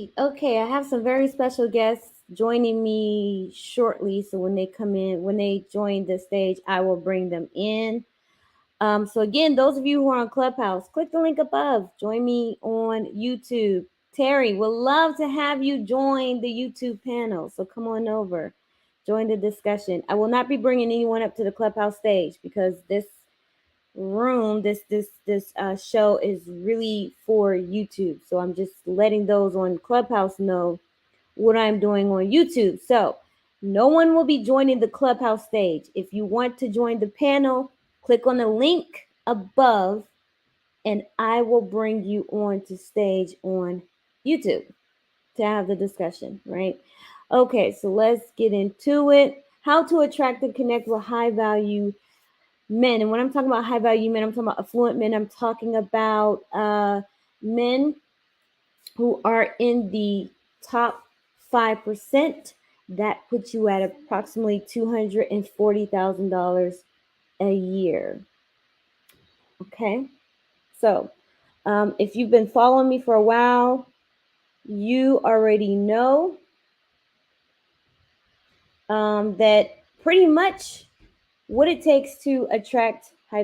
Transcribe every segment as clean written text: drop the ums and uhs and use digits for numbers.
right. Okay, I have some very special guests joining me shortly. So when they come in, when they join the stage, I will bring them in. So again, those of you who are on Clubhouse, click the link above. Join me on YouTube. Terry, would love to have you join the YouTube panel. So come on over, join the discussion. I will not be bringing anyone up to the Clubhouse stage because this room, this show is really for YouTube. So I'm just letting those on Clubhouse know what I'm doing on YouTube. So no one will be joining the Clubhouse stage. If you want to join the panel, click on the link above and I will bring you on to stage on YouTube to have the discussion, right? Okay, so let's get into it. How to attract and connect with high value men. And when I'm talking about high value men, I'm talking about affluent men. I'm talking about men who are in the top 5%. That puts you at approximately $240,000 a year. Okay. So if you've been following me for a while, you already know that pretty much what it takes to attract high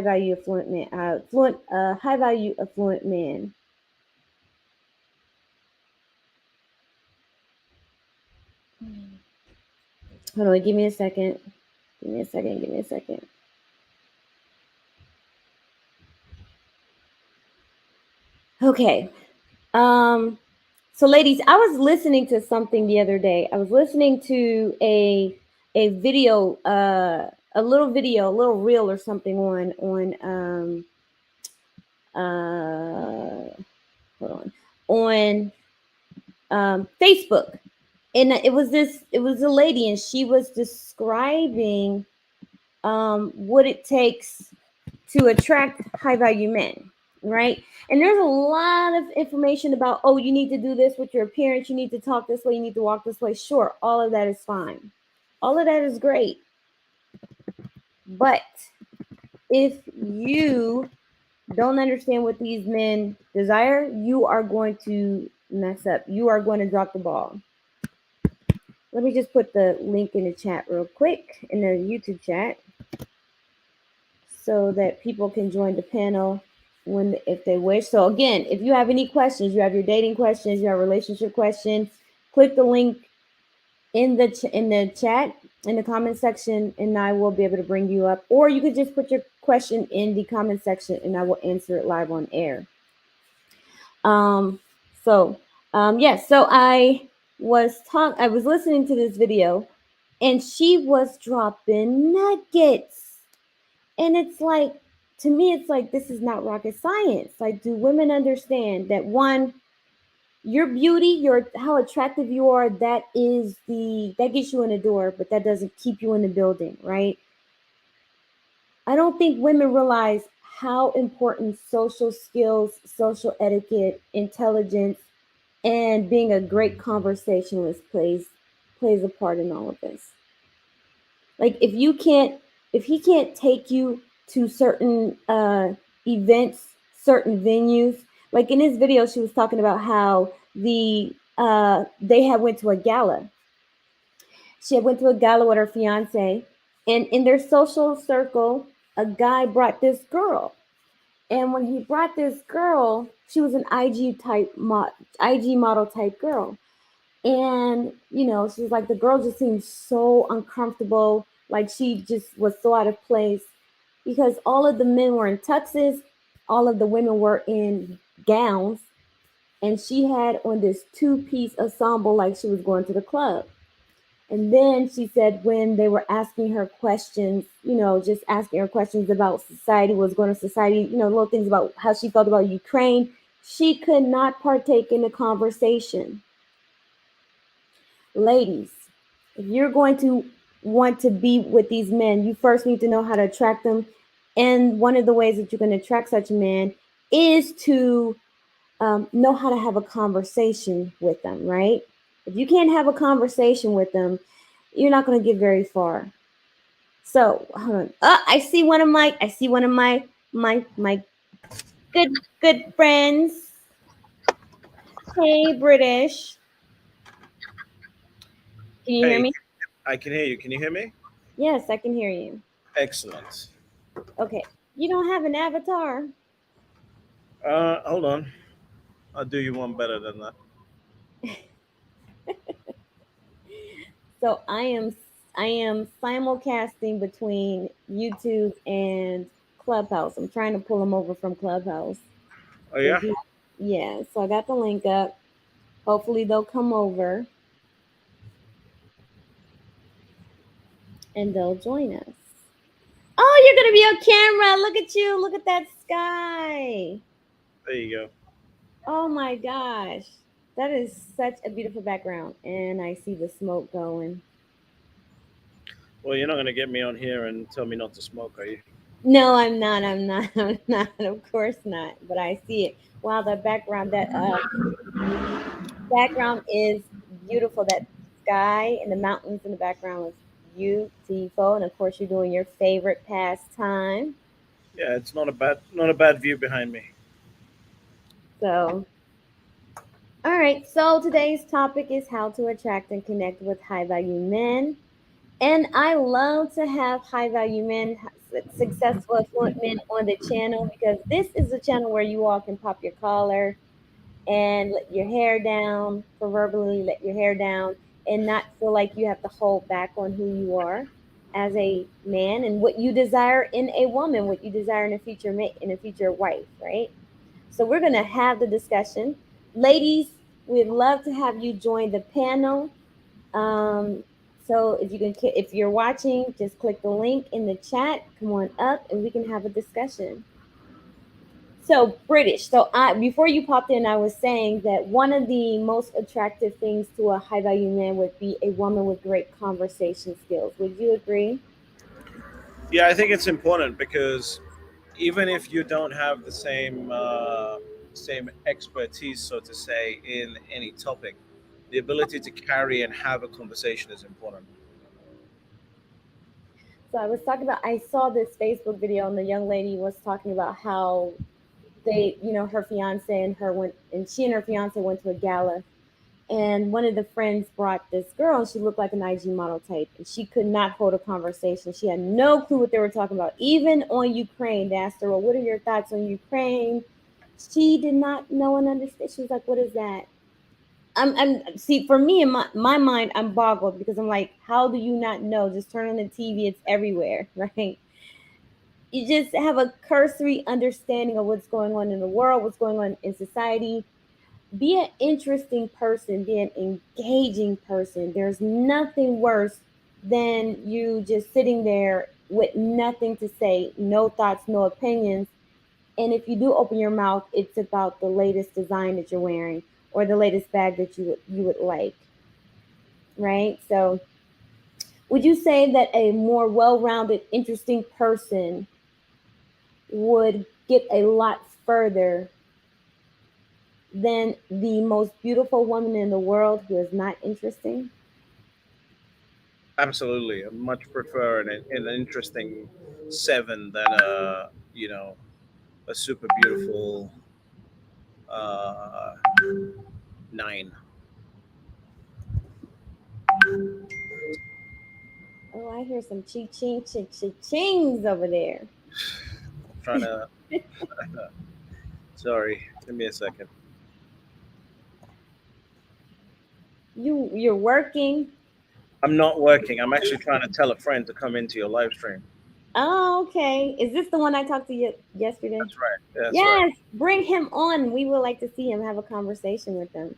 value affluent man, high value affluent man. Hold on, give me a second. Give me a second. Give me a second. Okay. Um, so ladies, I was listening to something the other day. I was listening to a video, a little video, a little reel or something uh hold on Facebook. And it was a lady and she was describing what it takes to attract high value men, right? And there's a lot of information about, oh, you need to do this with your appearance, you need to talk this way, you need to walk this way. Sure, all of that is fine. All of that is great. But if you don't understand what these men desire, you are going to mess up. You are going to drop the ball. Let me just put the link in the chat real quick in the YouTube chat so that people can join the panel when if they wish. So again, if you have any questions, you have your dating questions, you have relationship questions, click the link in the chat in the comment section, and I will be able to bring you up. Or you could just put your question in the comment section, and I will answer it live on air. Um, so yes, so I was listening to this video, and she was dropping nuggets. And it's like, to me, it's like, this is not rocket science. Like, do women understand that one, your beauty, your how attractive you are, that gets you in the door, but that doesn't keep you in the building, right? I don't think women realize how important social skills, social etiquette, intelligence, and being a great conversationalist plays a part in all of this. Like if he can't take you to certain events, certain venues. Like in this video, she was talking about how they had went to a gala. She had went to a gala with her fiance, and in their social circle, a guy brought this girl. And when he brought this girl, she was an IG model type girl. And, you know, she was like, the girl just seemed so uncomfortable. Like she just was so out of place because all of the men were in tuxes, all of the women were in gowns. And she had on this two-piece ensemble like she was going to the club. And then she said when they were asking her questions, you know, just asking her questions about society, what's going on in society, you know, little things about how she felt about Ukraine, she could not partake in the conversation. Ladies, if you're going to want to be with these men, you first need to know how to attract them. And one of the ways that you can attract such a man is to know how to have a conversation with them, right? If you can't have a conversation with them, you're not going to get very far. So hold on. I see one of my good friends. Hey, British. Can you hear Hey, me? I can hear you. Can you hear me? Yes, I can hear you. Excellent. Okay. You don't have an avatar. Hold on. I'll do you one better than that. So I am simulcasting between YouTube and Clubhouse. I'm trying to pull them over from Clubhouse. Oh So yeah. yeah, so I got the link up. Hopefully they'll come over and they'll join us. Oh, you're gonna be on camera. Look at you. Look at that sky. There you go. Oh my gosh. That is such a beautiful background. And I see the smoke going. Well, you're not gonna get me on here and tell me not to smoke, are you? No, I'm not. I'm not. I'm not. Of course not. But I see it. Wow, the background is beautiful. That sky and the mountains in the background is beautiful. And of course, you're doing your favorite pastime. Yeah, it's not a bad view behind me. So, all right. So today's topic is how to attract and connect with high value men. And I love to have high value men, successful, affluent men on the channel because this is a channel where you all can pop your collar and let your hair down, proverbially let your hair down, and not feel like you have to hold back on who you are as a man and what you desire in a woman, what you desire in a future mate, in a future wife, right? So we're gonna have the discussion, ladies. We'd love to have you join the panel. So if you can, if you're watching, just click the link in the chat. Come on up, and we can have a discussion. So British. So I before you popped in, I was saying that one of the most attractive things to a high value man would be a woman with great conversation skills. Would you agree? Yeah, I think it's important because even if you don't have the same expertise, so to say, in any topic, the ability to carry and have a conversation is important. So I was talking about. I saw this Facebook video, and the young lady was talking about how her fiance and her went, and she and her fiance went to a gala, and one of the friends brought this girl, and she looked like an IG model type, and she could not hold a conversation. She had no clue what they were talking about. Even on Ukraine, they asked her, "Well, what are your thoughts on Ukraine?" She did not know and understand. She was like, "What is that?" I'm see for me in my mind, I'm boggled because I'm like, how do you not know? Just turn on the TV; it's everywhere, right? You just have a cursory understanding of what's going on in the world, what's going on in society. Be an interesting person, be an engaging person. There's nothing worse than you just sitting there with nothing to say, no thoughts, no opinions. And if you do open your mouth, it's about the latest design that you're wearing or the latest bag that you would like, right? So, would you say that a more well-rounded, interesting person would get a lot further than the most beautiful woman in the world who is not interesting? Absolutely, I much prefer an interesting seven than a super beautiful uh, nine. Oh, I hear some ching ching ching ching chings over there. Trying to. Sorry, give me a second. You're working. I'm not working. I'm actually trying to tell a friend to come into your live stream. Oh, okay. Is this the one I talked to you yesterday? That's right. That's right. Yes, bring him on. We would like to see him, have a conversation with him.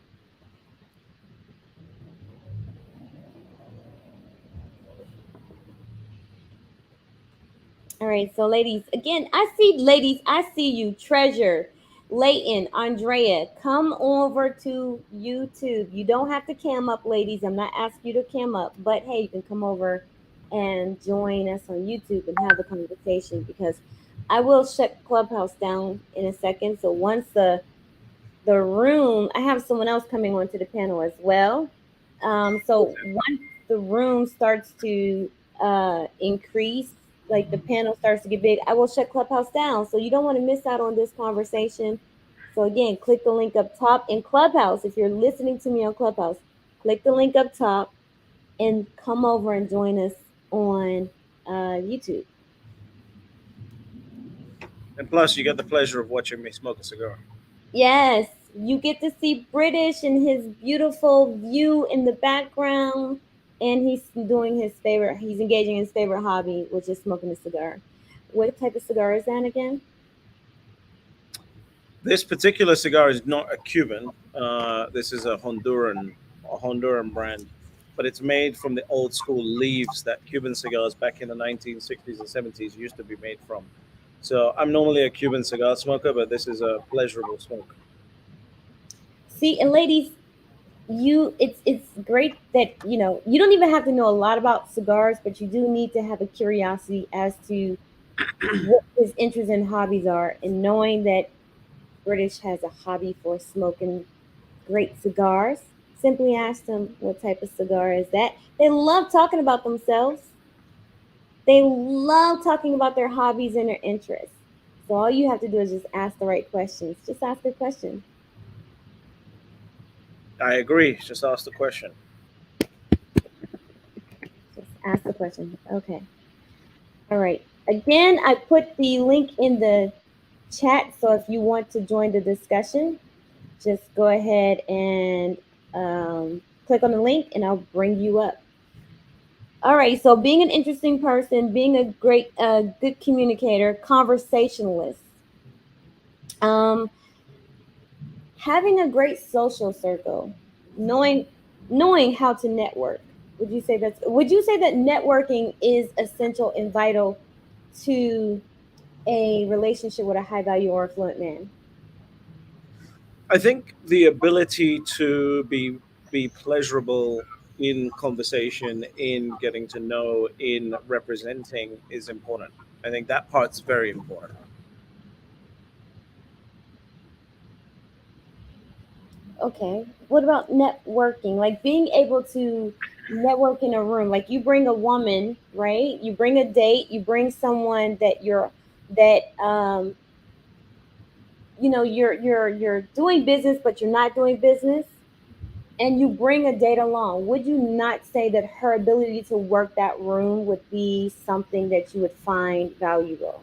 All right, so ladies, again, I see you, Treasure, Leighton, Andrea. Come over to YouTube. You don't have to cam up, ladies. I'm not asking you to cam up, but hey, you can come over and join us on YouTube and have a conversation because I will shut Clubhouse down in a second. So once the room, I have someone else coming onto the panel as well. So once the room starts to increase, like the panel starts to get big, I will shut Clubhouse down. So you don't want to miss out on this conversation. So again, click the link up top in Clubhouse. If you're listening to me on Clubhouse, click the link up top and come over and join us on YouTube. And plus, you get the pleasure of watching me smoke a cigar. Yes, you get to see British and his beautiful view in the background, and he's doing his favorite. He's engaging in his favorite hobby, which is smoking a cigar. What type of cigar is that again? This particular cigar is not a Cuban. This is a Honduran brand, but it's made from the old school leaves that Cuban cigars back in the 1960s and 70s used to be made from. So I'm normally a Cuban cigar smoker, but this is a pleasurable smoke. See, and ladies, it's great that you don't even have to know a lot about cigars, but you do need to have a curiosity as to what his interests and hobbies are, and knowing that British has a hobby for smoking great cigars. Simply ask them what type of cigar is that. They love talking about themselves. They love talking about their hobbies and their interests. So all you have to do is just ask the right questions. Just ask the question. I agree. Just ask the question. Just ask the question. Okay. All right. Again, I put the link in the chat. So if you want to join the discussion, just go ahead and click on the link and I'll bring you up. All right. So being an interesting person, being a great, good communicator, conversationalist, um, having a great social circle, knowing knowing how to network. Would you say that networking is essential and vital to a relationship with a high value or affluent man? I think the ability to be pleasurable in conversation, in getting to know, in representing is important. I think that part's very important. Okay. What about networking? Like being able to network in a room. Like you bring a woman, right? You bring a date, you bring someone that you're doing business but you're not doing business, and you bring a date along. Would you not say that her ability to work that room would be something that you would find valuable?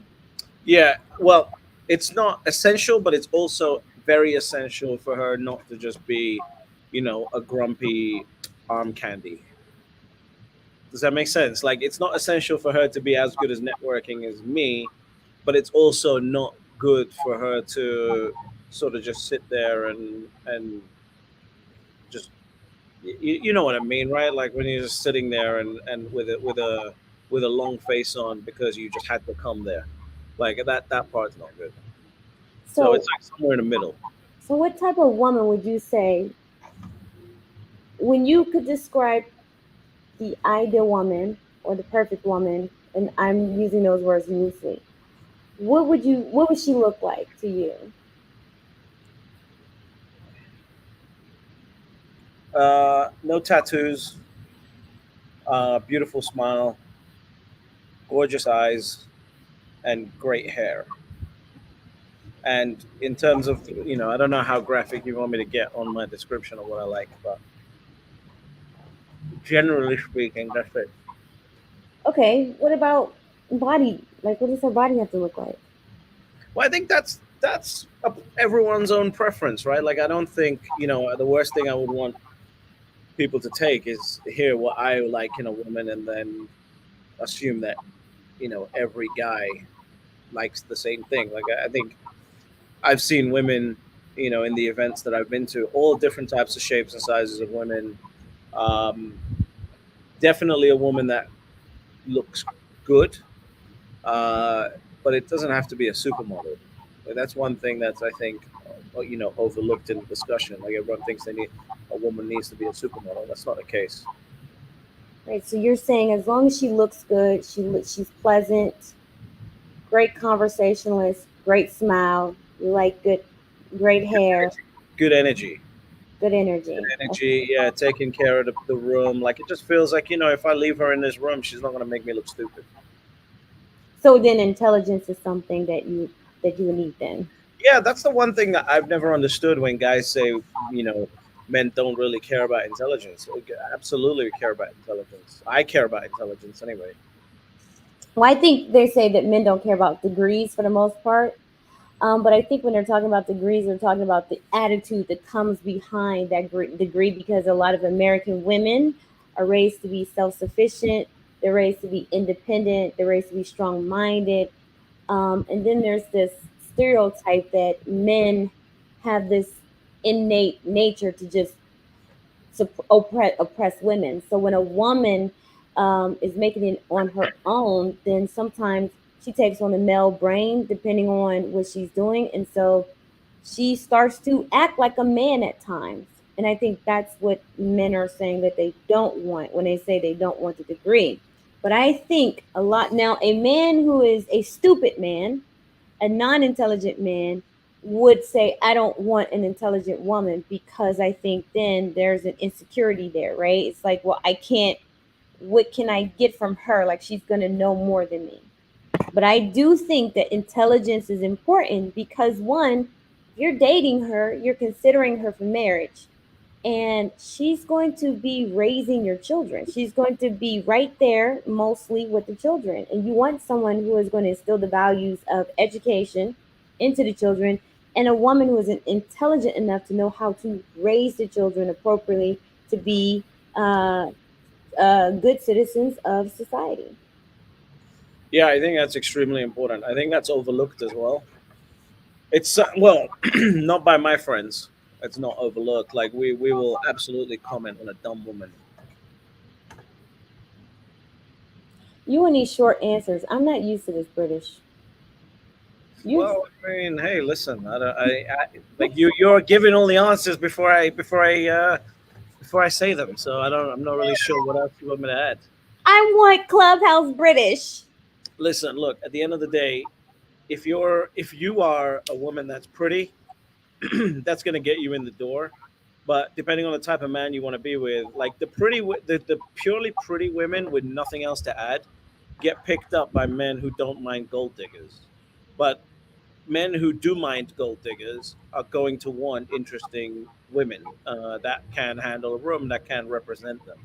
Yeah, well, it's not essential, but it's also very essential for her not to just be, a grumpy arm candy. Does that make sense? Like, it's not essential for her to be as good as networking as me, but it's also not good for her to sort of just sit there and just you know what I mean, right? Like when you're just sitting there and with a long face on because you just had to come there, like that part's not good. So So it's like somewhere in the middle. so what type of woman would you say, when you could describe the ideal woman or the perfect woman, and I'm using those words loosely, what would she look like to you? No tattoos, beautiful smile, gorgeous eyes, and great hair. And in terms of, I don't know how graphic you want me to get on my description of what I like, but generally speaking, that's it. Okay, what about body? Like, what does her body have to look like? Well, I think that's everyone's own preference, right? Like, I don't think the worst thing I would want people to take is hear what I like in a woman, and then assume that every guy likes the same thing. Like, I think I've seen women, in the events that I've been to, all different types of shapes and sizes of women. Um, Definitely a woman that looks good, uh, but it doesn't have to be a supermodel. Like, that's one thing that's, I think, overlooked in the discussion. Like, everyone thinks a woman needs to be a supermodel. That's not the case. Right. So you're saying as long as she looks good, she's pleasant, great conversationalist, great smile, you like great Good hair, energy. Good energy. good Good energy. Okay. energy. Yeah, taking care of the room. Like, it just feels like, if I leave her in this room, she's not going to make me look stupid. So then intelligence is something that you would need then. Yeah, that's the one thing that I've never understood when guys say, men don't really care about intelligence. Like, absolutely, we care about intelligence. I care about intelligence anyway. Well, I think they say that men don't care about degrees for the most part. But I think when they're talking about degrees, they're talking about the attitude that comes behind that degree, because a lot of American women are raised to be self sufficient, they're raised to be independent, they're raised to be strong minded. And then there's this stereotype that men have this innate nature to just oppress women. So when a woman is making it on her own, then sometimes she takes on the male brain depending on what she's doing, and so she starts to act like a man at times. And I think that's what men are saying that they don't want when they say they don't want the degree. But I think a lot now, a man who is a stupid man, a non-intelligent man, would say I don't want an intelligent woman, because I think then there's an insecurity there, right? It's like, well, I can't, what can I get from her, like she's going to know more than me. But I do think that intelligence is important because, one, if you're dating her, you're considering her for marriage, and she's going to be raising your children. She's going to be right there mostly with the children. And you want someone who is going to instill the values of education into the children, and a woman who is intelligent enough to know how to raise the children appropriately to be uh, good citizens of society. Yeah, I think that's extremely important. I think that's overlooked as well. It's well, not by my friends. It's not overlooked. Like we will absolutely comment on a dumb woman. You want these short answers. I'm not used to this British. You Well, I mean, hey, listen, like you're giving all the answers before I say them. So I'm not really sure what else you want me to add. I want Clubhouse British. Listen, look, at the end of the day, if you are a woman that's pretty, that's going to get you in the door. But depending on the type of man you want to be with, like the purely pretty women with nothing else to add, get picked up by men who don't mind gold diggers. But men who do mind gold diggers are going to want interesting women that can handle a room, that can represent them,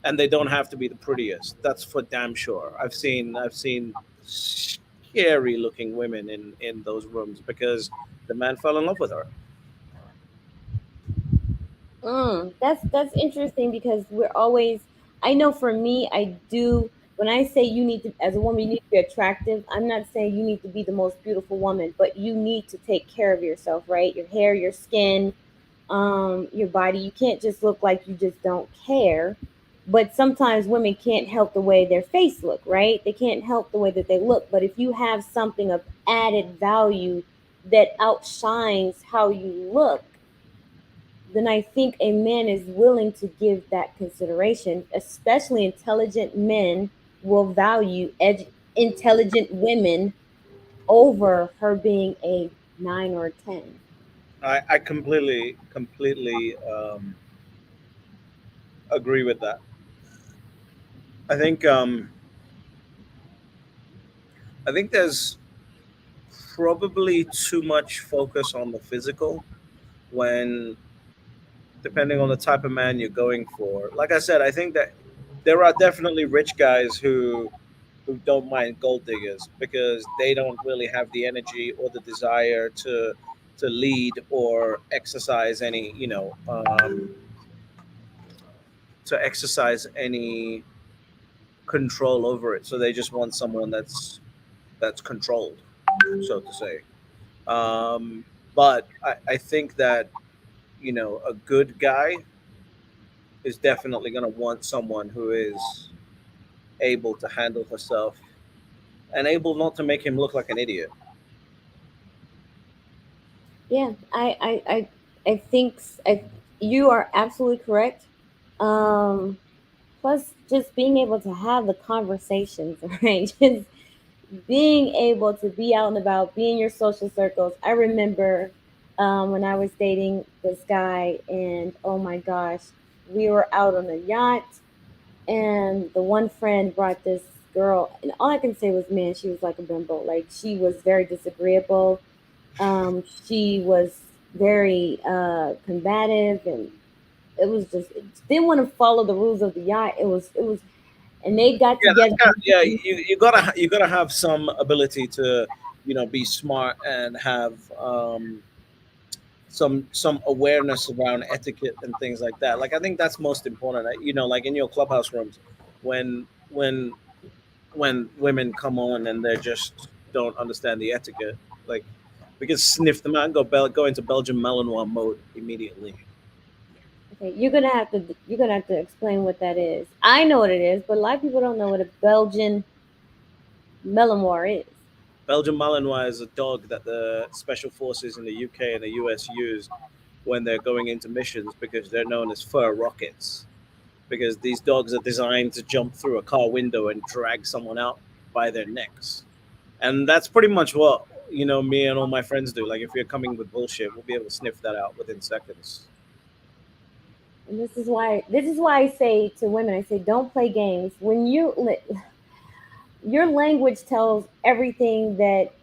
and they don't have to be the prettiest. That's for damn sure. I've seen scary looking women in those rooms because the man fell in love with her. That's interesting because we're always. I know for me, I do. When I say you need to, as a woman, you need to be attractive. I'm not saying you need to be the most beautiful woman, but you need to take care of yourself, right? Your hair, your skin, your body. You can't just look like you just don't care. But sometimes women can't help the way their face look, right? They can't help the way that they look. But if you have something of added value that outshines how you look, then I think a man is willing to give that consideration. Especially intelligent men will value intelligent women over her being a 9 or 10. I completely agree with that. I think I think there's probably too much focus on the physical when depending on the type of man you're going for. Like I said, I think that there are definitely rich guys who don't mind gold diggers because they don't really have the energy or the desire to lead or exercise any, to exercise any control over it. So they just want someone that's controlled, so to say. But I think that a good guy is definitely going to want someone who is able to handle herself and able not to make him look like an idiot. Yeah, I think you are absolutely correct. Um, Plus, just being able to have the conversations, right? Just being able to be out and about, be in your social circles. I remember when I was dating this guy, and oh my gosh, we were out on a yacht, and the one friend brought this girl, and all I can say was, man, she was like a bimbo. Like, she was very disagreeable. She was very combative, and it didn't want to follow the rules of the yacht. It was, and they got Yeah, that's together. kind of, yeah. You gotta have some ability to, be smart and have some awareness around etiquette and things like that. Like I think that's most important. Like in your clubhouse rooms, when when women come on and they just don't understand the etiquette, like we can sniff them out and go into Belgian Malinois mode immediately. Okay, you're gonna have to explain what that is. I know what it is, but a lot of people don't know what a Belgian Melamore is. Belgian Malinois is a dog that the special forces in the UK and the US use when they're going into missions because they're known as fur rockets. Because these dogs are designed to jump through a car window and drag someone out by their necks. And that's pretty much what, me and all my friends do. Like if you're coming with bullshit, we'll be able to sniff that out within seconds. And this is why I say to women, I say, don't play games. Your language tells everything that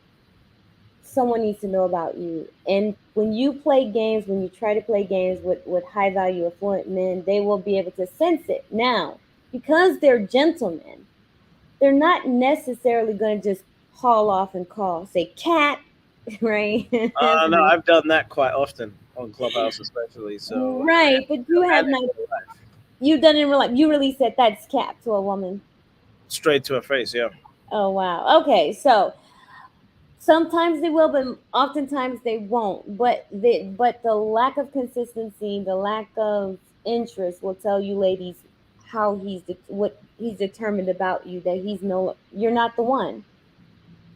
someone needs to know about you. And when you play games, when you try to play games with high value affluent men, they will be able to sense it. Now, because they're gentlemen, they're not necessarily going to just haul off and call, say cat, right? No, I've done that quite often on Clubhouse, especially. So, Right, but you and have in not. real life, You've done it in real life. You really said that's cat to a woman. straight to her face. Yeah. Oh wow. Okay, so sometimes they will, but oftentimes they won't. But the lack of consistency, the lack of interest will tell you ladies how what he's determined about you, that you're not the one.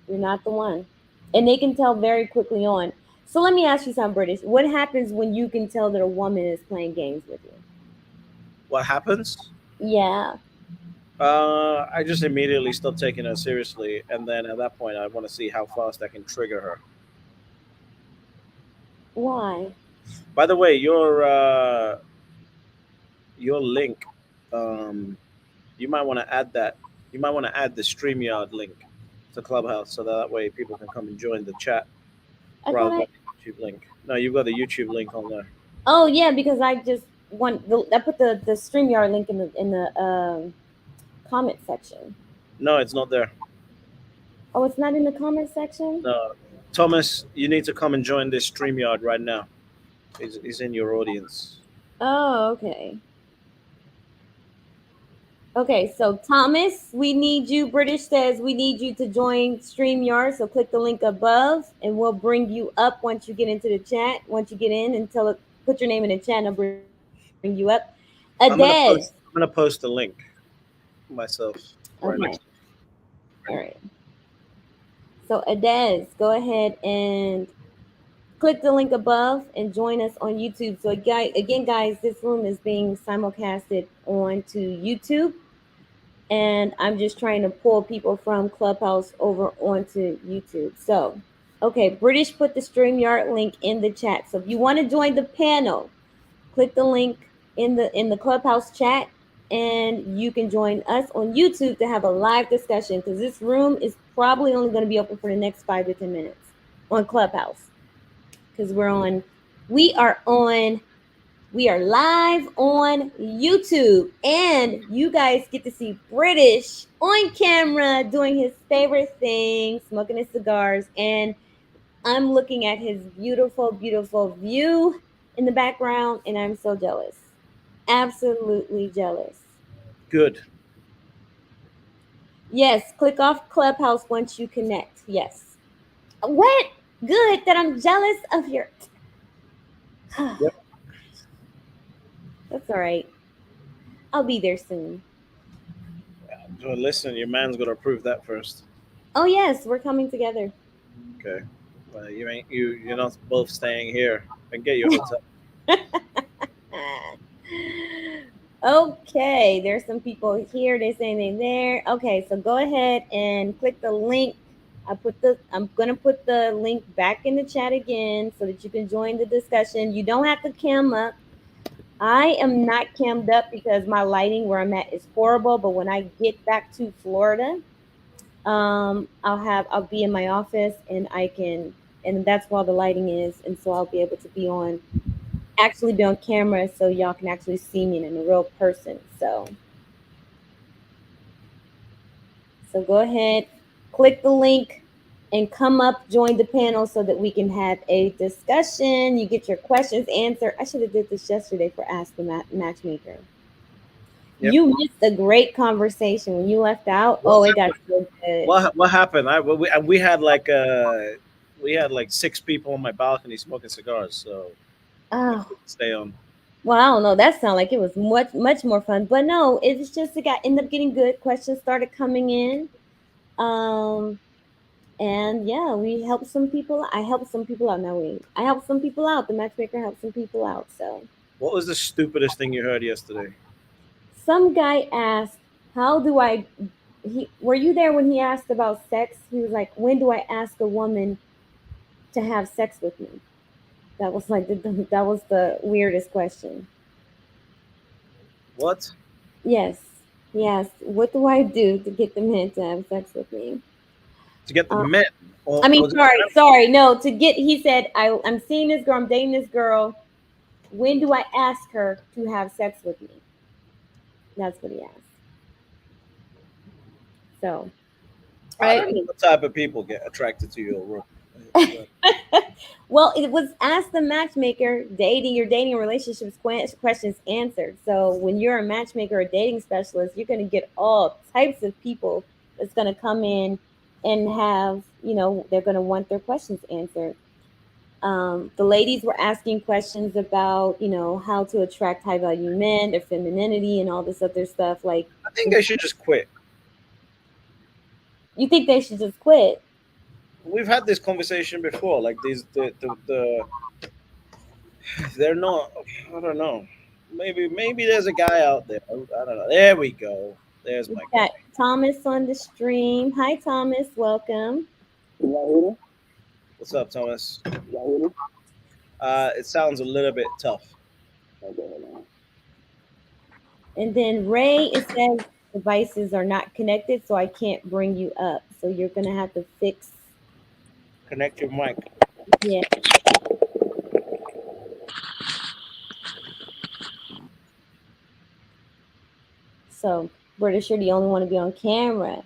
You're not the one. And they can tell very quickly on. So let me ask you something, British. What happens when you can tell that a woman is playing games with you? What happens? Yeah. I just immediately stop taking her seriously, and then at that point, I want to see how fast I can trigger her. Why? By the way, your link, um, you might want to add that. You might want to add the StreamYard link to Clubhouse so that way people can come and join the chat I thought rather I than the YouTube link. No, you've got the YouTube link on there. Oh yeah, because I put the StreamYard link in the comment section. No, it's not there. Oh, it's not in the comment section? No, Thomas, you need to come and join this StreamYard right now. He's in your audience. Oh, okay. Okay, so Thomas, we need you. British says we need you to join StreamYard. So click the link above and we'll bring you up once you get into the chat. Once you get in and put your name in the chat and I'll bring you up. Adez. I'm gonna post the link myself Okay. right now. All right. So Adez, go ahead and click the link above and join us on YouTube. So again, guys, this room is being simulcasted onto YouTube, and I'm just trying to pull people from Clubhouse over onto YouTube. So, okay, British put the StreamYard link in the chat. So if you want to join the panel, click the link in the Clubhouse chat, and you can join us on YouTube to have a live discussion because this room is probably only going to be open for the next 5 to 10 minutes on Clubhouse because we are on we are live on YouTube, and you guys get to see British on camera doing his favorite thing, smoking his cigars, and I'm looking at his beautiful, beautiful view in the background, and I'm so jealous. Absolutely jealous. Good. Yes, click off Clubhouse once you connect. Yes. What? Good that I'm jealous of your. Yep. That's all right. I'll be there soon. Well, listen, your man's got to approve that first. Oh, yes, we're coming together. Okay. Well, you ain't you. You're not both staying here and get your hotel. Okay, there's some people here. They're saying they're there. Okay, so go ahead and click the link. I'm gonna put the link back in the chat again so that you can join the discussion. You don't have to cam up. I am not cammed up because my lighting where I'm at is horrible. But when I get back to Florida, I'll be in my office and I can and that's where all the lighting is, and so I'll be able to actually be on camera, so y'all can actually see me in a real person. So go ahead, click the link, and come up, join the panel so that we can have a discussion. You get your questions answered. I should have did this yesterday for Ask the Matchmaker. Yep. You missed a great conversation when you left out. What Oh, it got happened? so good. What happened? We had like 6 people on my balcony smoking cigars, so I Oh, couldn't stay on. well, I don't know. That sounded like it was much more fun. But no, it's just it got ended up getting good. Questions started coming in. Um, and yeah, we helped some people. I helped some people out. I helped some people out. The matchmaker helped some people out. So What was the stupidest thing you heard yesterday? some guy asked, "How do I?" Were you there when he asked about sex? He was like, "When do I ask a woman to have sex with me?" That was like that was the weirdest question. What? Yes, yes. What do I do to get the men to have sex with me? To get the Um, men, I mean, or just sorry, no. To get, he said, I'm seeing this girl, I'm dating this girl. When do I ask her to have sex with me? That's what he asked. So, I right. don't know what type of people get attracted to your room. But Well, it was ask the matchmaker dating relationships questions answered. So when you're a matchmaker or dating specialist, you're going to get all types of people that's going to come in and have, they're going to want their questions answered. The ladies were asking questions about, how to attract high value men, their femininity, and all this other stuff. Like, I think they should just quit. you think they should just quit? We've had this conversation before. Like these, they're not. I don't know. Maybe there's a guy out there. I don't know. There we go. There's We my guy. got Thomas on the stream. Hi, Thomas. Welcome. What's up, Thomas? It sounds a little bit tough. And then Ray, it says devices are not connected, so I can't bring you up. So you're gonna have to fix. Connect your mic. Yeah. So British, you're the only one to be on camera.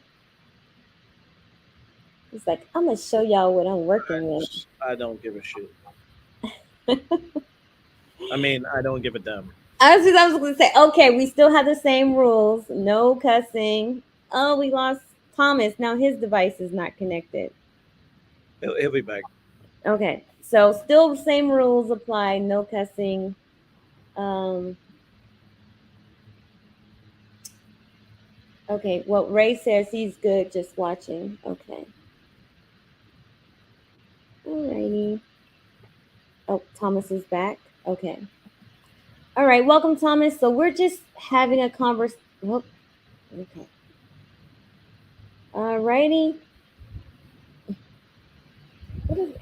It's like I'm gonna show y'all what I'm working with. I don't give a shit. I mean, I don't give a damn. I was gonna say, okay, we still have the same rules. No cussing. Oh, we lost Thomas. Now his device is not connected. He'll be back. Okay. So still the same rules apply. No cussing. Um, okay. Well, Ray says he's good just watching. Okay. Alrighty. Oh, Thomas is back. Okay. All right. Welcome, Thomas. So we're just having a conversation. Oh, okay. Alrighty.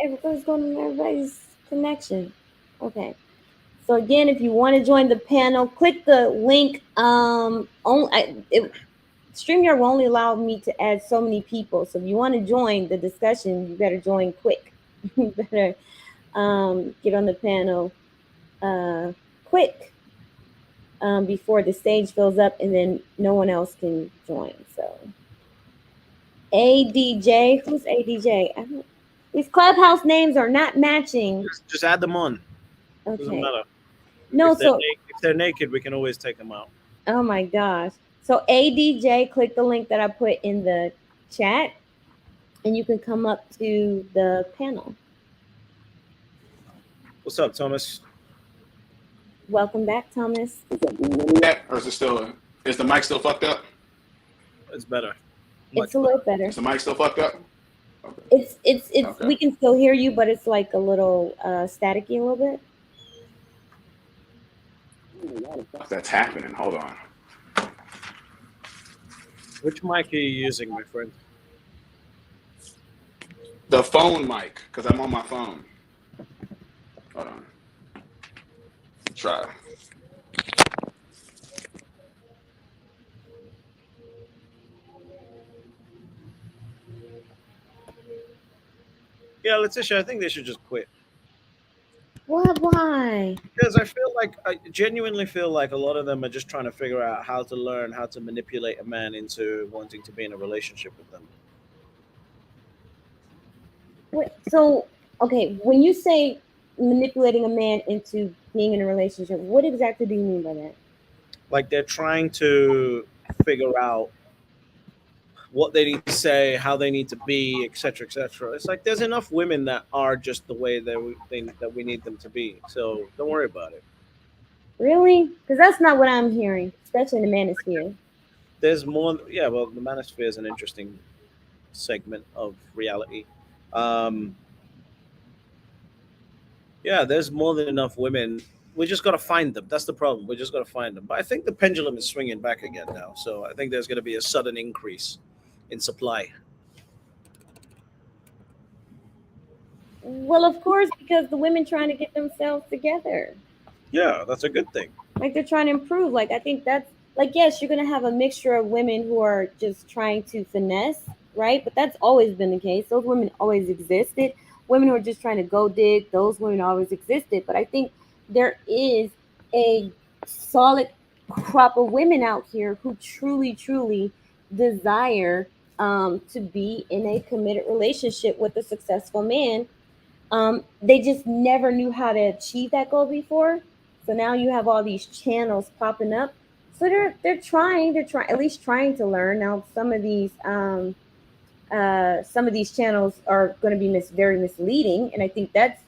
Everybody's going on everybody's connection? Okay. So again, if you want to join the panel, click the link. StreamYard will only allow me to add so many people. So if you want to join the discussion, you better join quick. You better get on the panel quick before the stage fills up, and then no one else can join. So ADJ, who's ADJ? These clubhouse names are not matching. Just add them on. Doesn't Okay. matter. No, so If they're naked, we can always take them out. oh my gosh. So ADJ, click the link that I put in the chat, and you can come up to the panel. What's up, Thomas? Welcome back, Thomas. Or is it still? Is the mic still fucked up? It's better. It's a little better. Is the mic still fucked up? Okay. It's Okay. we can still hear you, but it's like a little staticky a little bit. That's happening. Hold on. Which mic are you using, my friend? The phone mic, because I'm on my phone. Hold on. Try. Yeah, Letitia, I think they should just quit. What? Why? Because I genuinely feel like a lot of them are just trying to figure out how to learn how to manipulate a man into wanting to be in a relationship with them. What? So, okay, when you say manipulating a man into being in a relationship, what exactly do you mean by that? Like they're trying to figure out what they need to say, how they need to be, etc., etc. It's like there's enough women that are just the way that we need them to be. So don't worry about it. Really? Because that's not what I'm hearing, especially in the manosphere. There's more. Yeah, well, the manosphere is an interesting segment of reality. Um, yeah, there's more than enough women. We just got to find them. That's the problem. We just got to find them. But I think the pendulum is swinging back again now. So I think there's going to be a sudden increase in supply. Well, of course, because the women trying to get themselves together. Yeah, that's a good thing. Like they're trying to improve. Like I think that's like yes, you're gonna have a mixture of women who are just trying to finesse, right? But that's always been the case. Those women always existed. Women who are just trying to go dig, those women always existed. But I think there is a solid crop of women out here who truly, truly desire to be in a committed relationship with a successful man. They just never knew how to achieve that goal before. So now you have all these channels popping up. So they're trying at least trying to learn. Now some of these channels are going to be very misleading, and I think that's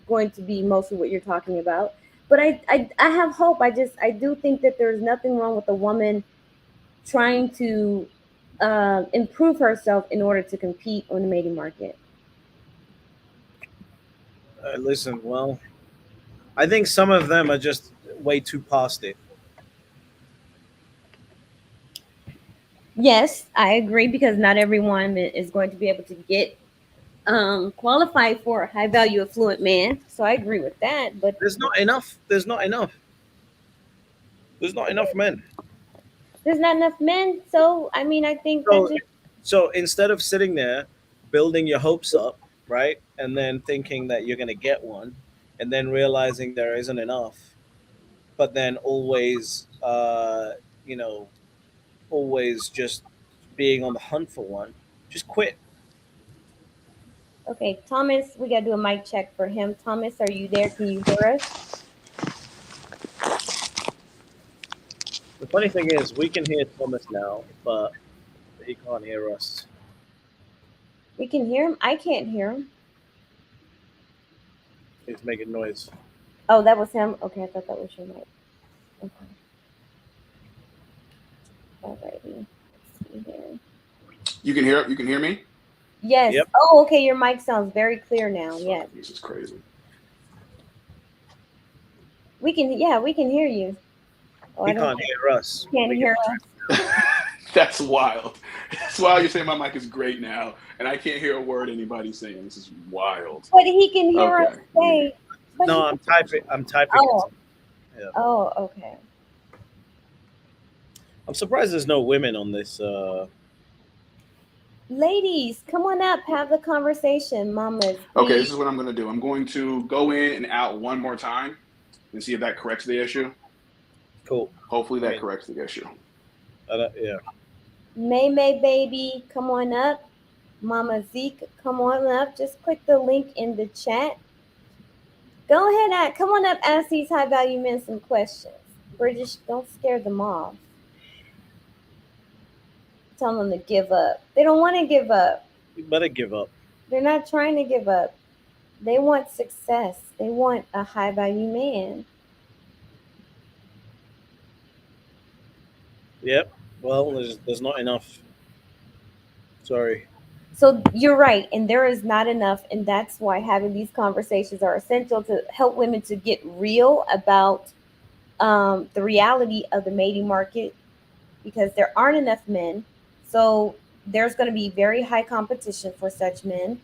going to be mostly what you're talking about. But I have hope. I do think that there's nothing wrong with a woman trying to improve herself in order to compete on the mating market. Listen, well, I think some of them are just way too past it. Yes, I agree because not everyone is going to be able to get qualified for a high value affluent man. So I agree with that. But There's not enough. There's not enough. There's not enough men. there's not enough men. So I mean, I think that So, just so instead of sitting there building your hopes up, right, and then thinking that you're going to get one, and then realizing there isn't enough, but then always, you know, always just being on the hunt for one, just quit. okay. Thomas, we got to do a mic check for him. Thomas, are you there? Can you hear us? The funny thing is, we can hear Thomas now, but he can't hear us. We can hear him. I can't hear him. He's making noise. Oh, that was him. Okay, I thought that was your mic. Okay, alrighty. Let's see here. You can hear me? Yes. Yep, Oh, okay. Your mic sounds very clear now. Sorry, Yes, this is crazy. we can. Yeah, we can hear you. Oh, I he don't. can't hear us. Can't We can. hear us. That's wild. That's wild. You're saying my mic is great now, and I can't hear a word anybody's saying. This is wild. But he can hear us Okay. say. But No, he, I'm typing. I'm typing it. oh, Yeah. oh, okay. I'm surprised there's no women on this. Ladies, come on up, have the conversation, mamas. Okay, this Please. is what I'm going to do. I'm going to go in and out one more time and see if that corrects the issue. Cool. Hopefully I that mean, corrects the issue. yeah. May May baby, come on up. Mama Zeke, come on up. Just click the link in the chat. Go ahead, come on up, ask these high value men some questions. British, don't scare them off. Tell them to give up. They don't want to give up. You better give up. They're not trying to give up. They want success. They want a high value man. Yep. Well, there's not enough. Sorry. So you're right, and there is not enough, and that's why having these conversations are essential to help women to get real about the reality of the mating market, because there aren't enough men. So there's going to be very high competition for such men.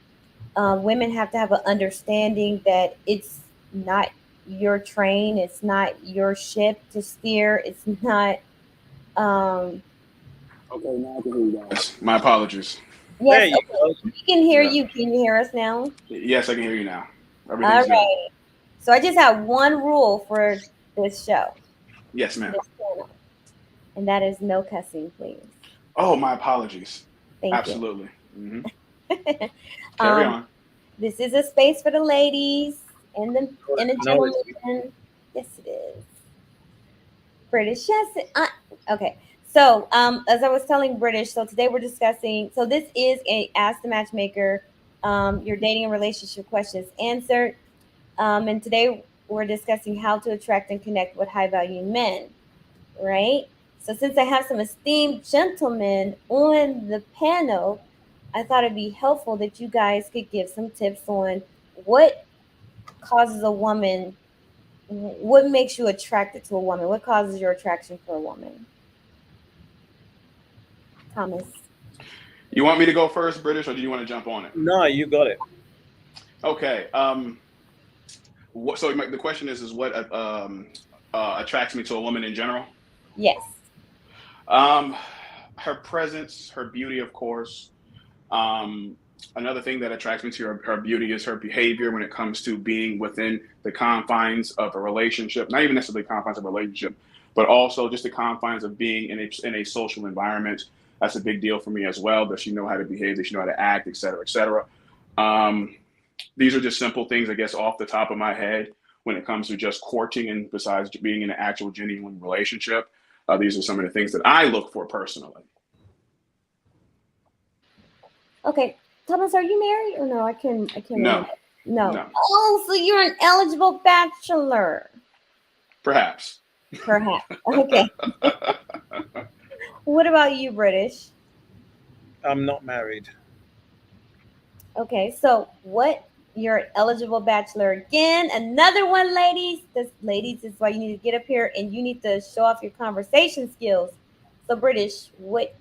Women have to have an understanding that it's not your train, it's not your ship to steer, it's not. Um, Okay, now I can hear you guys. My apologies. There Yes, you okay. go. We can hear Yeah. you. Can you hear us now? Yes, I can hear you now. All Everything's good. right. So I just have one rule for this show, Yes, ma'am. this channel, and that is no cussing, please. Oh, my apologies. Thank you. Absolutely. Carry um, on. this is a space for the ladies and the No, it's gentlemen. Yes, it is. British, yes. Okay. So, as I was telling British, so today we're discussing. So this is a Ask the Matchmaker, your dating and relationship questions answered. And today we're discussing how to attract and connect with high value men, right? So since I have some esteemed gentlemen on the panel, I thought it'd be helpful that you guys could give some tips on what causes a woman, what makes you attracted to a woman, what causes your attraction for a woman. Thomas. You want me to go first, British, or do you want to jump on it? no, you got it. Okay. So the question is what attracts me to a woman in general? Yes. Um, her presence, her beauty, of course. Um, Another thing that attracts me to her beauty is her behavior when it comes to being within the confines of a relationship, not even necessarily confines of a relationship, but also just the confines of being in a social environment. That's a big deal for me as well. Does she know how to behave? Does she know how to act, et cetera, et cetera? Um, these are just simple things, I guess, off the top of my head when it comes to just courting and besides being in an actual genuine relationship. These are some of the things that I look for personally. Okay. Thomas, are you married or no? I can't No, remember. No. no, Oh, so you're an eligible bachelor. perhaps. Perhaps. Okay. What about you, British? I'm not married. Okay, so what you're eligible bachelor again? Another one, ladies. This ladies is why you need to get up here and you need to show off your conversation skills. So British, what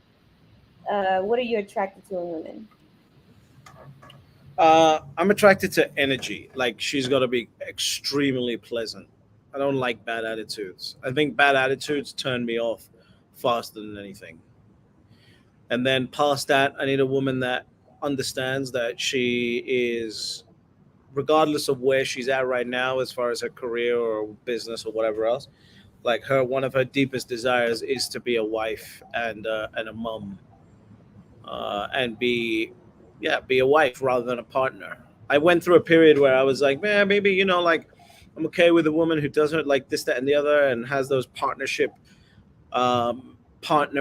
are you attracted to in women? I'm attracted to energy. Like she's got to be extremely pleasant. I don't like bad attitudes. I think bad attitudes turn me off faster than anything. And then past that, I need a woman that understands that she is, regardless of where she's at right now, as far as her career or business or whatever else. Like her, one of her deepest desires is to be a wife and a mom, and be, yeah, be a wife rather than a partner. I went through a period where I was like, man, maybe like I'm okay with a woman who doesn't like this, that, and the other, and has those partner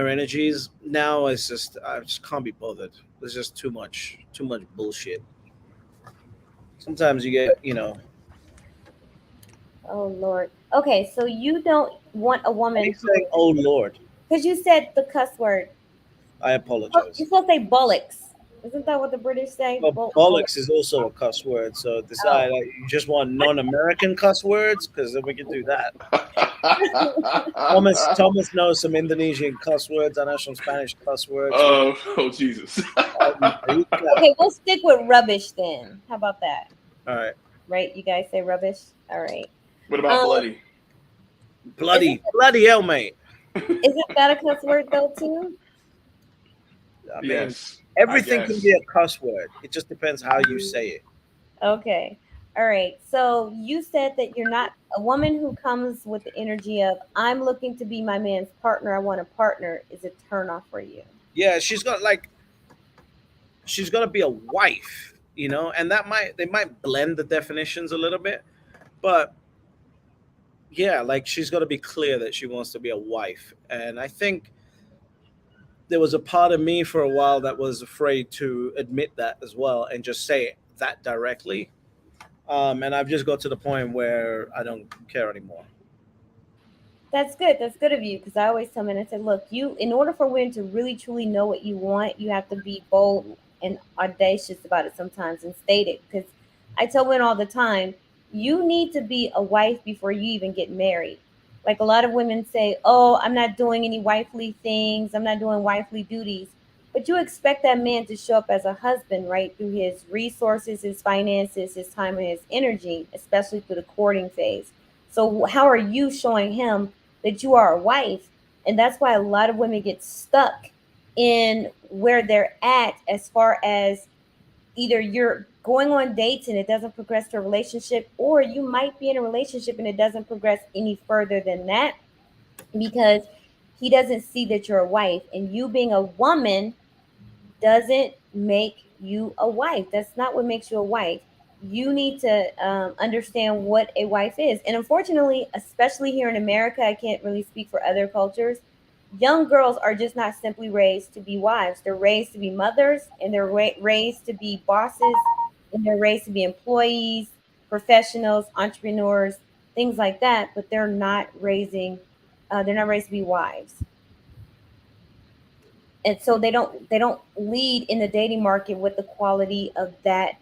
energies. Now it's just I just can't be bothered. There's just too much bullshit. Sometimes you get, Oh Lord. Okay, so you don't want a why are you woman who, saying, "Oh Lord"? because you said the cuss word. I Oh, you're apologize. supposed to say bollocks. Isn't that what the British say? Well, Bullocks. bollocks is also a cuss word, so Oh. decide you just want non-American cuss words, because then we can do that. Thomas knows some Indonesian cuss words. I know some Spanish cuss words. So Oh, Jesus. there you go. Okay, we'll stick with rubbish then. How about that? All right, Right? You guys say rubbish? All right. What about Um, bloody? isn't bloody hell, mate. isn't that a cuss word though too? I mean, Yes, I everything can be guess. a cuss word. It just depends how you say it. Okay. All right. So you said that you're not a woman who comes with the energy of I'm looking to be my man's partner. I want a partner is a turn off for you. Yeah, she's got to be a wife, and they might blend the definitions a little bit, but yeah, like she's got to be clear that she wants to be a wife. And I think there was a part of me for a while that was afraid to admit that as well and just say that directly. And I've just got to the point where I don't care anymore. That's good. That's good of you because I always tell men, I said, look, you, in order for women to really truly know what you want, you have to be bold and audacious about it sometimes and state it. Because I tell women all the time, you need to be a wife before you even get married. Like a lot of women say, oh, I'm not doing any wifely things, I'm not doing wifely duties. But you expect that man to show up as a husband, right? Through his resources, his finances, his time, and his energy, especially through the courting phase. So, how are you showing him that you are a wife? And that's why a lot of women get stuck in where they're at, as far as either you're going on dates and it doesn't progress to a relationship, or you might be in a relationship and it doesn't progress any further than that, because he doesn't see that you're a wife, and you being a woman doesn't make you a wife. That's not what makes you a wife. You need to understand what a wife is. And unfortunately, especially here in America, I can't really speak for other cultures. Young girls are just not simply raised to be wives. They're raised to be mothers, and they're raised to be bosses, and they're raised to be employees, professionals, entrepreneurs, things like that. But they're not raised to be wives, and so they don't lead in the dating market with the quality of that,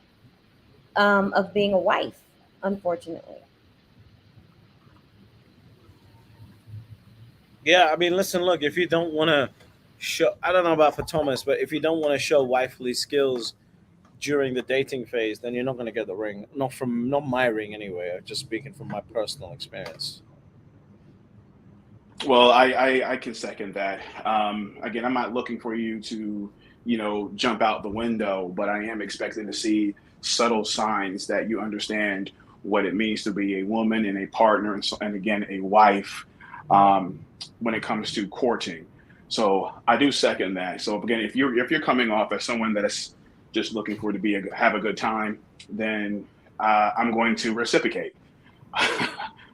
of being a wife, unfortunately. Yeah, I mean, listen, look, if you don't want to show, I don't know about for Thomas, but if you don't want to show wifely skills during the dating phase, then you're not going to get the ring. Not my ring anyway. I'm just speaking from my personal experience. Well, I can second that. Again, I'm not looking for you to, jump out the window, but I am expecting to see subtle signs that you understand what it means to be a woman and a partner, and again, a wife, um, when it comes to courting. So I do second that. So again, if you're coming off as someone that is just looking for to have a good time, then I'm going to reciprocate.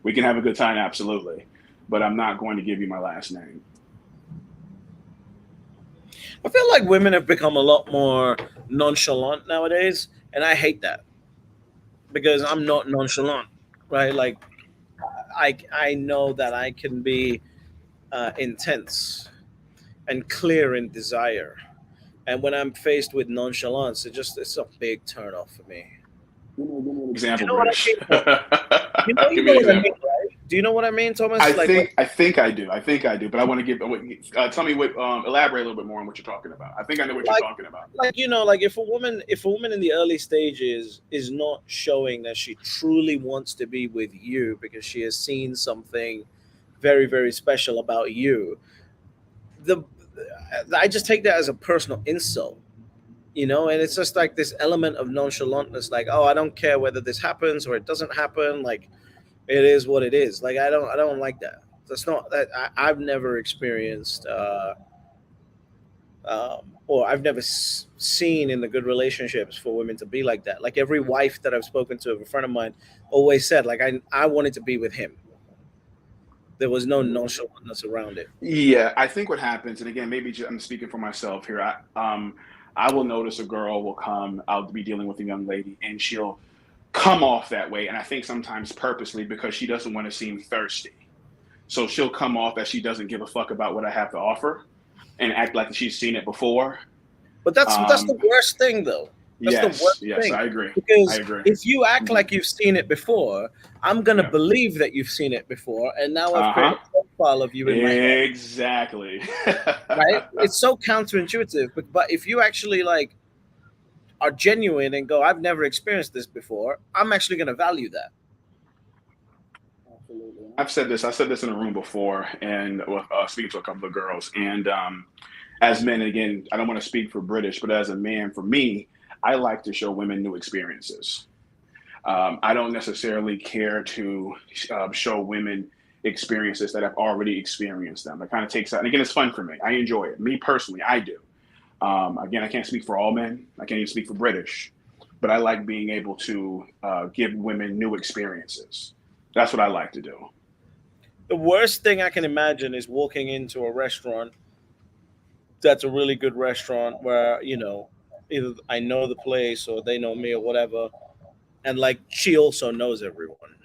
We can have a good time, absolutely, but I'm not going to give you my last name. I feel like women have become a lot more nonchalant nowadays, and I hate that because I'm not nonchalant, right? Like I know that I can be intense and clear in desire, and when I'm faced with nonchalance, it's a big turn off for me. Give me an Do you example, know what I British. mean, Thomas? You Give know me an what I mean, example. right? Do you know what I mean, Thomas? I Like, think I think I do. I think I do. But I want to tell me what. Elaborate a little bit more on what you're talking about. I think I know what you're like, talking about. like if a woman in the early stages is not showing that she truly wants to be with you because she has seen something very very special about you, the I just take that as a personal insult, and it's just like this element of nonchalantness, like, oh, I don't care whether this happens or it doesn't happen, like it is what it is. Like I don't like that. That's not that I've never experienced, or I've never seen in the good relationships for women to be like that. Like every wife that I've spoken to of a friend of mine always said, like I wanted to be with him. There was no nonchalantness around it. Yeah, I think what happens, and again, maybe I'm speaking for myself here. I will notice a girl will come. I'll be dealing with a young lady, and she'll come off that way, and I think sometimes purposely because she doesn't want to seem thirsty. So she'll come off that she doesn't give a fuck about what I have to offer, and act like she's seen it before. But that's the Um, worst thing, though. That's the yes, worst yes, thing, I agree. I because agree. if you act Hmm. like you've seen it before, I'm gonna Yeah. believe that you've seen it before, and now I've Uh created huh. a profile of you in my head. Exactly. Right? It's so counterintuitive, but if you actually like are genuine and go, I've never experienced this before, I'm actually gonna value that. Absolutely. I've said this. I said this in a room before, and speaking to a couple of girls. And as men, again, I don't want to speak for British, but as a man, for me, I like to show women new experiences. I don't necessarily care to show women experiences that have already experienced them. It kind of takes out, and again, it's fun for me. I enjoy it. Me personally, I do. Again, I can't speak for all men. I can't even speak for British, but I like being able to give women new experiences. That's what I like to do. The worst thing I can imagine is walking into a restaurant that's a really good restaurant where, either I know the place or they know me or whatever, and like she also knows everyone.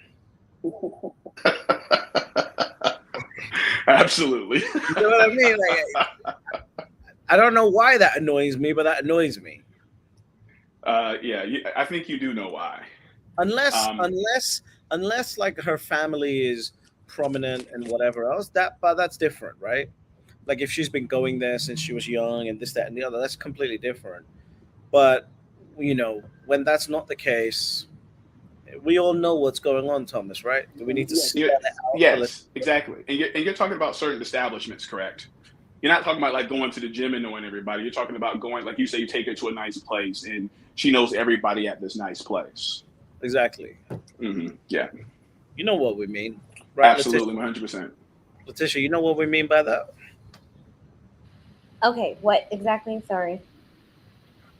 Absolutely. You know what I mean? Like I don't know why that annoys me, but that annoys me. Yeah, I think you do know why. Unless Um, unless unless like her family is prominent and whatever else, but that's different, right? Like if she's been going there since she was young and this, that, and the other, that's completely different. But when that's not the case, we all know what's going on, Thomas, right? Do we need to yes, spell it out for yes, listeners? exactly. And you're talking about certain establishments, correct? You're not talking about like going to the gym and knowing everybody. You're talking about going, like you say, you take her to a nice place and she knows everybody at this nice place. Exactly. Yeah, You know what we mean, right, Letitia? absolutely, 100%. Letitia, you know what we mean by that? Okay, what exactly? Sorry.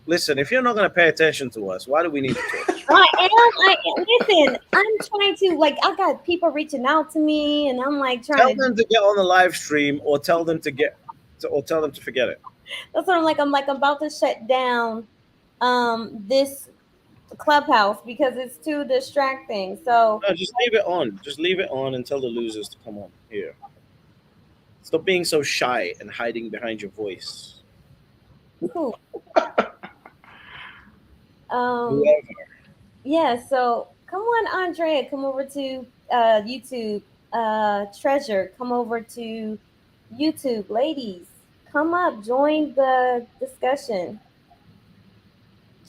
Listen, if you're not going to pay attention to us, why do we need to talk? I am. Listen. I'm trying to like. I got people reaching out to me, and I'm like Tell trying to. them to get on the live stream, or tell them to or tell them to forget it. That's what I'm like. I'm about to shut down this clubhouse because it's too distracting. So No, just leave it on. Just leave it on and tell the losers to come on here. Stop being so shy and hiding behind your voice. cool. Um. Whoever. Yeah. So come on, Andrea. Come over to YouTube. Treasure. Come over to YouTube, ladies. Come up. Join the discussion.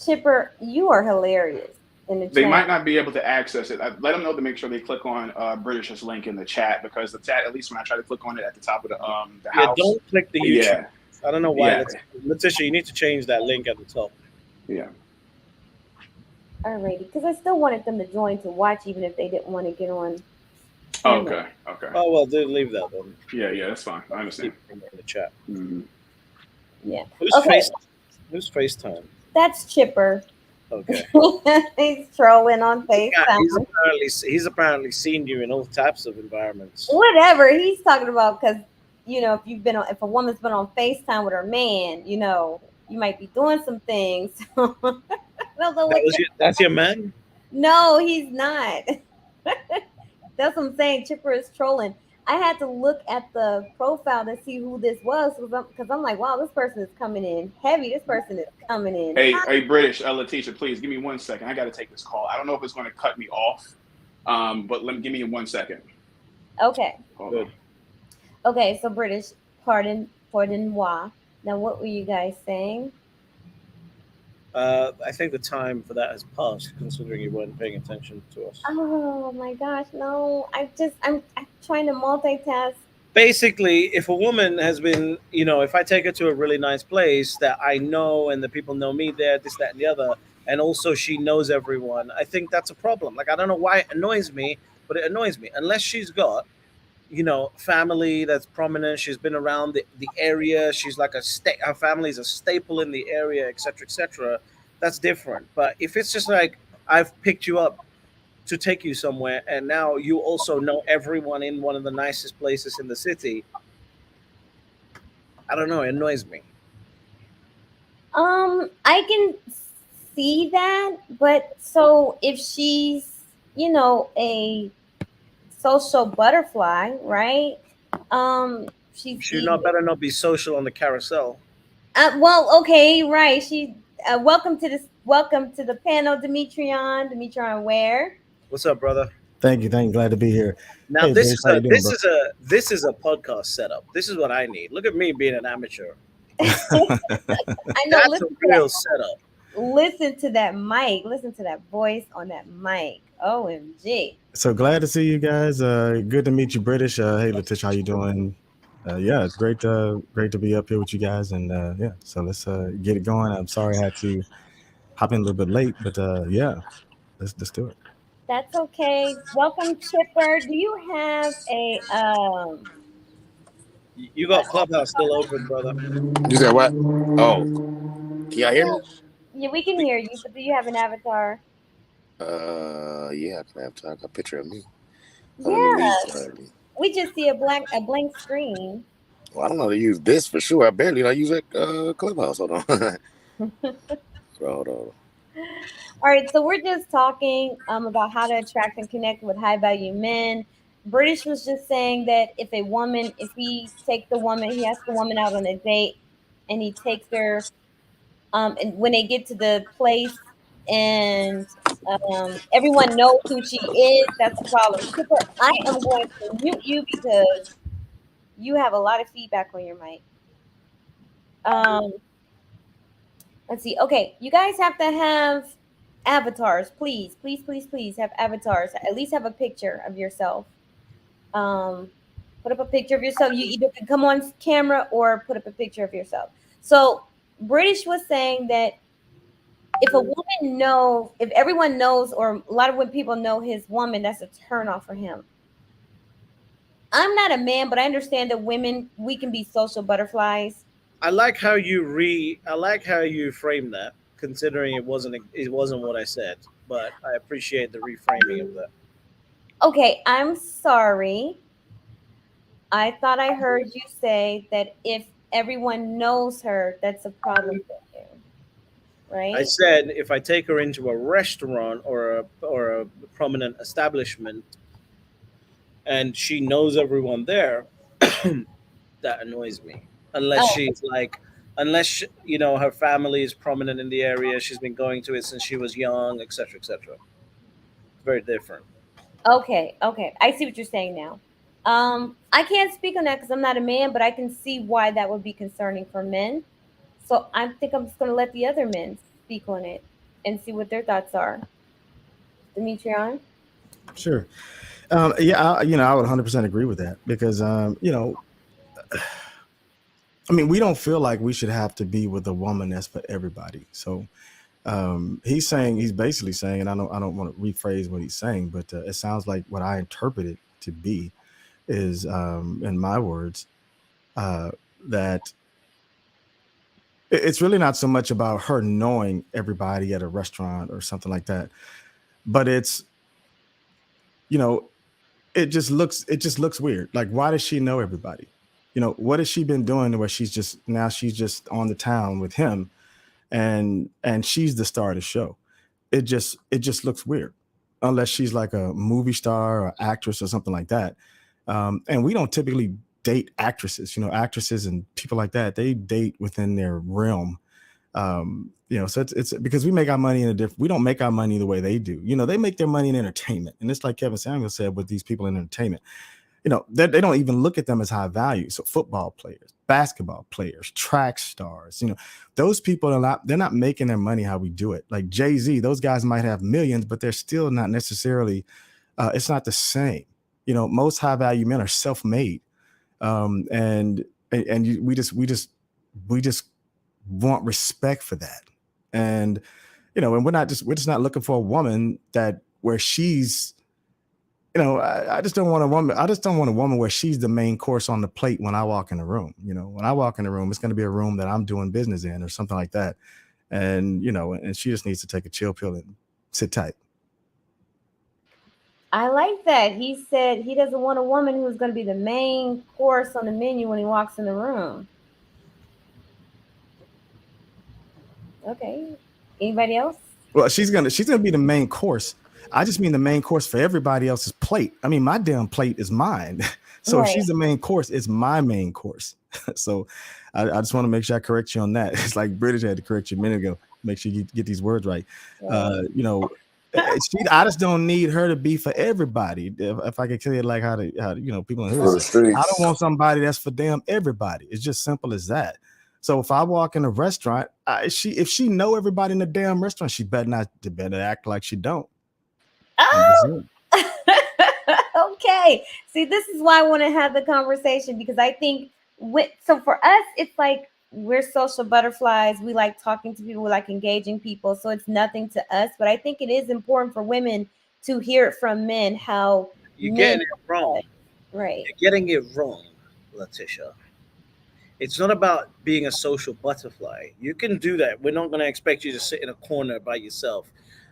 Chipper, you are hilarious in the They chat. might not be able to access it. Let them know to make sure they click on British's link in the chat, because the chat, at least when I try to click on it at the top of the Yeah, house, don't click the YouTube. yeah, I don't know why. yeah, Letitia, you need to change that link at the top. yeah. Alrighty, because I still wanted them to join to watch, even if they didn't want to get on Oh, camera. okay, okay. Oh well, do leave that then. Yeah, yeah, that's fine. I understand. Keep it in the chat. Yeah. Who's Okay, Who's FaceTime? that's Chipper. Okay. He's trolling on Yeah, FaceTime. he's apparently seen you in all types of environments. Whatever he's talking about, because if a woman's been on FaceTime with her man, you might be doing some things. I don't know what. That's your man? No, he's not. That's what I'm saying. Chipper is trolling. I had to look at the profile to see who this was because I'm like, wow, this person is coming in heavy. This person is coming in Hey, hot. hey, British, Letitia, please give me 1 second. I got to take this call. I don't know if it's going to cut me off, but give me 1 second. Okay. Hold Good. on. Okay. So British, pardon moi. Now, what were you guys saying? I think the time for that has passed, considering you weren't paying attention to us. Oh my gosh, no! I'm trying to multitask. Basically, if a woman has been, if I take her to a really nice place that I know and the people know me there, this, that, and the other, and also she knows everyone, I think that's a problem. Like, I don't know why it annoys me, but it annoys me. Unless she's got, family that's prominent, she's been around the area, she's like her family's a staple in the area, etc., etc., that's different. But if it's just like, I've picked you up to take you somewhere, and now you also know everyone in one of the nicest places in the city. I don't know. It annoys me. I can see that, but so if she's, a social butterfly, right? She's She eating. not better not be social on the carousel. Well, okay, right. Welcome to the panel, Demetrion. Demetrion, where? What's up, brother? Thank you. Glad to be here. Now Hey, this Bruce, is how a you doing, this bro? is a this is a podcast setup. This is what I need. Look at me being an amateur. I know. That's a real setup. Listen to that mic. Listen to that voice on that mic. OMG. So glad to see you guys. Good to meet you, British. Hey, Letitia, how you doing? Yeah, it's great to be up here with you guys, and yeah. So let's get it going. I'm sorry I had to hop in a little bit late, but yeah, let's do it. That's okay. Welcome, Chipper. Do you have a You got Clubhouse still open, brother. You said what? Oh, can y'all hear yeah, me? yeah, we can hear you, but do you have an avatar? Yeah, I can have talk a picture of me. Oh, let me Yeah. leave. We just see a blank screen. Well, I don't know how to use this for sure. I barely know use it. Clubhouse. Hold on. Hold on. All right, so we're just talking about how to attract and connect with high value men. British was just saying that if he he asks the woman out on a date, and he takes her, and when they get to the place, and everyone knows who she is, that's a problem. Chipper, I am going to mute you because you have a lot of feedback on your mic. Um, let's see. Okay, you guys have to have avatars, please, please, please, please have avatars. At least have a picture of yourself. Um, Put up a picture of yourself. You either can come on camera or put up a picture of yourself. So British was saying that if a woman knows, if everyone knows, or a lot of when people know his woman, that's a turn off for him. I'm not a man, but I understand that women, we can be social butterflies. I like how you frame that, considering it wasn't what I said, but I appreciate the reframing of that. Okay, I'm sorry. I thought I heard you say that if everyone knows her, that's a problem for you, I right? said if I take her into a restaurant or a prominent establishment and she knows everyone there, that annoys me. Unless Oh, she's like, you know, her family is prominent in the area, she's been going to it since she was young, etc., etc. Very different. okay, okay. I see what you're saying now. I can't speak on that because I'm not a man, but I can see why that would be concerning for men. So I think I'm just going to let the other men speak on it and see what their thoughts are. Demetrion? Sure. Yeah, I would 100% agree with that because, I mean, we don't feel like we should have to be with a woman that's for everybody. So he's basically saying, and I don't want to rephrase what he's saying, but it sounds like what I interpret it to be is, in my words, uh, that it's really not so much about her knowing everybody at a restaurant or something like that, but it's, you know, it just looks weird. Like, why does she know everybody? What has she been doing where she's just on the town with him, and she's the star of the show? It just looks weird, unless she's like a movie star or actress or something like that. And we don't typically date actresses. Actresses and people like that, they date within their realm. So it's because we make our money in a different. We don't make our money the way they do. They make their money in entertainment, and it's like Kevin Samuel said with these people in entertainment. They don't even look at them as high value. So football players, basketball players, track stars, those people they're not making their money how we do it. Like Jay-Z, those guys might have millions, but they're still not necessarily, it's not the same. Most high value men are self-made. We just want respect for that. And we're just not looking for a woman that where she's, I just don't want a woman. I just don't want a woman where she's the main course on the plate when I walk in the room. When I walk in the room, it's going to be a room that I'm doing business in or something like that. And she just needs to take a chill pill and sit tight. I like that. He said he doesn't want a woman who's going to be the main course on the menu when he walks in the room. Okay. Anybody else? Well, she's gonna be the main course. I just mean the main course for everybody else's plate. I mean, my damn plate is mine. So if Right. she's the main course, it's my main course. So I just want to make sure I correct you on that. It's like British had to correct you a minute ago. Make sure you get these words right. Right. I just don't need her to be for everybody. If I could tell you like how people in the hood For the say, I don't streets. want somebody that's for damn everybody. It's just simple as that. So if I walk in a restaurant, if she know everybody in the damn restaurant, she better act like she don't. I'm just Oh, saying. okay. See, this is why I want to have the conversation because I think so for us, it's like we're social butterflies. We like talking to people, we like engaging people. So it's nothing to us. But I think it is important for women to hear it from men how You're men, getting it wrong. right. You're getting it wrong, Letitia. It's not about being a social butterfly. You can do that. We're not going to expect you to sit in a corner by yourself.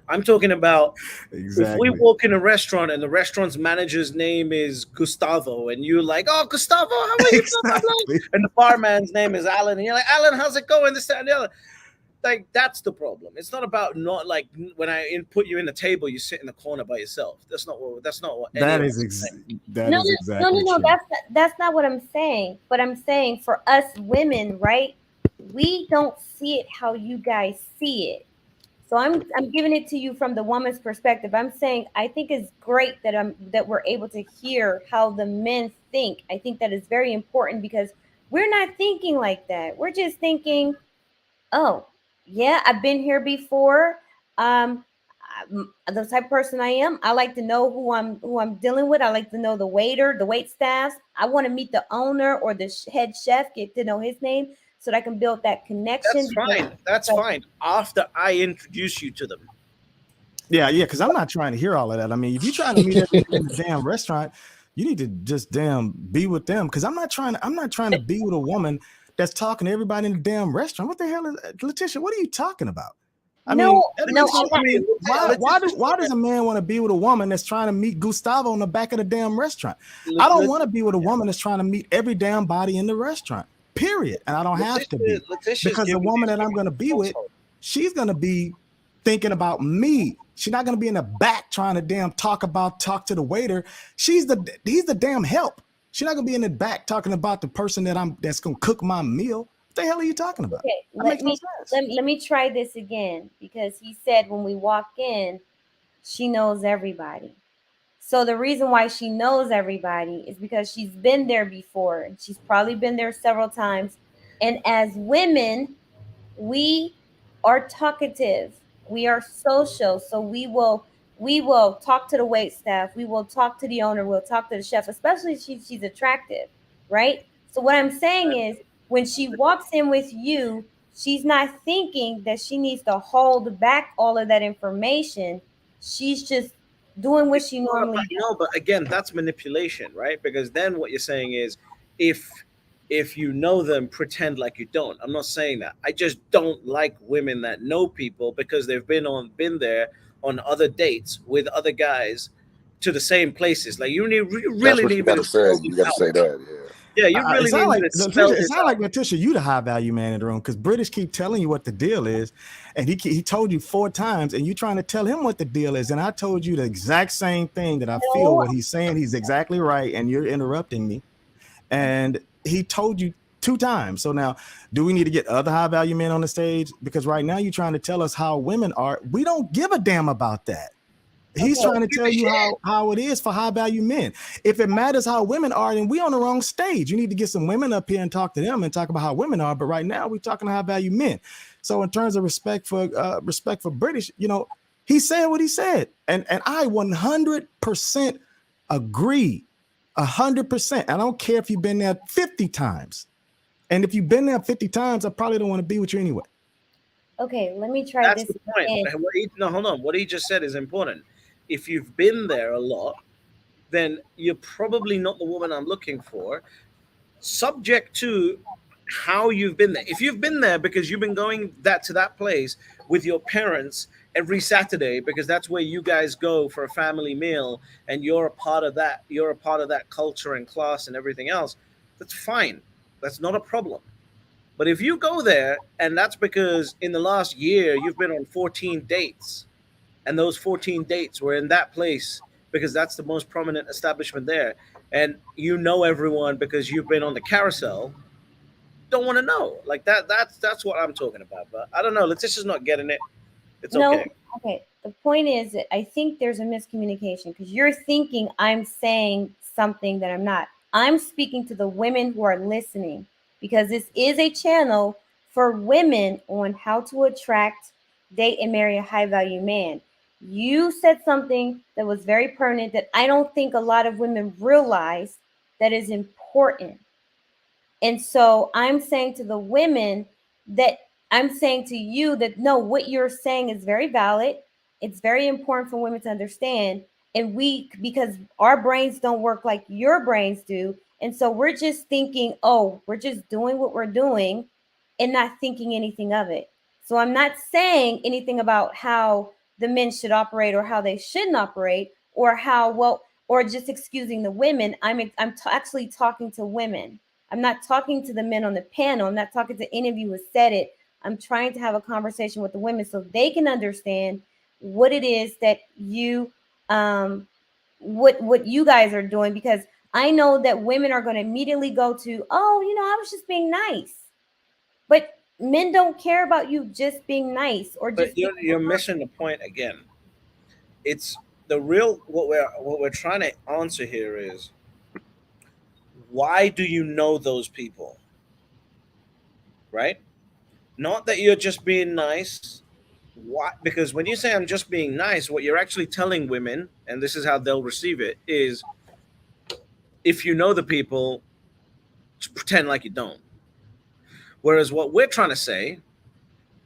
I'm talking about if we Exactly. walk in a restaurant and the restaurant's manager's name is Gustavo, and you're like, "Oh, Gustavo, how are you?" Blah, blah, blah. Exactly. And the barman's name is Alan, and you're like, "Alan, how's it going?" This, that, and the other. Like that's the problem. It's not about not like when I put you in the table, you sit in the corner by yourself. That's not what any That of is us are saying. that No, is no, no, no, exactly no. true. That's not what I'm saying. But I'm saying for us women, right? We don't see it how you guys see it. So I'm giving it to you from the woman's perspective. I'm saying I think it's great that we're able to hear how the men think. I think that is very important because we're not thinking like that. We're just thinking, oh, yeah, I've been here before. Um, the type of person I am, I like to know who I'm dealing with. I like to know the waiter, the wait staff. I want to meet the owner or the head chef, get to know his name so that I can build that connection. That's fine. That's fine. After I introduce you to them. Yeah, because I'm not trying to hear all of that. I mean, if you're trying to meet everybody in the damn restaurant, you need to just damn be with them. Because I'm not trying to be with a woman that's talking to everybody in the damn restaurant. What the hell is Letitia? What are you talking about? I mean, No, that no, makes I'm sense. not. I mean, why Let's does a man want to be with a woman that's trying to meet Gustavo in the back of the damn restaurant? let, I don't let, want to be with a woman that's trying to meet every damn body in the restaurant. Period. And I don't have to be, Letitia's because the giving woman these that I'm going to be with, falsehood. she's going to be thinking about me. She's not going to be in the back trying to damn talk to the waiter. He's the damn help. She's not going to be in the back talking about the person that's going to cook my meal. What the hell are you talking about? Okay, That makes no sense. let me try this again because he said when we walk in, she knows everybody. So the reason why she knows everybody is because she's been there before and she's probably been there several times. And as women, we are talkative. We are social. So we will talk to the wait staff. We will talk to the owner. We'll talk to the chef, especially if she's attractive, right? So what I'm saying is when she walks in with you, she's not thinking that she needs to hold back all of that information. She's just doing what she normally does. No, but again, that's manipulation, right? Because then what you're saying is, if if you know them, pretend like you don't. I'm not saying that. I just don't like women that know people because they've been there on other dates with other guys to the same places. Like you That's really what you need me got to to say. spell You this got to out. say that. Yeah. Yeah, you It really sounds need me like to spell Letitia, this out. Letitia, you the high value man in the room, because British keep telling you what the deal is, and he told you 4 times, and you trying to tell him what the deal is, and I told you the exact same thing that I feel No, what he's saying. He's exactly right, and you're interrupting me. And he told you 2 times. So now, do we need to get other high value men on the stage? Because right now you're trying to tell us how women are. We don't give a damn about that. He's okay. trying to tell you how it is for high value men. If it matters how women are, then we on the wrong stage. You need to get some women up here and talk to them and talk about how women are. But right now we're talking to high value men. So in terms of respect for British, he said what he said, and I 100% agree. 100%. I don't care if you've been there 50 times. And if you've been there 50 times, I probably don't want to be with you anyway. Okay, let me try That's this the point. again. No, hold on. What he just said is important. If you've been there a lot, then you're probably not the woman I'm looking for, subject to how you've been there. If you've been there because you've been going to that place with your parents every Saturday because that's where you guys go for a family meal and you're a part of that culture and class and everything else, that's fine. That's not a problem. But if you go there and that's because in the last year you've been on 14 dates and those 14 dates were in that place because that's the most prominent establishment there, and you know everyone because you've been on the carousel, don't want to know like that. That's what I'm talking about. But I don't know. Letitia's not getting it. It's No, okay. okay. The point is that I think there's a miscommunication because you're thinking I'm saying something that I'm not. I'm speaking to the women who are listening because this is a channel for women on how to attract, date, and marry a high value man. You said something that was very pertinent that I don't think a lot of women realize that is important. And so I'm saying to the women that I'm saying to you that no, what you're saying is very valid. It's very important for women to understand. And because our brains don't work like your brains do. And so we're just thinking, oh, we're just doing what we're doing and not thinking anything of it. So I'm not saying anything about how the men should operate or how they shouldn't operate or how well or just excusing the women. Actually talking to women. I'm not talking to the men on the panel. I'm not talking to any of you who said it. I'm trying to have a conversation with the women so they can understand what it is that you what you guys are doing because I know that women are going to immediately go to, oh, I was just being nice. But men don't care about you just being nice or But just being you're missing the point again. It's the real what we're trying to answer here is, why do you know those people, right? Not that you're just being nice, Why? Because when you say I'm just being nice, what you're actually telling women, and this is how they'll receive it, is if you know the people, just pretend like you don't. Whereas what we're trying to say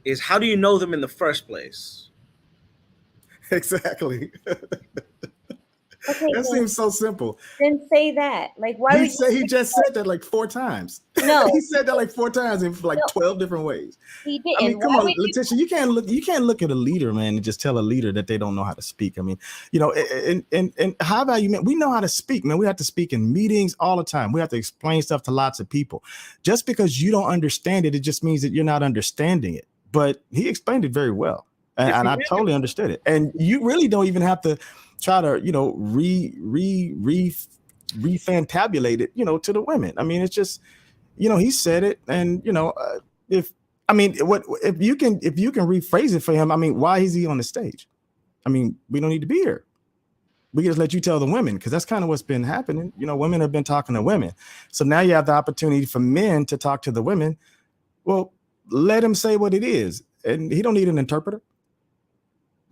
is, how do you know them in the first place? Exactly. Okay, That seems so simple. then say that. Like, why would He just said that like 4 times. no, He said that like 4 times in like no, 12 different ways. he I didn't. mean, come Why on, would Letitia, you can't look at a leader, man, and just tell a leader that they don't know how to speak. I mean, you know, and high value men, we know how to speak, man. We have to speak in meetings all the time. We have to explain stuff to lots of people. Just because you don't understand it, it just means that you're not understanding it. But he explained it very well. If And you I really, totally understood it. And you really don't even have to try to, you know, refantabulate it, you know, to the women. I mean, it's just, you know, he said it, and you know, if I mean, what if you can rephrase it for him? I mean, why is he on the stage? I mean, we don't need to be here. We can just let you tell the women, because that's kind of what's been happening. You know, women have been talking to women, so now you have the opportunity for men to talk to the women. Well, let him say what it is, and he don't need an interpreter.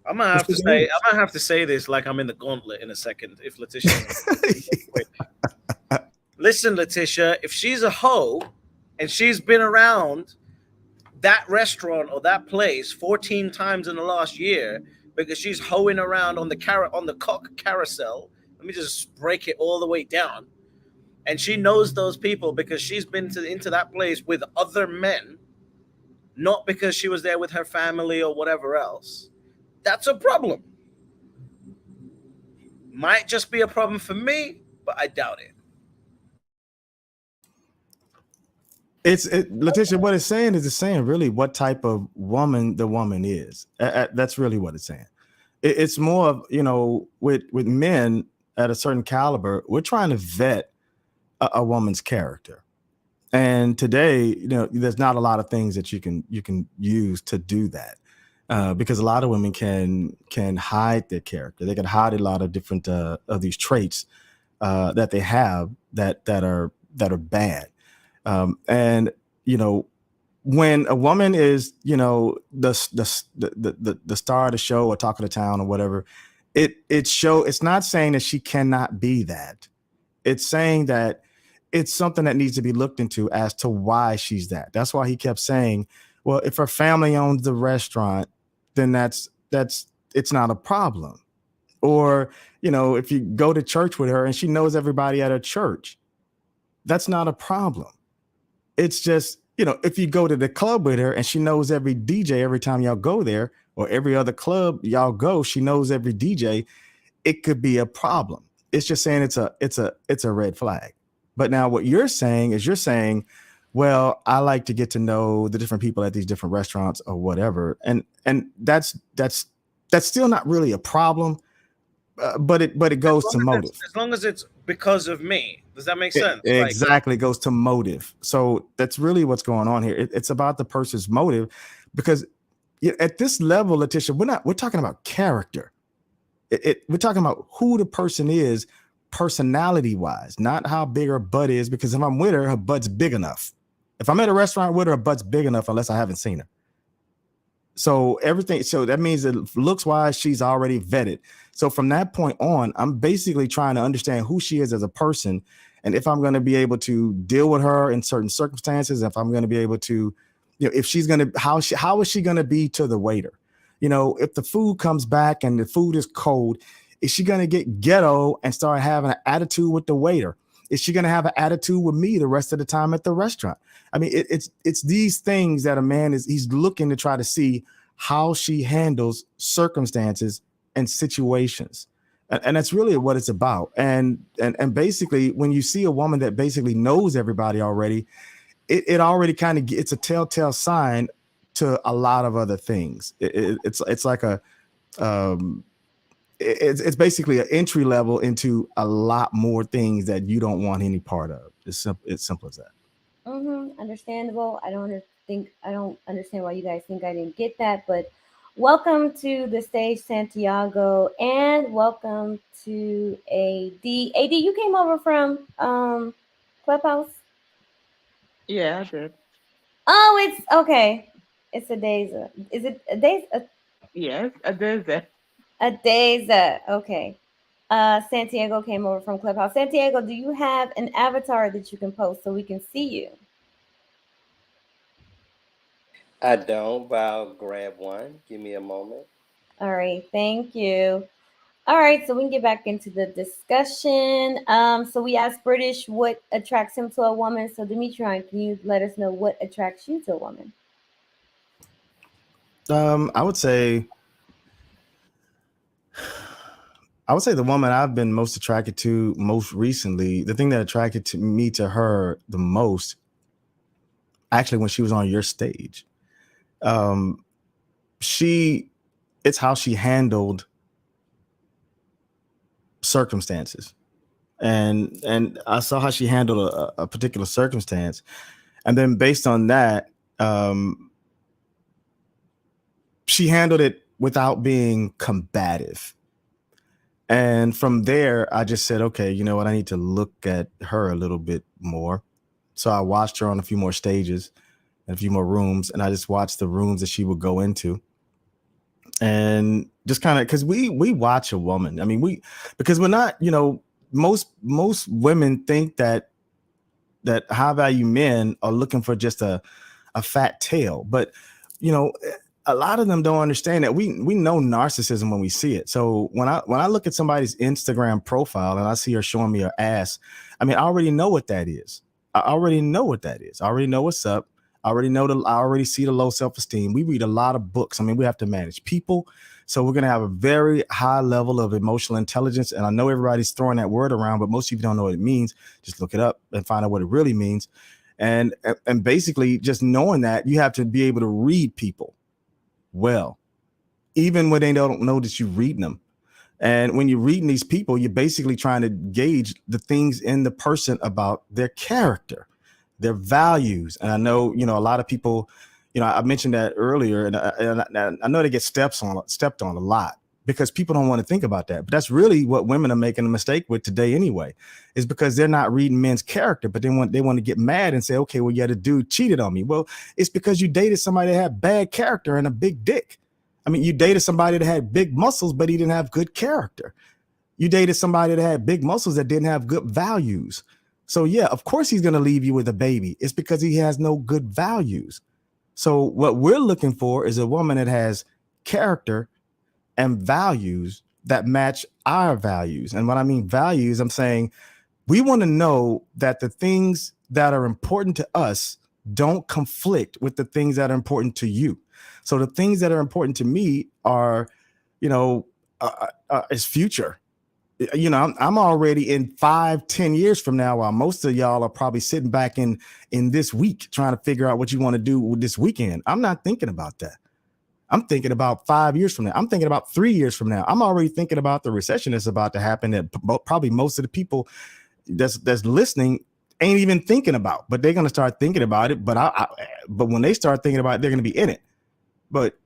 I'm gonna He'll have to speak in say, English. I'm gonna have to say this like I'm in the gauntlet in a second. If Letitia doesn't wait. Listen, Letitia, if she's a hoe and she's been around that restaurant or that place 14 times in the last year because she's hoeing around on the cock carousel. Let me just break it all the way down. And she knows those people because she's been into that place with other men, not because she was there with her family or whatever else. That's a problem. Might just be a problem for me, but I doubt it. Letitia, what it's saying is it's saying really what type of woman the woman is. That's really what it's saying. It's more of, you know, with men at a certain caliber, we're trying to vet a woman's character. And today, you know, there's not a lot of things that you can use to do that, because a lot of women can hide their character. They can hide a lot of different of these traits that they have that are bad. And you know, when a woman is, you know, the star of the show or talk of the town or whatever, it's not saying that she cannot be that. It's saying that it's something that needs to be looked into as to why she's that. That's why he kept saying, well, if her family owns the restaurant, then that's it's not a problem. Or, you know, if you go to church with her and she knows everybody at her church, that's not a problem. It's just, you know, if you go to the club with her and she knows every DJ every time y'all go there, or every other club y'all go, she knows every DJ, it could be a problem. It's just saying it's a red flag. But now what you're saying is, you're saying, well, I like to get to know the different people at these different restaurants or whatever. And that's still not really a problem, but it goes to motive. As long as it's because of me. Does that make sense? Like, Exactly, goes to motive. So that's really what's going on here. It's about the person's motive, because at this level, Letitia, we're talking about character. We're talking about who the person is, personality wise, not how big her butt is. Because if I'm with her, her butt's big enough. If I'm at a restaurant with her, her butt's big enough, unless I haven't seen her. So everything, so that means that looks wise, she's already vetted. So from that point on, I'm basically trying to understand who she is as a person, and if I'm going to be able to deal with her in certain circumstances, if I'm going to be able to, you know, if she's going to, how is she going to be to the waiter? You know, if the food comes back and the food is cold, is she going to get ghetto and start having an attitude with the waiter? Is she going to have an attitude with me the rest of the time at the restaurant? I mean, it's these things that a man he's looking to try to see how she handles circumstances and situations. And that's really what it's about. And basically, when you see a woman that basically knows everybody already, it already kind of, it's a telltale sign to a lot of other things. It's like a it's basically an entry level into a lot more things that you don't want any part of. It's simple as that. Understandable. I don't understand why you guys think I didn't get that, but welcome to the stage, Santiago, and welcome to AD. AD, you came over from Clubhouse. Yeah, I did. Oh, it's okay. It's a days. Is it a days? Yes, Adeza. Adeza. Okay. Santiago came over from Clubhouse. Santiago, do you have an avatar that you can post so we can see you? I don't, but I'll grab one. Give me a moment. All right, thank you. All right, so we can get back into the discussion. So we asked British what attracts him to a woman. So Demetrion, can you let us know what attracts you to a woman? I would say the woman I've been most attracted to most recently, the thing that attracted to me to her the most, actually, when she was on your stage, it's how she handled circumstances. And I saw how she handled a particular circumstance. And then based on that, she handled it without being combative. And from there, I just said, okay, you know what? I need to look at her a little bit more. So I watched her on a few more stages and a few more rooms. And I just watched the rooms that she would go into. And just kind of, because we watch a woman. I mean, because we're not, most women think that high value men are looking for just a fat tail. But, a lot of them don't understand that we know narcissism when we see it. So when I look at somebody's Instagram profile and I see her showing me her ass, I mean, I already know what that is. I already know what's up. I already see the low self-esteem. We read a lot of books. I mean, we have to manage people. So we're going to have a very high level of emotional intelligence. And I know everybody's throwing that word around, but most people don't know what it means. Just look it up and find out what it really means. And basically just knowing that you have to be able to read people well, even when they don't know that you're reading them. And when you're reading these people, you're basically trying to gauge the things in the person about their character, their values. And I know, a lot of people, I mentioned that earlier, and I know they get stepped on a lot because people don't want to think about that. But that's really what women are making a mistake with today anyway, is because they're not reading men's character, but they want to get mad and say, okay, well, yeah, the dude cheated on me. Well, it's because you dated somebody that had bad character and a big dick. I mean, you dated somebody that had big muscles, but he didn't have good character. You dated somebody that had big muscles that didn't have good values. So yeah, of course he's going to leave you with a baby. It's because he has no good values. So what we're looking for is a woman that has character and values that match our values. And when I mean values, I'm saying we want to know that the things that are important to us don't conflict with the things that are important to you. So the things that are important to me are, is future. I'm already in 5-10 years from now, while most of y'all are probably sitting back in this week trying to figure out what you want to do with this weekend. I'm not thinking about that. I'm thinking about 5 years from now. I'm thinking about 3 years from now. I'm already thinking about the recession that's about to happen that probably most of the people that's listening ain't even thinking about, but they're going to start thinking about it. But but when they start thinking about it, they're going to be in it. But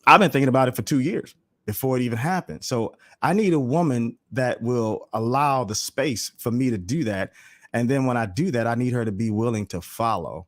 I've been thinking about it for 2 years before it even happened. So I need a woman that will allow the space for me to do that. And then when I do that, I need her to be willing to follow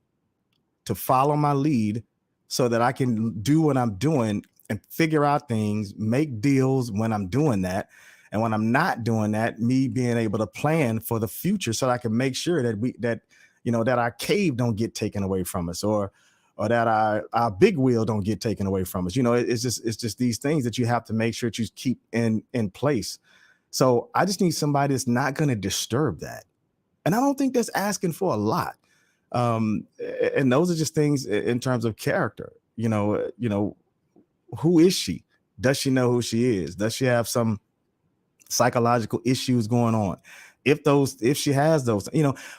my lead so that I can do what I'm doing and figure out things, make deals when I'm doing that. And when I'm not doing that, me being able to plan for the future so that I can make sure that that our cave don't get taken away from us, or that our big wheel don't get taken away from us. It's just these things that you have to make sure that you keep in place. So I just need somebody that's not going to disturb that. And I don't think that's asking for a lot. And those are just things in terms of character. Who is she? Does she know who she is? Does she have some psychological issues going on? If she has those,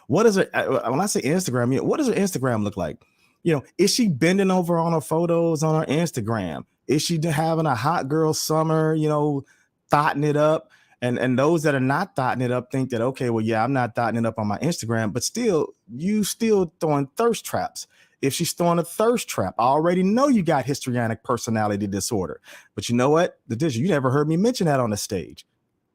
what is her, when I say Instagram, what does her Instagram look like? Is she bending over on her photos on her Instagram? Is she having a hot girl summer, thotting it up? And those that are not thotting it up think that, okay, well, yeah, I'm not thotting it up on my Instagram, but still throwing thirst traps. If she's throwing a thirst trap, I already know you got histrionic personality disorder. But you know what? You never heard me mention that on the stage.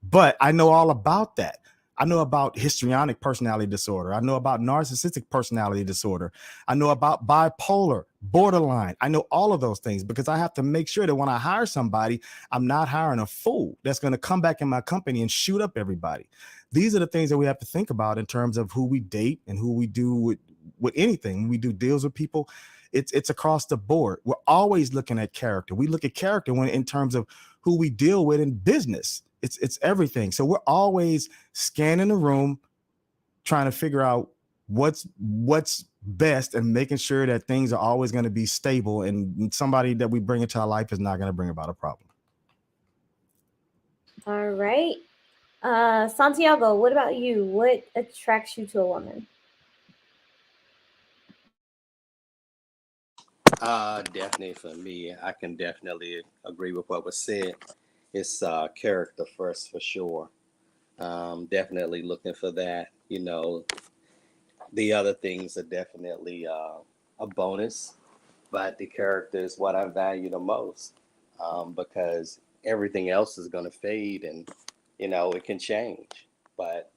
But I know all about that. I know about histrionic personality disorder. I know about narcissistic personality disorder. I know about bipolar, borderline. I know all of those things because I have to make sure that when I hire somebody, I'm not hiring a fool that's going to come back in my company and shoot up everybody. These are the things that we have to think about in terms of who we date and who we do with anything. When we do deals with people, it's across the board. We're always looking at character. We look at character when in terms of who we deal with in business. It's everything. So we're always scanning the room, trying to figure out what's best and making sure that things are always going to be stable and somebody that we bring into our life is not going to bring about a problem. All right. Santiago, what about you? What attracts you to a woman? Definitely for me, I can definitely agree with what was said. It's character first for sure. Definitely looking for that. The other things are definitely a bonus, but the character is what I value the most, because everything else is going to fade and, it can change, but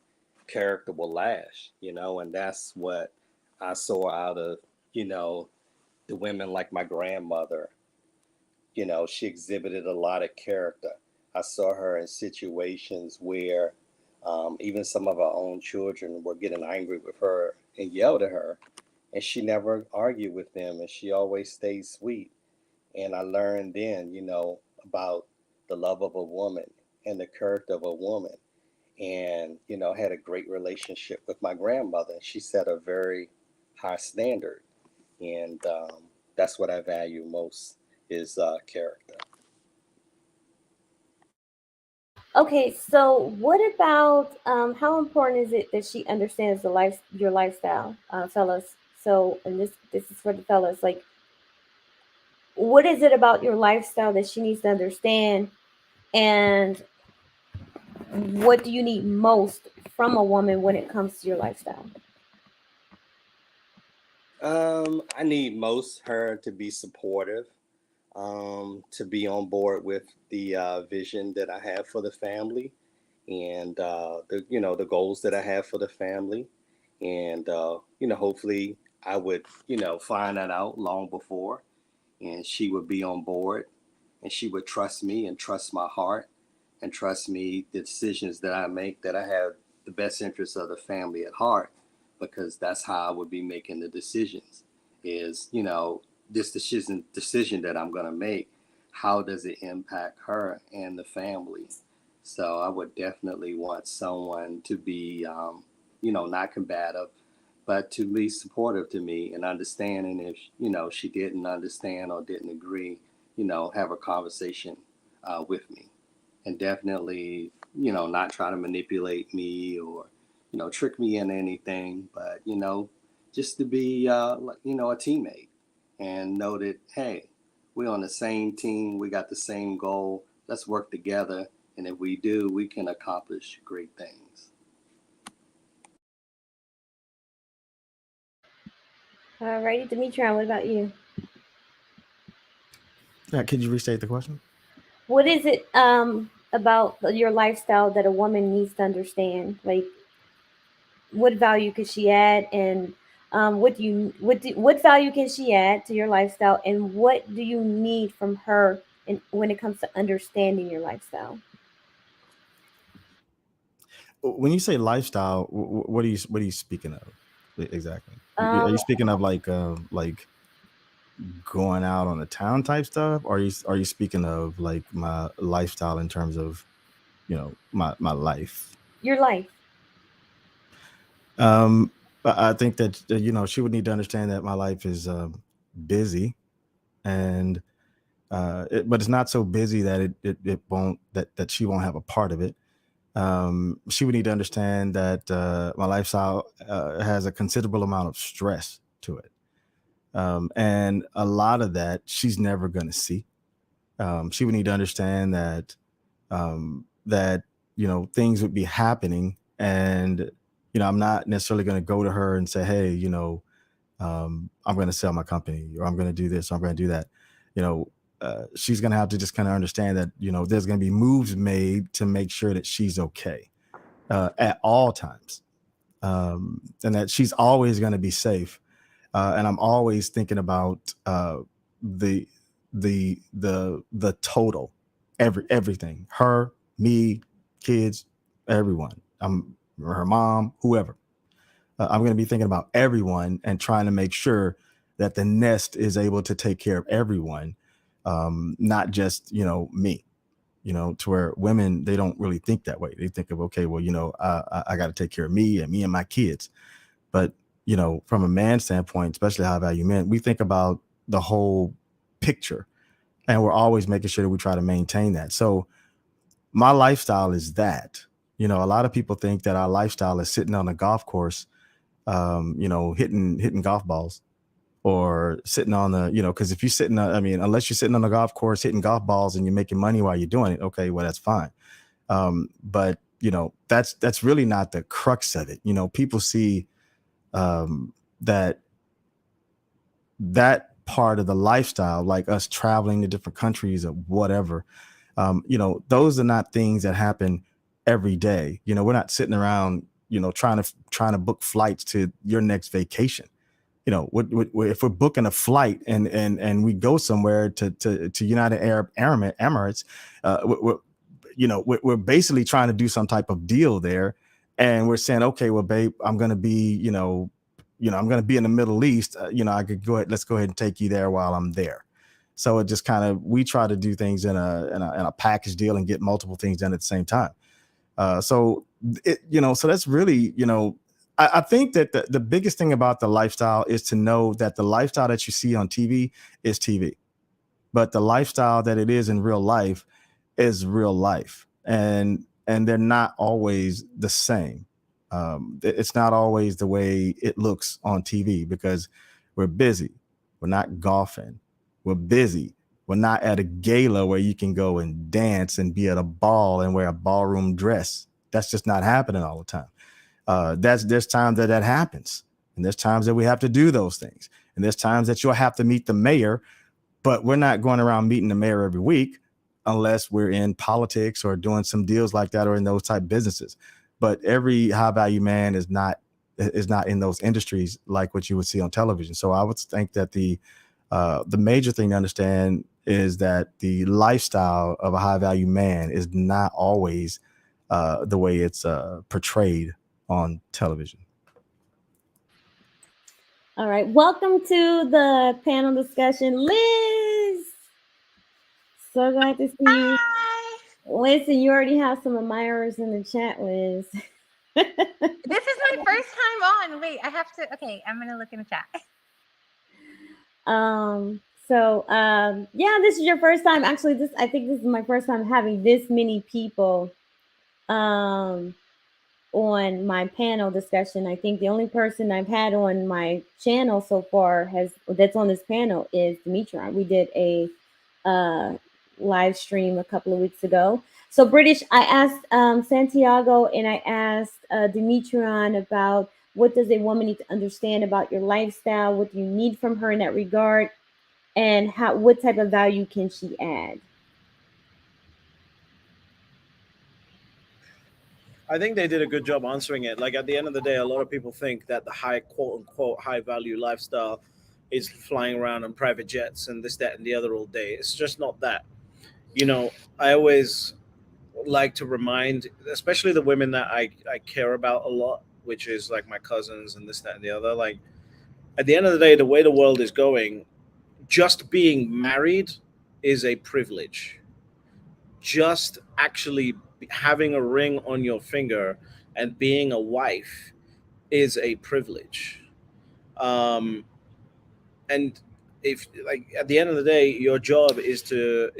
character will last, and that's what I saw out of, the women like my grandmother. She exhibited a lot of character. I saw her in situations where even some of her own children were getting angry with her and yelled at her, and she never argued with them, and she always stayed sweet. And I learned then, about the love of a woman and the character of a woman, and had a great relationship with my grandmother. She set a very high standard, and that's what I value most is character. Okay, so what about how important is it that she understands your lifestyle, fellas? So, and this is for the fellas. Like, what is it about your lifestyle that she needs to understand, and what do you need most from a woman when it comes to your lifestyle? I need most her to be supportive, to be on board with the vision that I have for the family, and the goals that I have for the family, and hopefully I would find that out long before, and she would be on board, and she would trust me and trust my heart and trust me the decisions that I make, that I have the best interests of the family at heart, because that's how I would be making the decisions. Is this decision that I'm going to make, how does it impact her and the family? So I would definitely want someone to be not combative, but to be supportive to me and understanding. If she didn't understand or didn't agree, have a conversation with me, and definitely not try to manipulate me or trick me into anything, but just to be a teammate and know that, hey, we're on the same team, we got the same goal, let's work together, and if we do, we can accomplish great things. All righty, Demetri, what about you? Yeah, could you restate the question? What is it about your lifestyle that a woman needs to understand? Like, what value could she add, and what value can she add to your lifestyle, and what do you need from her when it comes to understanding your lifestyle? When you say lifestyle, what are you speaking of exactly? Are Um, you speaking of like going out on the town type stuff, or are you speaking of like my lifestyle in terms of my life? your life. I think that she would need to understand that my life is busy, and but it's not so busy that it won't that she won't have a part of it. She would need to understand that my lifestyle has a considerable amount of stress to it, and a lot of that she's never going to see. She would need to understand that that things would be happening, and I'm not necessarily going to go to her and say, hey, I'm going to sell my company, or I'm going to do this, or I'm going to do that. She's going to have to just kind of understand that there's going to be moves made to make sure that she's okay. at all times, and that she's always going to be safe. And I'm always thinking about the the total, everything, her, me, kids, everyone. I'm her mom, whoever. I'm going to be thinking about everyone and trying to make sure that the nest is able to take care of everyone, not just me. To where women, they don't really think that way. They think of, okay, well, I got to take care of me and my kids. But from a man standpoint, especially high value men, we think about the whole picture, and we're always making sure that we try to maintain that. So my lifestyle is that. A lot of people think that our lifestyle is sitting on a golf course, hitting golf balls, or sitting on the, because if you're sitting, unless you're sitting on the golf course hitting golf balls and you're making money while you're doing it, okay, well, that's fine. But that's really not the crux of it. People see that part of the lifestyle, like us traveling to different countries or whatever, those are not things that happen every day. We're not sitting around, trying to book flights to your next vacation. If we're booking a flight and we go somewhere to United Arab Emirates, we're basically trying to do some type of deal there, and we're saying, okay, well, babe, I'm going to be, I'm going to be in the Middle East. I could go ahead. Let's go ahead and take you there while I'm there. So it just kind of, we try to do things in a package deal and get multiple things done at the same time. So that's really, I think that the biggest thing about the lifestyle is to know that the lifestyle that you see on TV is TV, but the lifestyle that it is in real life is real life, and they're not always the same. It's not always the way it looks on TV, because we're busy. We're not golfing. We're busy. We're not at a gala where you can go and dance and be at a ball and wear a ballroom dress. That's just not happening all the time. There's times that happens, and there's times that we have to do those things, and there's times that you'll have to meet the mayor, but we're not going around meeting the mayor every week unless we're in politics or doing some deals like that or in those type businesses. But every high value man is not in those industries like what you would see on television. So I would think that the major thing to understand is that the lifestyle of a high value man is not always the way it's portrayed on television. All right. Welcome to the panel discussion, Liz. So glad to see you. Hi. Listen, you already have some admirers in the chat, Liz. This is my first time on. Wait, I have to. Okay, I'm gonna look in the chat. Yeah, this is your first time. Actually, I think this is my first time having this many people on my panel discussion. I think the only person I've had on my channel so far that's on this panel is Demetron. We did a live stream a couple of weeks ago. So British, I asked Santiago and I asked Demetron about what does a woman need to understand about your lifestyle, what do you need from her in that regard, and what type of value can she add? I think they did a good job answering it. Like, at the end of the day, a lot of people think that the high, quote unquote, high value lifestyle is flying around on private jets and this, that, and the other all day. It's just not that. I always like to remind, especially the women that I care about a lot, which is like my cousins and this, that, and the other. Like, at the end of the day, the way the world is going, just being married is a privilege. Just actually having a ring on your finger and being a wife is a privilege. And if, like, at the end of the day, your job is to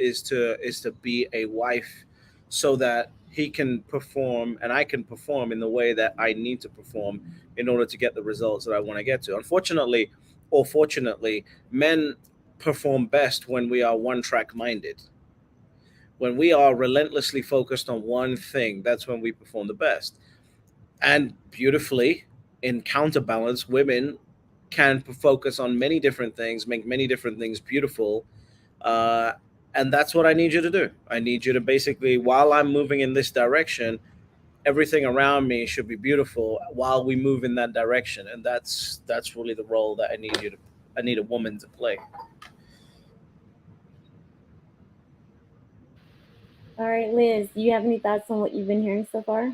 be a wife, so that he can perform and I can perform in the way that I need to perform in order to get the results that I want to get to. Unfortunately, or fortunately, men perform best when we are one track minded. When we are relentlessly focused on one thing, that's when we perform the best. And beautifully, in counterbalance, women can focus on many different things, make many different things beautiful. Uh, and that's what I need you to do. I need you to basically, while I'm moving in this direction, everything around me should be beautiful while we move in that direction, and that's really the role that I need a woman to play. All right, Liz, do you have any thoughts on what you've been hearing so far?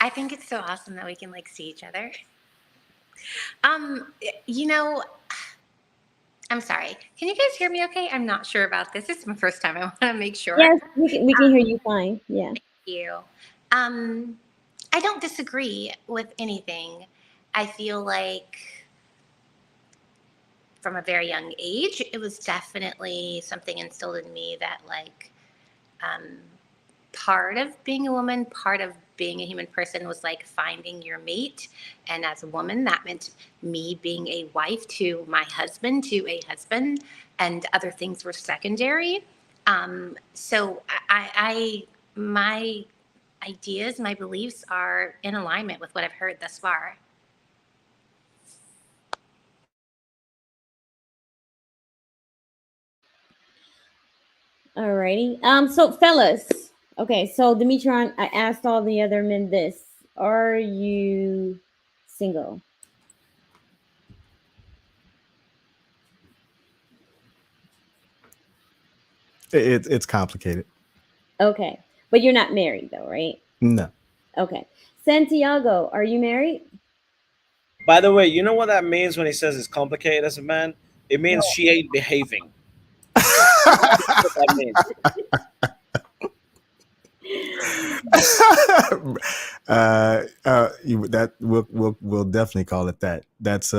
I think it's so awesome that we can like see each other. Um, you know, I'm sorry. Can you guys hear me okay? I'm not sure about this. This is my first time. I want to make sure. Yes, we can hear you fine. Yeah. Thank you. Um, I don't disagree with anything. I feel like from a very young age, it was definitely something instilled in me that like um, part of being a woman, part of being a human person was like finding your mate. And as a woman, that meant me being a wife to my husband, and other things were secondary. So my ideas, my beliefs are in alignment with what I've heard thus far. Alrighty. So fellas, okay, so Demetron, I asked all the other men this. Are you single? It's complicated. Okay. But you're not married though, right? No. Okay. Santiago, are you married? By the way, you know what that means when he says it's complicated as a man? It means she ain't behaving. That's what that means. That we'll definitely call it that. That's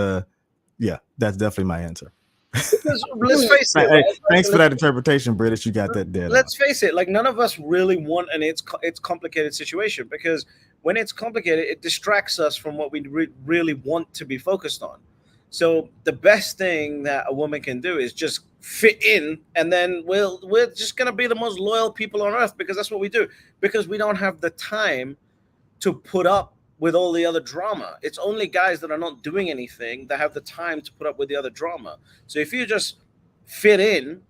yeah, that's definitely my answer. Because let's face it, Hey, right? thanks for that interpretation, British. You got that dead. Let's face it, like none of us really want an it's complicated situation, because when it's complicated, it distracts us from what we really want to be focused on. So the best thing that a woman can do is just fit in, and then we're just gonna be the most loyal people on earth, because that's what we do. Because we don't have the time to put up with all the other drama. It's only guys that are not doing anything that have the time to put up with the other drama. So if you just fit in,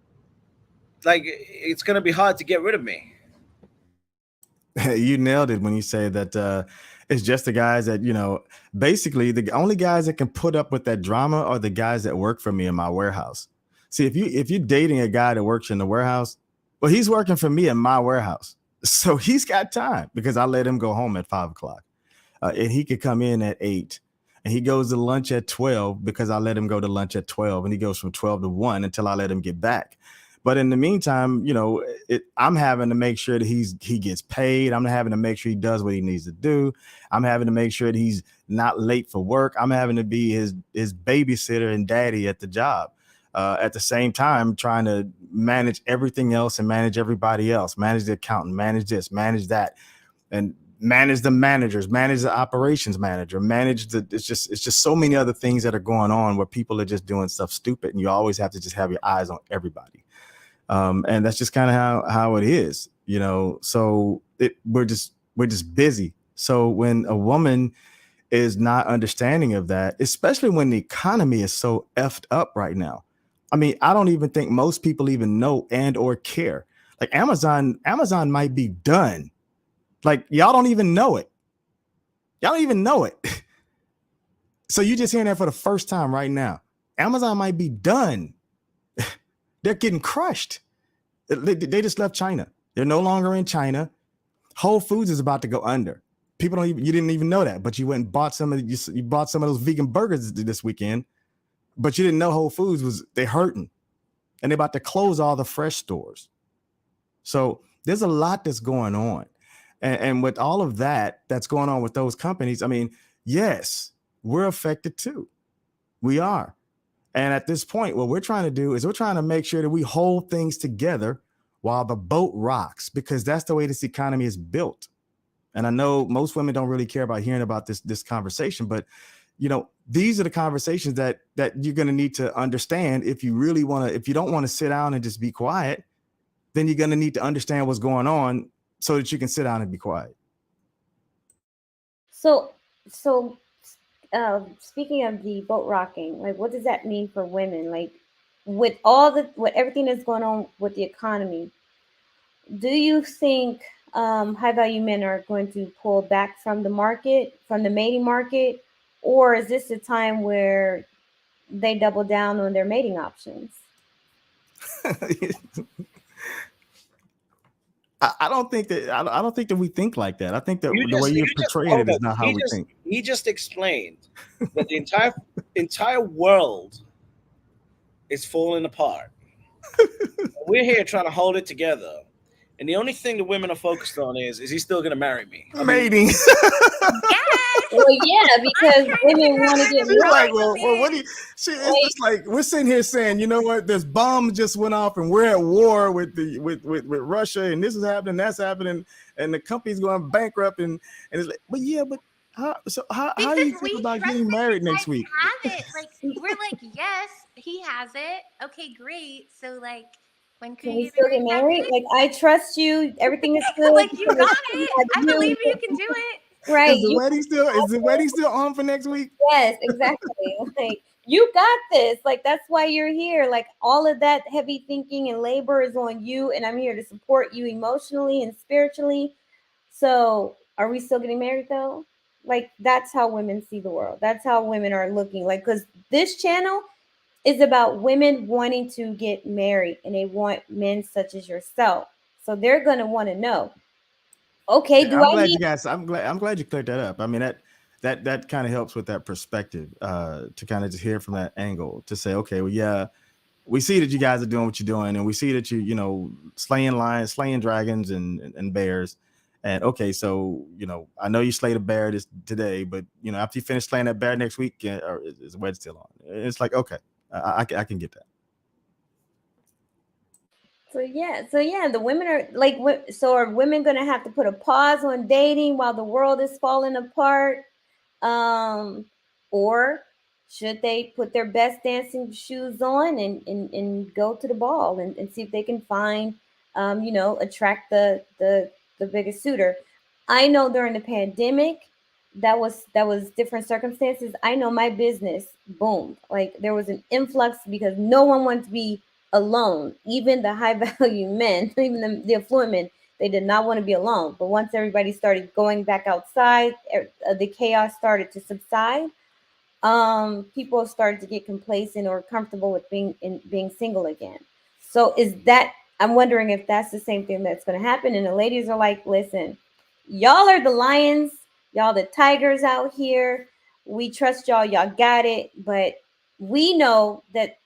like it's gonna be hard to get rid of me. You nailed it when you say that it's just the guys that, basically the only guys that can put up with that drama are the guys that work for me in my warehouse. See, if you're dating a guy that works in the warehouse, well, he's working for me in my warehouse. So he's got time because I let him go home at 5 o'clock. And he could come in at 8, and he goes to lunch at 12 because I let him go to lunch at 12, and he goes from 12 to 1 until I let him get back. But in the meantime, I'm having to make sure that he gets paid. I'm having to make sure he does what he needs to do. I'm having to make sure that he's not late for work. I'm having to be his babysitter and daddy at the job. At the same time, trying to manage everything else and manage everybody else, manage the accountant, manage this, manage that, and manage the managers, manage the operations manager, it's just so many other things that are going on where people are just doing stuff stupid, and you always have to just have your eyes on everybody. And that's just kind of how it is, so we're just busy. So when a woman is not understanding of that, especially when the economy is so effed up right now. I mean, I don't even think most people even know and or care. Like Amazon might be done. Like y'all don't even know it. Y'all don't even know it. So you just hearing that for the first time right now. Amazon might be done. They're getting crushed. They just left China. They're no longer in China. Whole Foods is about to go under. You didn't even know that, but you went and bought you bought some of those vegan burgers this weekend, but you didn't know Whole Foods they're hurting, and they're about to close all the fresh stores. So there's a lot that's going on. And with all of that's going on with those companies, I mean, yes, we're affected too. We are. And at this point, what we're trying to do is we're trying to make sure that we hold things together while the boat rocks, because that's the way this economy is built. And I know most women don't really care about hearing about this conversation, but these are the conversations that you're going to need to understand if you don't want to sit down and just be quiet, then you're going to need to understand what's going on so that you can sit down and be quiet. So speaking of the boat rocking, like what does that mean for women? Like with everything that's going on with the economy, do you think high value men are going to pull back from the market, from the mating market, or is this a time where they double down on their mating options? I don't think that I don't think that we think like that. I think that the way you're You just portraying hold it is up. not how we think. He just explained that the entire world is falling apart. We're here trying to hold it together. And the only thing the women are focused on is he still gonna marry me? I mean, Mating. Yes. Well, yeah, I'm because trying to women figure out want to where get the She's like, married. well, what do you? It's like we're sitting here saying, you know what? This bomb just went off, and we're at war with with Russia, and this is happening, that's happening, and the company's going bankrupt, and it's like, but yeah, but how do you Because feel we about trust getting that married you next guys week? have it. Like we're like, yes, he has it. Okay, great. So like, when can Can you we get still married? get Have married? Like, I trust you. Everything is good like you because got it. I have I you. believe you can do it. Right. Is the You wedding still on for next week? yes, exactly. Like you got this. Like that's why you're here. Like all of that heavy thinking and labor is on you, and I'm here to support you emotionally and spiritually. So, are we still getting married though? Like that's how women see the world. That's how women are looking. Like because this channel is about women wanting to get married, and they want men such as yourself. So they're gonna want to know. Okay, Yeah, do I'm I glad need? you guys. I'm glad you cleared that up. I mean that kind of helps with that perspective to kind of just hear from that angle to say, okay, well, yeah, we see that you guys are doing what you're doing, and we see that you know slaying lions, slaying dragons, and bears. And okay, so you know, I know you slayed a bear today, but you know, after you finish slaying that bear next week, or is the wedding still on? It's like okay, I can get that. So yeah, the women are like, so are women gonna have to put a pause on dating while the world is falling apart? Um, or should they put their best dancing shoes on and go to the ball and see if they can find, attract the biggest suitor? I know during the pandemic, that was different circumstances. I know my business boomed. Like there was an influx because no one wanted to be alone. Even the high value men, even the affluent men, they did not want to be alone. But once everybody started going back outside, the chaos started to subside. People started to get complacent or comfortable with being single again. So is that? I'm wondering if that's the same thing that's going to happen. And the ladies are like, listen, y'all are the lions, y'all the tigers out here. We trust y'all. Y'all got it. But we know that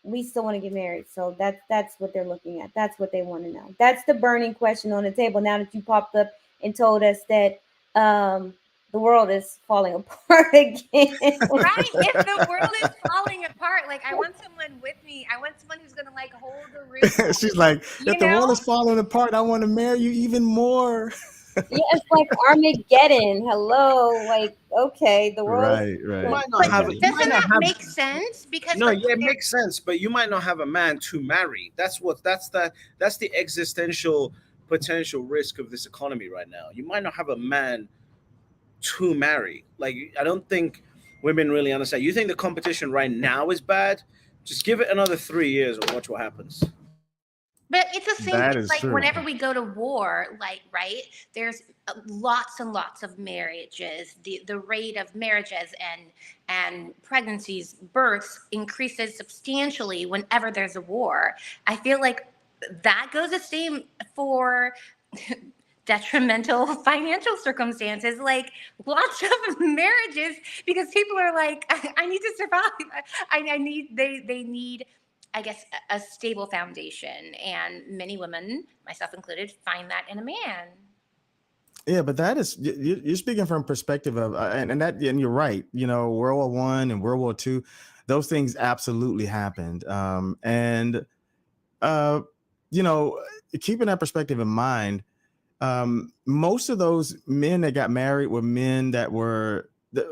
we still want to get married. So that's what they're looking at. That's what they want to know. That's the burning question on the table. Now that you popped up and told us that the world is falling apart again. Right? If the world is falling apart, like I want someone with me. I want someone who's gonna like hold the roof. She's like, You if the world know? is falling apart, I want to marry you even more. Yeah, it's like Armageddon. Hello, like okay, the world is Right, you right. might not I But have get it. it. You might doesn't not that have. make sense? Because No, like yeah, it there, makes sense, but you might not have a man to marry. That's the existential potential risk of this economy right now. You might not have a man to marry. Like I don't think women really understand. You think the competition right now is bad? Just give it another 3 years and watch what happens. but it's the same That thing. is Like true. whenever we go to war, like right, there's lots and lots of marriages. The rate of marriages and pregnancies, births increases substantially whenever there's a war. I feel like that goes the same for detrimental financial circumstances, like lots of marriages, because people are like, I need to survive. I need they need, I guess, a stable foundation, and many women, myself included, find that in a man. Yeah, but that is you're speaking from perspective of and you're right. You know, World War I and World War II, those things absolutely happened. And uh, you know, keeping that perspective in mind, most of those men that got married were men that were, they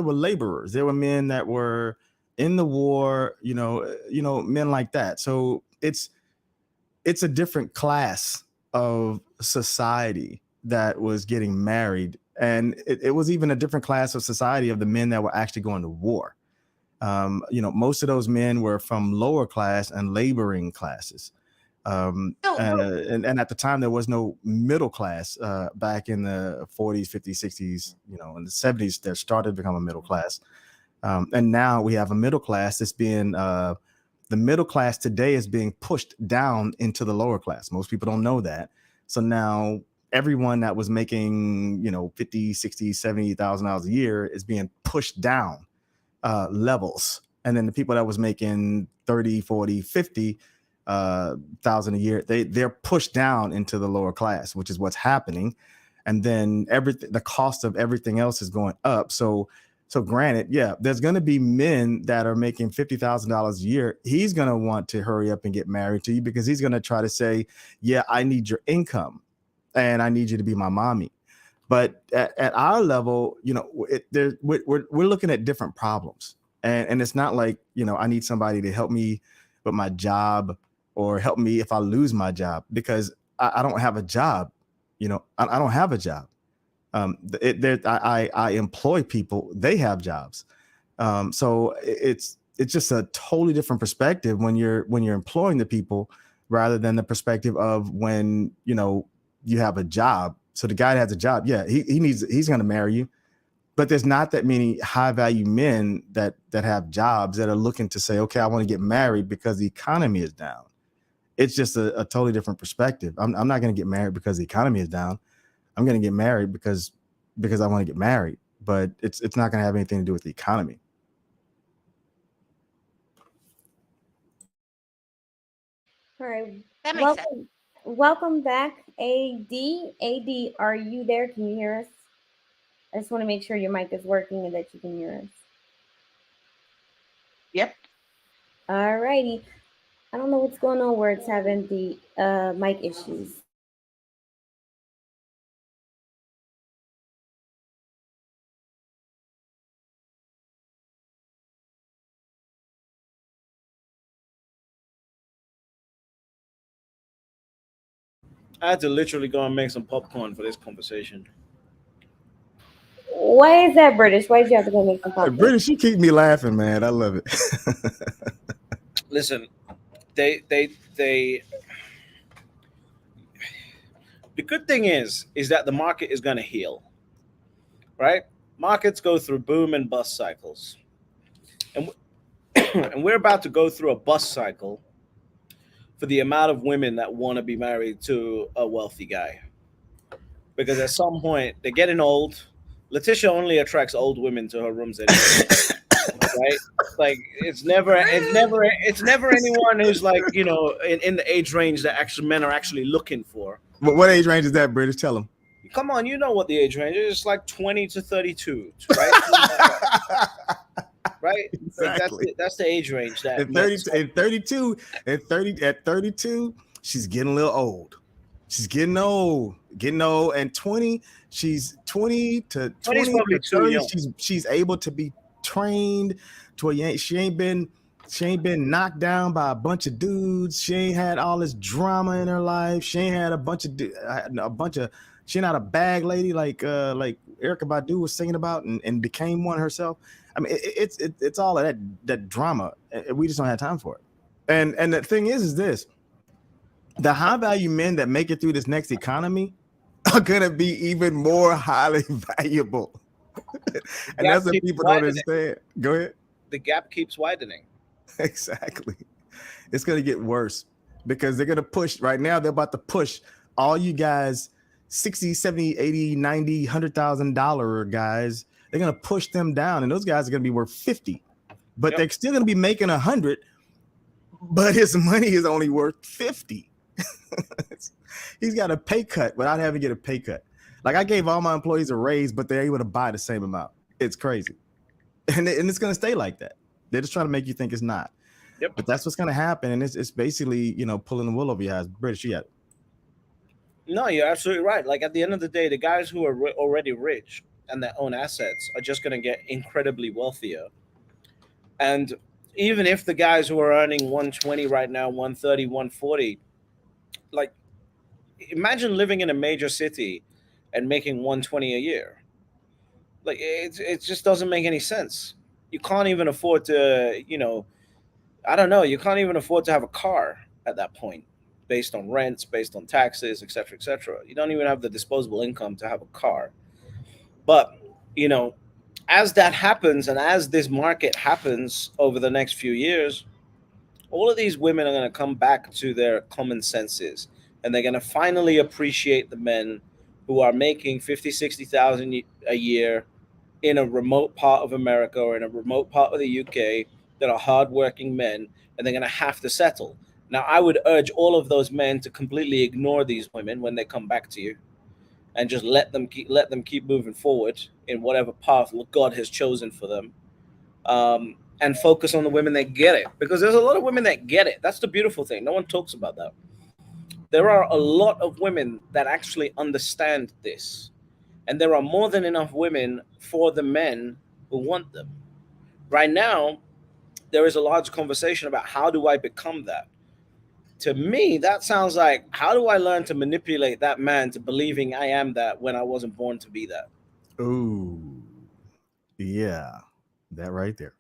were laborers. They were men that were in the war. Men like that. So it's a different class of society that was getting married, and it was even a different class of society of the men that were actually going to war. Most of those men were from lower class and laboring classes. And at the time, there was no middle class back in the 40s, 50s, 60s, in the 70s, there started to become a middle class. And now we have a middle class that's being, the middle class today is being pushed down into the lower class. Most people don't know that. So now everyone that was making, 50, 60, $70,000 a year is being pushed down levels. And then the people that was making 30, 40, 50 thousand a year, they're pushed down into the lower class, which is what's happening. And then the cost of everything else is going up. So granted, yeah, there's going to be men that are making $50,000 a year. He's going to want to hurry up and get married to you because he's going to try to say, yeah, I need your income and I need you to be my mommy. But at our level, we're looking at different problems. And it's not like, I need somebody to help me with my job or help me if I lose my job, because I don't have a job. I don't have a job. I employ people, they have jobs. So it's just a totally different perspective when you're employing the people rather than the perspective of when, you have a job. So the guy that has a job, yeah, he's going to marry you. But there's not that many high value men that have jobs that are looking to say, okay, I want to get married because the economy is down. It's just a totally different perspective. I'm not going to get married because the economy is down. I'm going to get married because I want to get married, but it's not going to have anything to do with the economy. All right. That makes sense. Welcome back, AD. AD, are you there? Can you hear us? I just want to make sure your mic is working and that you can hear us. Yep. All righty. I don't know what's going on where it's having the mic issues. I had to literally go and make some popcorn for this conversation. Why is that, British? Why did you have to go make some popcorn? British, you keep me laughing, man. I love it. Listen, they the good thing is that the market is going to heal, right? Markets go through boom and bust cycles, and and we're about to go through a bust cycle for the amount of women that want to be married to a wealthy guy, because at some point they're getting old. Letitia only attracts old women to her rooms anyway. Right? Like it's never anyone who's like, in the age range that actually men are actually looking for. What age range is that, British? Tell them. Come on, you know what the age range is. It's like 20 to 32, right? Right? Exactly. Like that's the age range that at 32, she's getting a little old. She's getting old. And 20, she's 20 to 20 probably to 30. young. She's able to be trained to she ain't been knocked down by a bunch of dudes. She ain't had all this drama in her life. She ain't had she not a bag lady like Erykah Badu was singing about and became one herself. I mean, it's all of that drama. We just don't have time for it. And the thing is this: the high value men that make it through this next economy are gonna be even more highly valuable. And that's what people don't understand. Go ahead. The gap keeps widening. Exactly. It's gonna get worse because they're gonna push right now. They're about to push all you guys, 60, 70, 80, 90, $100,000 guys. They're gonna push them down, and those guys are gonna be worth 50, but they're still gonna be making 100. But his money is only worth 50. He's got a pay cut without having to get a pay cut. Like I gave all my employees a raise, but they're able to buy the same amount. It's crazy, and it's gonna stay like that. They're just trying to make you think it's not. Yep. But that's what's gonna happen, and it's basically pulling the wool over your eyes. British, you got it. No, you're absolutely right. Like at the end of the day, the guys who are already rich and their own assets are just going to get incredibly wealthier. And even if the guys who are earning 120 right now, 130, 140, like imagine living in a major city and making 120 a year. Like it just doesn't make any sense. You can't even afford to, I don't know, you can't even afford to have a car at that point. based on rents, based on taxes, etc., etc. You don't even have the disposable income to have a car. But you know, as that happens, and as this market happens over the next few years, all of these women are going to come back to their common senses, and they're going to finally appreciate the men who are making 50, 60,000 a year in a remote part of America or in a remote part of the UK, that are hardworking men, and they're going to have to settle. Now, I would urge all of those men to completely ignore these women when they come back to you, and just let them keep moving forward in whatever path God has chosen for them, and focus on the women that get it, because there's a lot of women that get it. That's the beautiful thing. No one talks about that. There are a lot of women that actually understand this, and there are more than enough women for the men who want them. Right now, there is a large conversation about how do I become that. To me, that sounds like, how do I learn to manipulate that man to believing I am that when I wasn't born to be that? Ooh, yeah, that right there.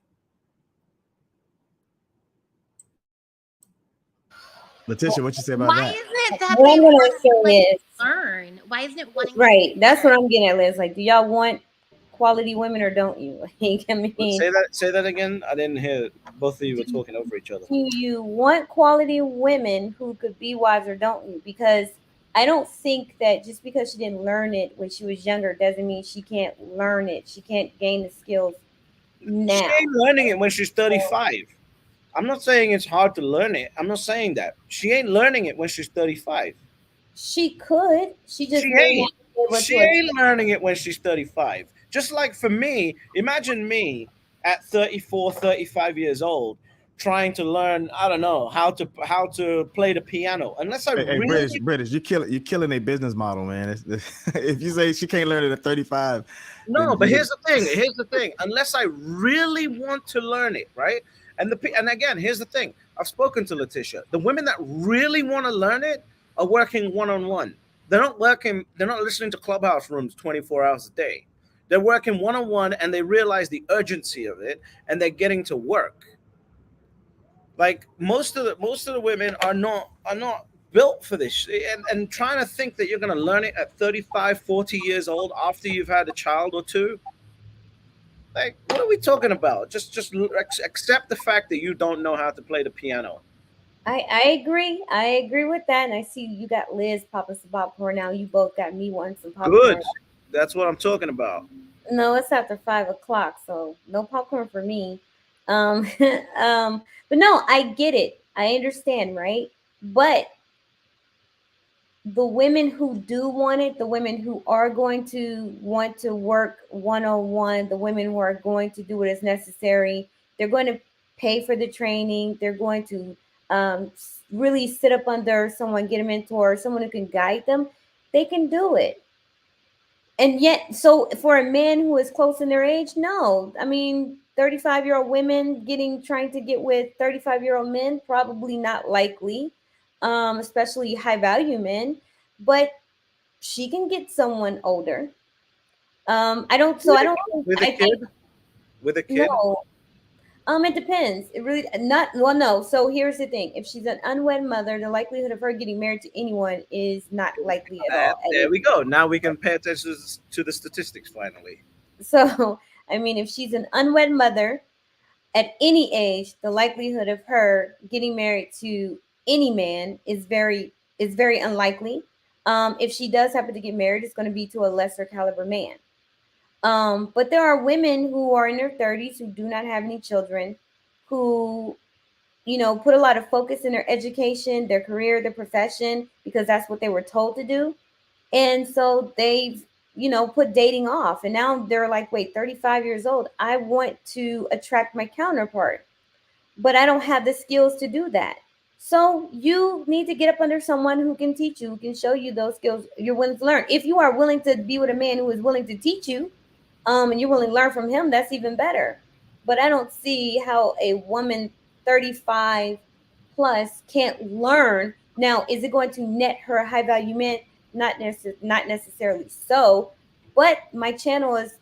Letitia, what you say about Why that? isn't it that What they I'm gonna want to say is, learn? Why isn't it wanting right. That's to what learn? I'm getting at, Liz. Like, do y'all want quality women or don't you? Like, I mean, Say that again. I didn't hear. Both of you were talking over each other. do you want quality women who could be wives or don't you? Because I don't think that just because she didn't learn it when she was younger doesn't mean she can't learn it. She can't gain the skills She now. ain't learning it when she's 35. I'm not saying it's hard to learn it. I'm not saying that. She ain't learning it when she's 35. She could. She She just may not ain't. be able She to. ain't learning it when she's 35. Just like for me, imagine me at 34, 35 years old trying to learn, I don't know, how to play the piano. Unless I Hey, really. British, you're killing a business model, man. If you say she can't learn it at 35, No, then but here's the thing. Here's the thing. Unless I really want to learn it, right? And again, here's the thing. I've spoken to Letitia. The women that really want to learn it are working one on one. They're not working. They're not listening to clubhouse rooms 24 hours a day. They're working one on one, and they realize the urgency of it, and they're getting to work. Like most of the women are not built for this, and trying to think that you're going to learn it at 35, 40 years old after you've had a child or two. Like, what are we talking about? Just accept the fact that you don't know how to play the piano. I agree. I agree with that. And I see you got Liz popping some popcorn now. You both got me wanting some Good. popcorn. That's what I'm talking about. No, it's after 5 o'clock, so no popcorn for me. Um, but no, I get it. I understand, right? But the women who do want it, the women who are going to want to work 101, the women who are going to do what is necessary, they're going to pay for the training. They're going to really sit up under someone, get a mentor, someone who can guide them. They can do it. And yet, so for a man who is close in their age, no. I mean, 35-year-old women getting trying to get with 35-year-old men, probably not likely, especially high value men. But she can get someone older. I don't. So With I a, don't think. with a I kid, with a kid. no. It depends. It really not well. No. So here's the thing: if she's an unwed mother, the likelihood of her getting married to anyone is not likely at all. There we go. Now we can pay attention to the statistics finally. So I mean, if she's an unwed mother at any age, the likelihood of her getting married to any man is very unlikely. If she does happen to get married, it's going to be to a lesser caliber man. But there are women who are in their 30s who do not have any children, who put a lot of focus in their education, their career, their profession because that's what they were told to do, and so they've put dating off, and now they're like, wait, 35 years old, I want to attract my counterpart, but I don't have the skills to do that. So you need to get up under someone who can teach you, who can show you those skills you're willing to learn. If you are willing to be with a man who is willing to teach you, and you're willing to learn from him, that's even better. But I don't see how a woman 35 plus can't learn. Now, is it going to net her a high value man? Not necessarily so. But my channel is,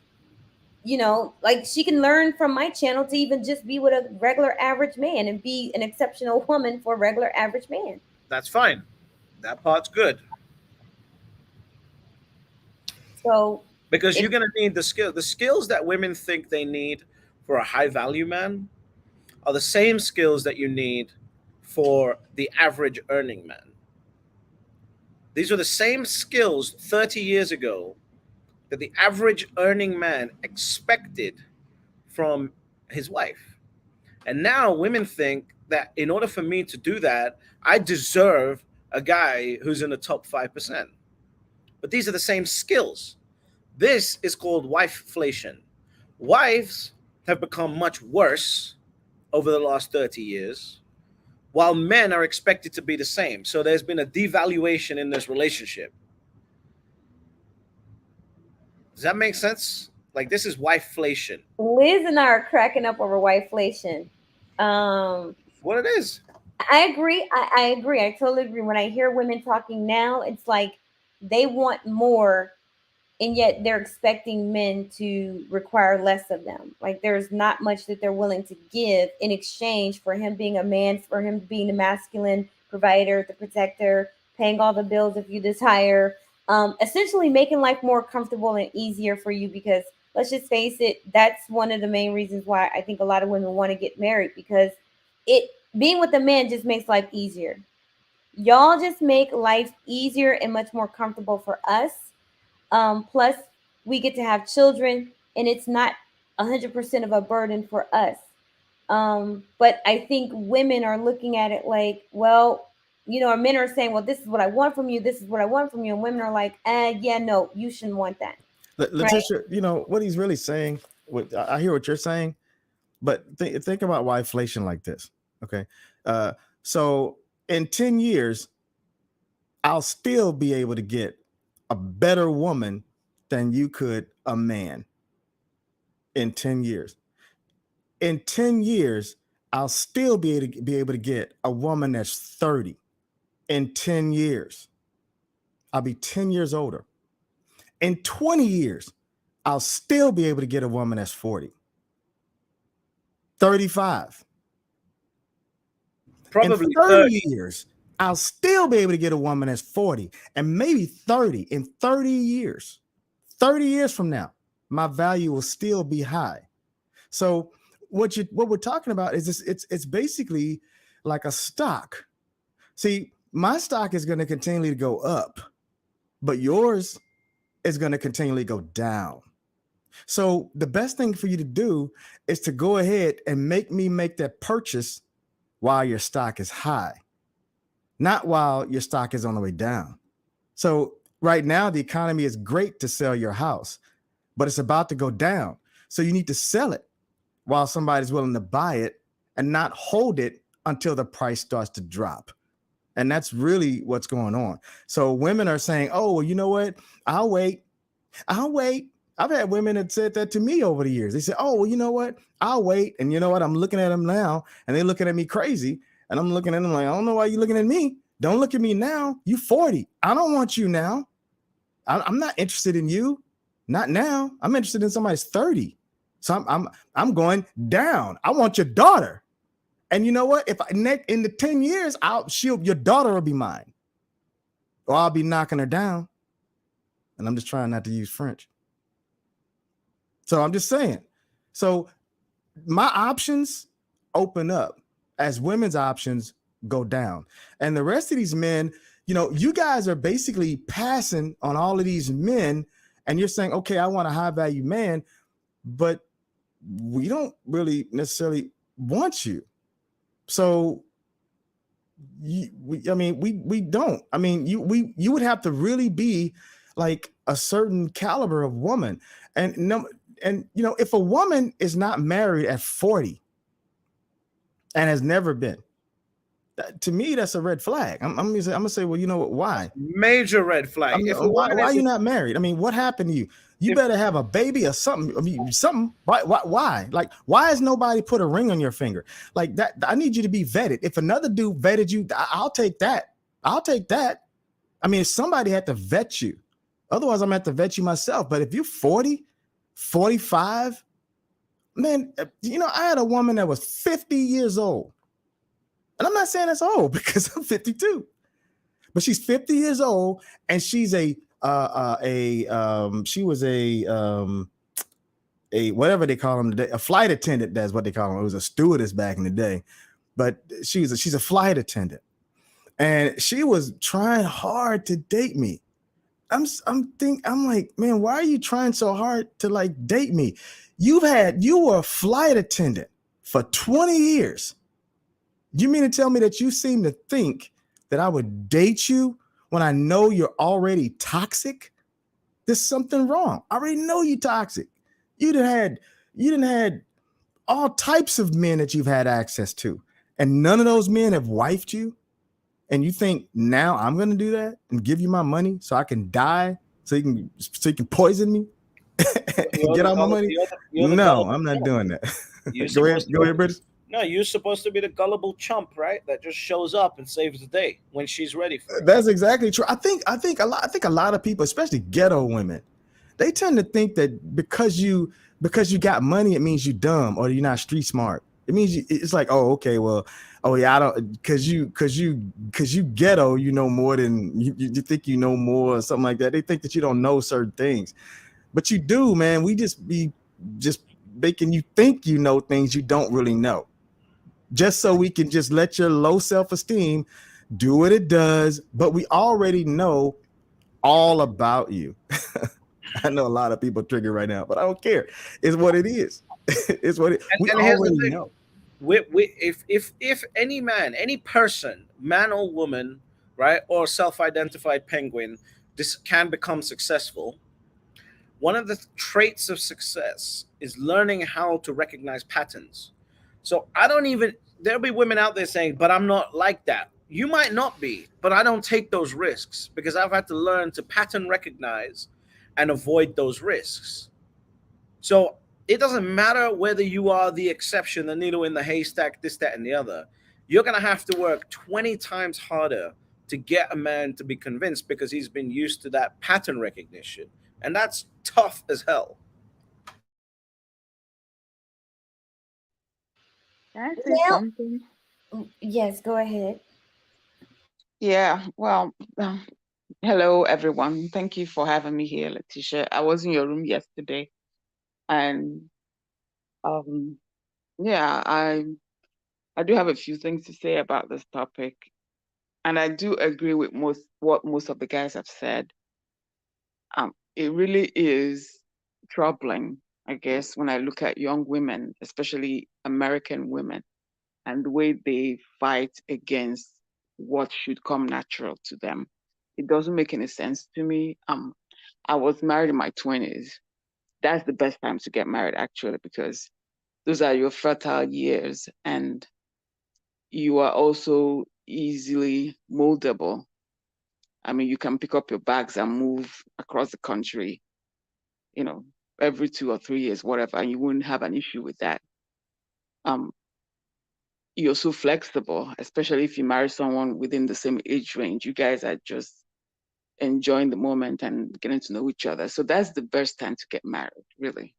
like she can learn from my channel to even just be with a regular average man and be an exceptional woman for a regular average man. That's fine. That part's good So because you're if going to need the skills that women think they need for a high value man are the same skills that you need for the average earning man. These are the same skills 30 years ago that the average earning man expected from his wife. And now women think that in order for me to do that, I deserve a guy who's in the top 5%. But these are the same skills. This is called wifeflation. Wives have become much worse over the last 30 years, while men are expected to be the same. So there's been a devaluation in this relationship. Does that make sense? Like, this is wifeflation. Liz and I are cracking up over wifeflation. What it is. I agree. I agree. I totally agree. When I hear women talking now, it's like they want more, and yet they're expecting men to require less of them. Like there's not much that they're willing to give in exchange for him being a man, for him being the masculine provider, the protector, paying all the bills if you desire, essentially making life more comfortable and easier for you. Because let's just face it, that's one of the main reasons why I think a lot of women want to get married, because it being with a man just makes life easier. Y'all just make life easier and much more comfortable for us. Plus, we get to have children, and it's not 100% of a burden for us. But I think women are looking at it like, well, our men are saying, well, this is what I want from you. This is what I want from you. And women are like, yeah, no, you shouldn't want that. Right? Letitia, what he's really saying, I hear what you're saying, but think about wifeflation like this. Okay. So in 10 years, I'll still be able to get a better woman than you could a man in 10 years. In 10 years, I'll still be able to get a woman that's 30 in 10 years. I'll be 10 years older. In 20 years, I'll still be able to get a woman that's 40, 35. Probably in 30 30. years, I'll still be able to get a woman that's 40 and maybe 30 in 30 years. 30 years from now, my value will still be high. So what we're talking about is this, it's basically like a stock. See, my stock is going to continually go up, but yours is going to continually go down. So the best thing for you to do is to go ahead and make me make that purchase while your stock is high, not while your stock is on the way down. So right now, the economy is great to sell your house, but it's about to go down. So you need to sell it while somebody's willing to buy it and not hold it until the price starts to drop. And that's really what's going on. So women are saying, oh, well, you know what? I'll wait. I've had women that said that to me over the years. They said, oh, well, you know what? I'll wait. And you know what? I'm looking at them now and they're looking at me crazy. And I'm looking at them like, I don't know why you're looking at me. Don't look at me now. You 40. I don't want you now. I'm not interested in you. Not now. I'm interested in somebody's 30. So I'm going down. I want your daughter. And you know what? If in the 10 years, your daughter will be mine. Or I'll be knocking her down. And I'm just trying not to use French. So I'm just saying. So my options open up as women's options go down. And the rest of these men, you guys are basically passing on all of these men and you're saying, okay, I want a high value man, but we don't really necessarily want you. So we don't. I mean, you would have to really be like a certain caliber of woman. And if a woman is not married at 40 and has never been, to me, that's a red flag. I'm gonna say, well, you know what? Why? Major red flag. Why are you not married? I mean, what happened to you? You better have a baby or something. I mean, something. Why? Like, why has nobody put a ring on your finger? Like that. I need you to be vetted. If another dude vetted you, I'll take that. I'll take that. I mean, if somebody had to vet you, otherwise I'm gonna have to vet you myself. But if you're 40, 45, man, I had a woman that was 50 years old. And I'm not saying that's old because I'm 52. but she's 50 years old, and she's she was a whatever they call them today, a flight attendant. That's what they call them. It was a stewardess back in the day, but she's a flight attendant, and she was trying hard to date me. I'm like, man, why are you trying so hard to like date me? You were a flight attendant for 20 years. You mean to tell me that you seem to think that I would date you when I know you're already toxic? There's something wrong. I already know you're toxic. You done had all types of men that you've had access to, and none of those men have wifed you. And you think now I'm going to do that and give you my money so I can die, so you can poison me and get all my money? No, I'm not doing that. Go ahead, British. No, you're supposed to be the gullible chump, right? That just shows up and saves the day when she's ready for it. That's exactly true. I think a lot of people, especially ghetto women, they tend to think that because you got money, it means you're dumb or you're not street smart. It means it's like, oh, okay, well, oh yeah, I don't, because you ghetto, you know more than you think you know more or something like that. They think that you don't know certain things, but you do, man. We just making you think you know things you don't really know, just so we can just let your low self-esteem do what it does. But we already know all about you. I know a lot of people triggered right now, but I don't care. It's what it is. It's what we already know. If any man, any person, man or woman, right, or self-identified penguin, this can become successful, one of the traits of success is learning how to recognize patterns. So there'll be women out there saying, but I'm not like that. You might not be, but I don't take those risks because I've had to learn to pattern recognize and avoid those risks. So it doesn't matter whether you are the exception, the needle in the haystack, this, that, and the other. You're going to have to work 20 times harder to get a man to be convinced because he's been used to that pattern recognition. And that's tough as hell. Can I say something? Yes, go ahead. Yeah, well, hello everyone. Thank you for having me here, Letitia. I was in your room yesterday, and yeah, I do have a few things to say about this topic, and I do agree with what most of the guys have said. It really is troubling, I guess, when I look at young women, especially American women, and the way they fight against what should come natural to them. It doesn't make any sense to me. I was married in my 20s. That's the best time to get married, actually, because those are your fertile years, and you are also easily moldable. I mean, you can pick up your bags and move across the country, every 2 or 3 years, whatever, and you wouldn't have an issue with that. You're so flexible, especially if you marry someone within the same age range. You guys are just enjoying the moment and getting to know each other. So that's the best time to get married, really.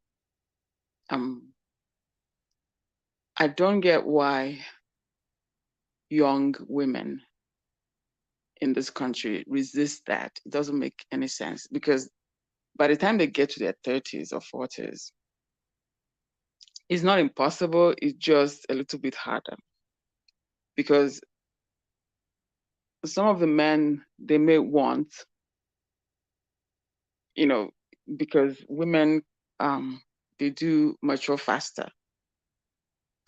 I don't get why young women in this country resist that. It doesn't make any sense, because by the time they get to their 30s or 40s, it's not impossible, it's just a little bit harder. Because some of the men they may want, because women, they do mature faster,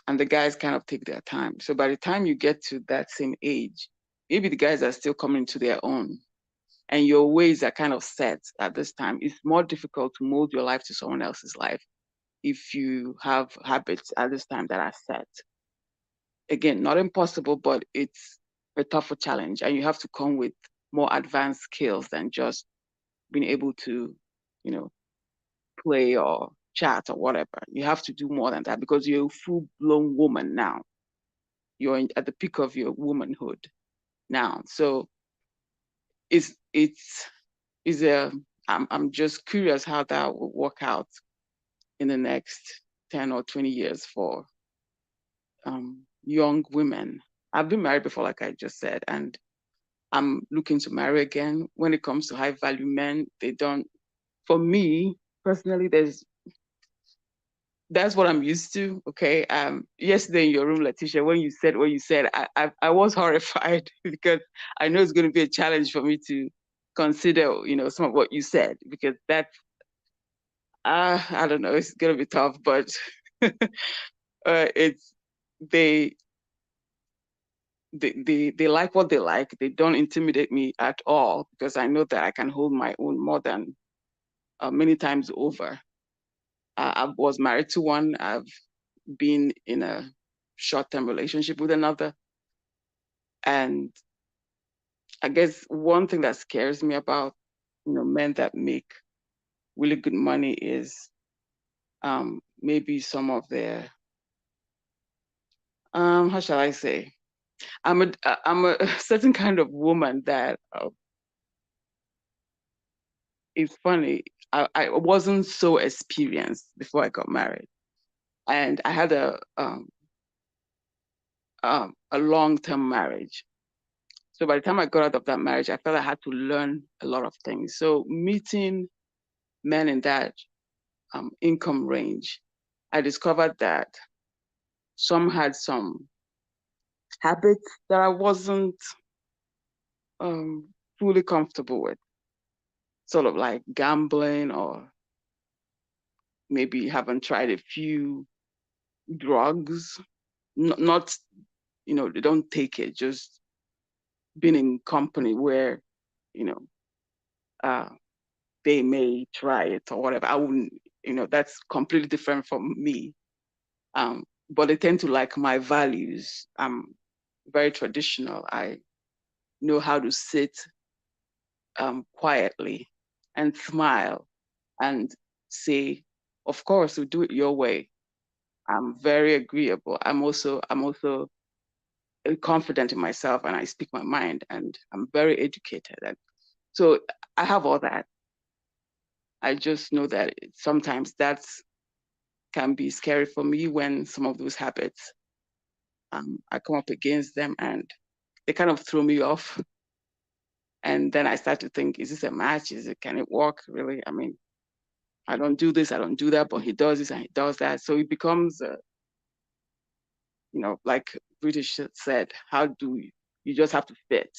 and the guys kind of take their time. So by the time you get to that same age, maybe the guys are still coming to their own, and your ways are kind of set at this time. It's more difficult to mold your life to someone else's life if you have habits at this time that are set. Again, not impossible, but it's a tougher challenge, and you have to come with more advanced skills than just being able to, play or chat or whatever. You have to do more than that, because you're a full-blown woman now. You're at the peak of your womanhood now. So I'm just curious how that will work out in the next 10 or 20 years for young women. I've been married before, like I just said, and I'm looking to marry again. When it comes to high value men, they don't, for me personally, that's what I'm used to. Okay. Yesterday in your room, Letitia, when you said what you said, I was horrified because I know it's going to be a challenge for me to consider, some of what you said, because that's, I don't know, it's going to be tough, but it's, they like what they like. They don't intimidate me at all, because I know that I can hold my own more than many times over. I was married to one. I've been in a short-term relationship with another. And I guess one thing that scares me about, men that make really good money is maybe some of their, how shall I say? I'm a certain kind of woman that it's funny. I wasn't so experienced before I got married, and I had a long-term marriage. So by the time I got out of that marriage, I felt I had to learn a lot of things. So meeting men in that income range, I discovered that some had some habits that I wasn't fully comfortable with, sort of like gambling, or maybe haven't tried a few drugs. Not, they don't take it, just being in company where, uh, they may try it or whatever. I wouldn't, that's completely different from me. But they tend to like my values. I'm very traditional. I know how to sit quietly and smile and say, of course, we do it your way. I'm very agreeable. I'm also confident in myself, and I speak my mind, and I'm very educated. And so I have all that. I just know that sometimes that can be scary for me when some of those habits, I come up against them and they kind of throw me off. And then I start to think, is this a match? Can it work really? I mean, I don't do this, I don't do that, but he does this and he does that. So it becomes, like British said, how do you just have to fit.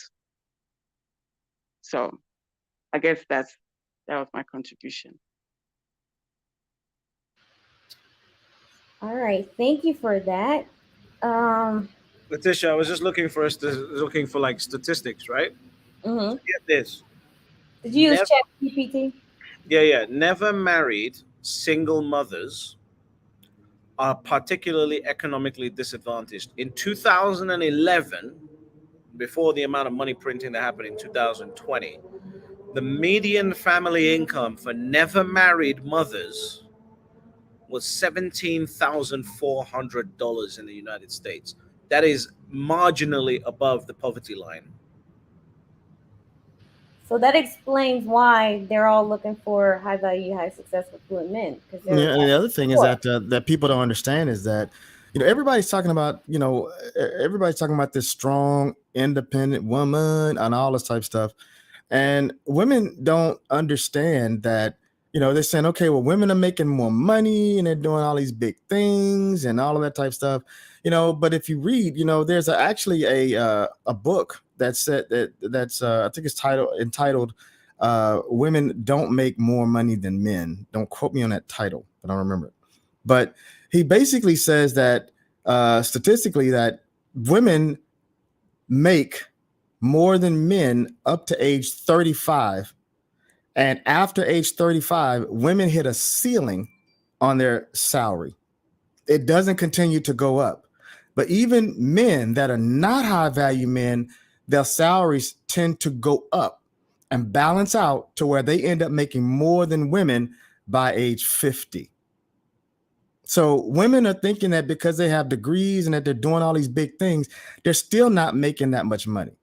So I guess that was my contribution. All right, thank you for that. Letitia, I was just looking for like statistics, right? Mm-hmm. Get this. Did you use Never, Chat GPT? yeah. Never married single mothers are particularly economically disadvantaged. In 2011, before the amount of money printing that happened in 2020, the median family income for never married mothers was $17,400 in the United States. That is marginally above the poverty line. So that explains why they're all looking for high value, high successful fluent men, because they're Yeah, and the other thing is poor. that people don't understand is that everybody's talking about everybody's talking about this strong, independent woman and all this type stuff, and women don't understand that. They're saying, okay, well, women are making more money and they're doing all these big things and all of that type stuff. But if you read, there's actually a book that said that's I think it's entitled Women Don't Make More Money Than Men. Don't quote me on that title, but I don't remember it. But he basically says that statistically that women make more than men up to age 35. And after age 35, women hit a ceiling on their salary. It doesn't continue to go up. But even men that are not high value men, their salaries tend to go up and balance out to where they end up making more than women by age 50. So women are thinking that because they have degrees and that they're doing all these big things, they're still not making that much money.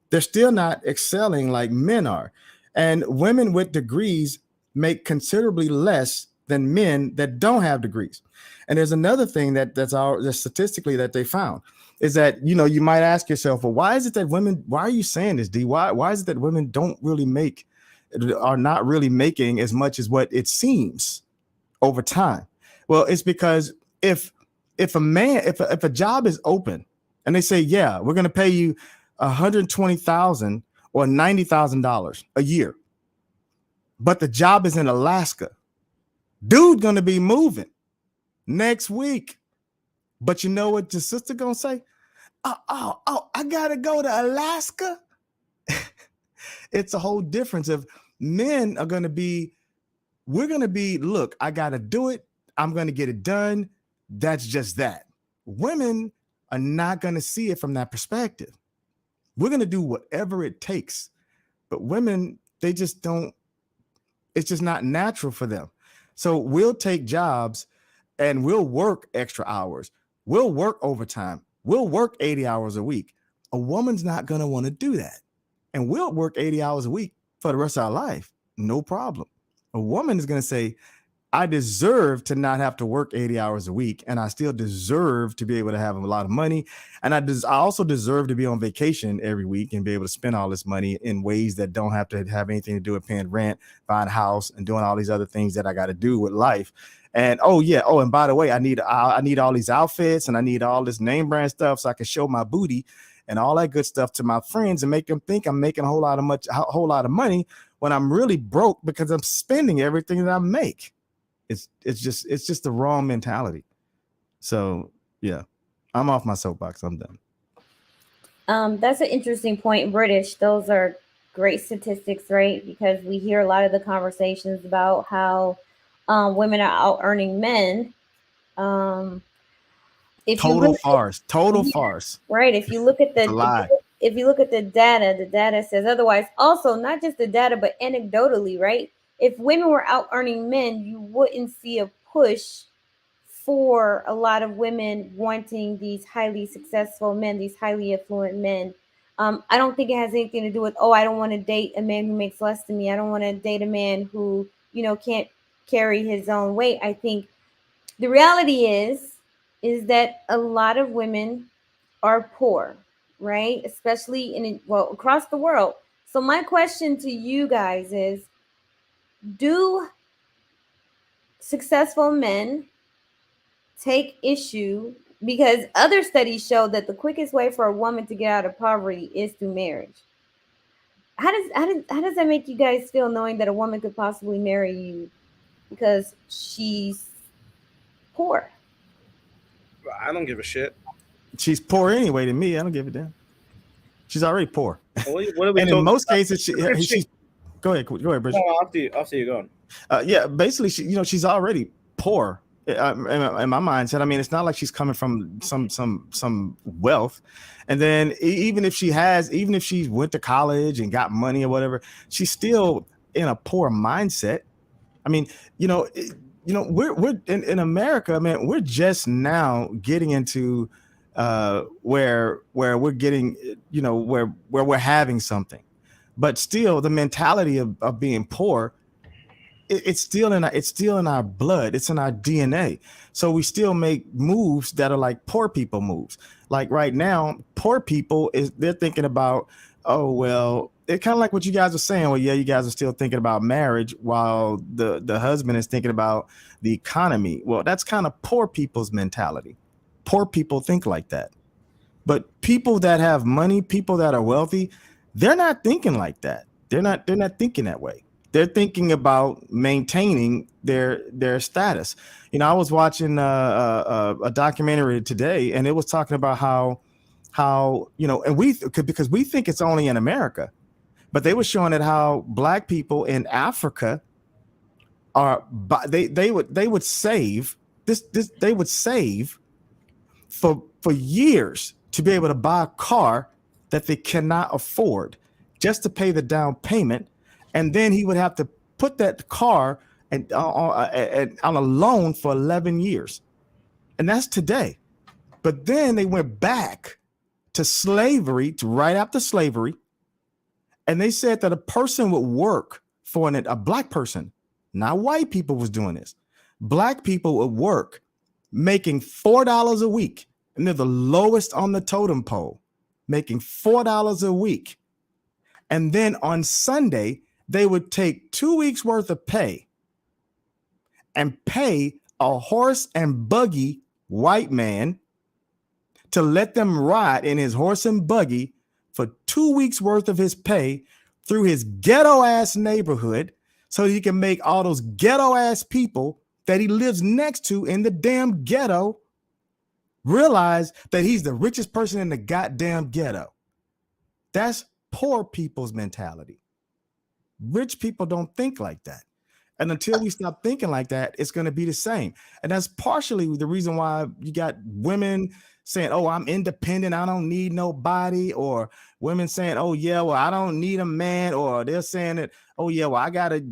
They're still not excelling like men are. And women with degrees make considerably less than men that don't have degrees. And there's another thing that's statistically that they found is that, you know, you might ask yourself, well, why is it that women, why are you saying this, D? Why is it that women are not really making as much as what it seems over time? Well, it's because if a job is open and they say, yeah, we're going to pay you $120,000 or $90,000 a year, but the job is in Alaska, dude going to be moving next week. But you know what your sister going to say? Oh, I got to go to Alaska. It's a whole difference of men are going to be, we're going to be, look, I got to do it. I'm going to get it done. That's just that. Women are not going to see it from that perspective. We're going to do whatever it takes. But women, they just don't, it's just not natural for them. So we'll take jobs and we'll work extra hours. We'll work overtime. We'll work 80 hours a week. A woman's not going to want to do that. And we'll work 80 hours a week for the rest of our life. No problem. A woman is going to say, I deserve to not have to work 80 hours a week, and I still deserve to be able to have a lot of money. And I also deserve to be on vacation every week and be able to spend all this money in ways that don't have to have anything to do with paying rent, buying a house, and doing all these other things that I got to do with life. And and by the way, I need all these outfits and I need all this name brand stuff so I can show my booty and all that good stuff to my friends and make them think I'm making a whole lot of money when I'm really broke because I'm spending everything that I make. It's just the wrong mentality. So yeah, I'm off my soapbox. I'm done. That's an interesting point. British, those are great statistics, right? Because we hear a lot of the conversations about how women are out earning men. Total farce. Right. If you look at the data says otherwise. Also, not just the data, but anecdotally, right? If women were out earning men, you wouldn't see a push for a lot of women wanting these highly successful men, these highly affluent men. I don't think it has anything to do with, I don't want to date a man who makes less than me. I don't want to date a man who, can't carry his own weight. I think the reality is that a lot of women are poor, right? Especially across the world. So my question to you guys is, do successful men take issue? Because other studies show that the quickest way for a woman to get out of poverty is through marriage. How does that make you guys feel, knowing that a woman could possibly marry you because she's poor? I don't give a shit. She's poor anyway to me. I don't give a damn. She's already poor. What are we and in most cases, she's Go ahead, Bridget. No, after you go on. Basically, she's already poor in my mindset. I mean, it's not like she's coming from some wealth, and then even if she went to college and got money or whatever, she's still in a poor mindset. I mean, we're in America, man. We're just now getting into where we're getting, where we're having something. But still, the mentality of being poor, it's still in our blood. It's in our DNA. So we still make moves that are like poor people moves. Like right now, poor people they're thinking about, it's kind of like what you guys are saying. Well, yeah, you guys are still thinking about marriage while the husband is thinking about the economy. Well, that's kind of poor people's mentality. Poor people think like that. But people that have money, people that are wealthy, they're not thinking like that. They're not thinking that way. They're thinking about maintaining their status. I was watching a documentary today, and it was talking about how and because we think it's only in America, but they were showing it how Black people in Africa they would save for years to be able to buy a car that they cannot afford just to pay the down payment. And then he would have to put that car on a loan for 11 years. And that's today. But then they went back to slavery, to right after slavery. And they said that a person would work for a Black person, not white people was doing this. Black people at work making $4 a week, and they're the lowest on the totem pole, making $4 a week. And then on Sunday, they would take 2 weeks worth of pay and pay a horse and buggy white man to let them ride in his horse and buggy for 2 weeks worth of his pay through his ghetto ass neighborhood so he can make all those ghetto ass people that he lives next to in the damn ghetto realize that he's the richest person in the goddamn ghetto. That's poor people's mentality. Rich people don't think like that. And until we stop thinking like that, it's going to be the same. And that's partially the reason why you got women saying, oh, I'm independent, I don't need nobody, or women saying, oh yeah, well, I don't need a man, or they're saying that, oh yeah, well, I gotta,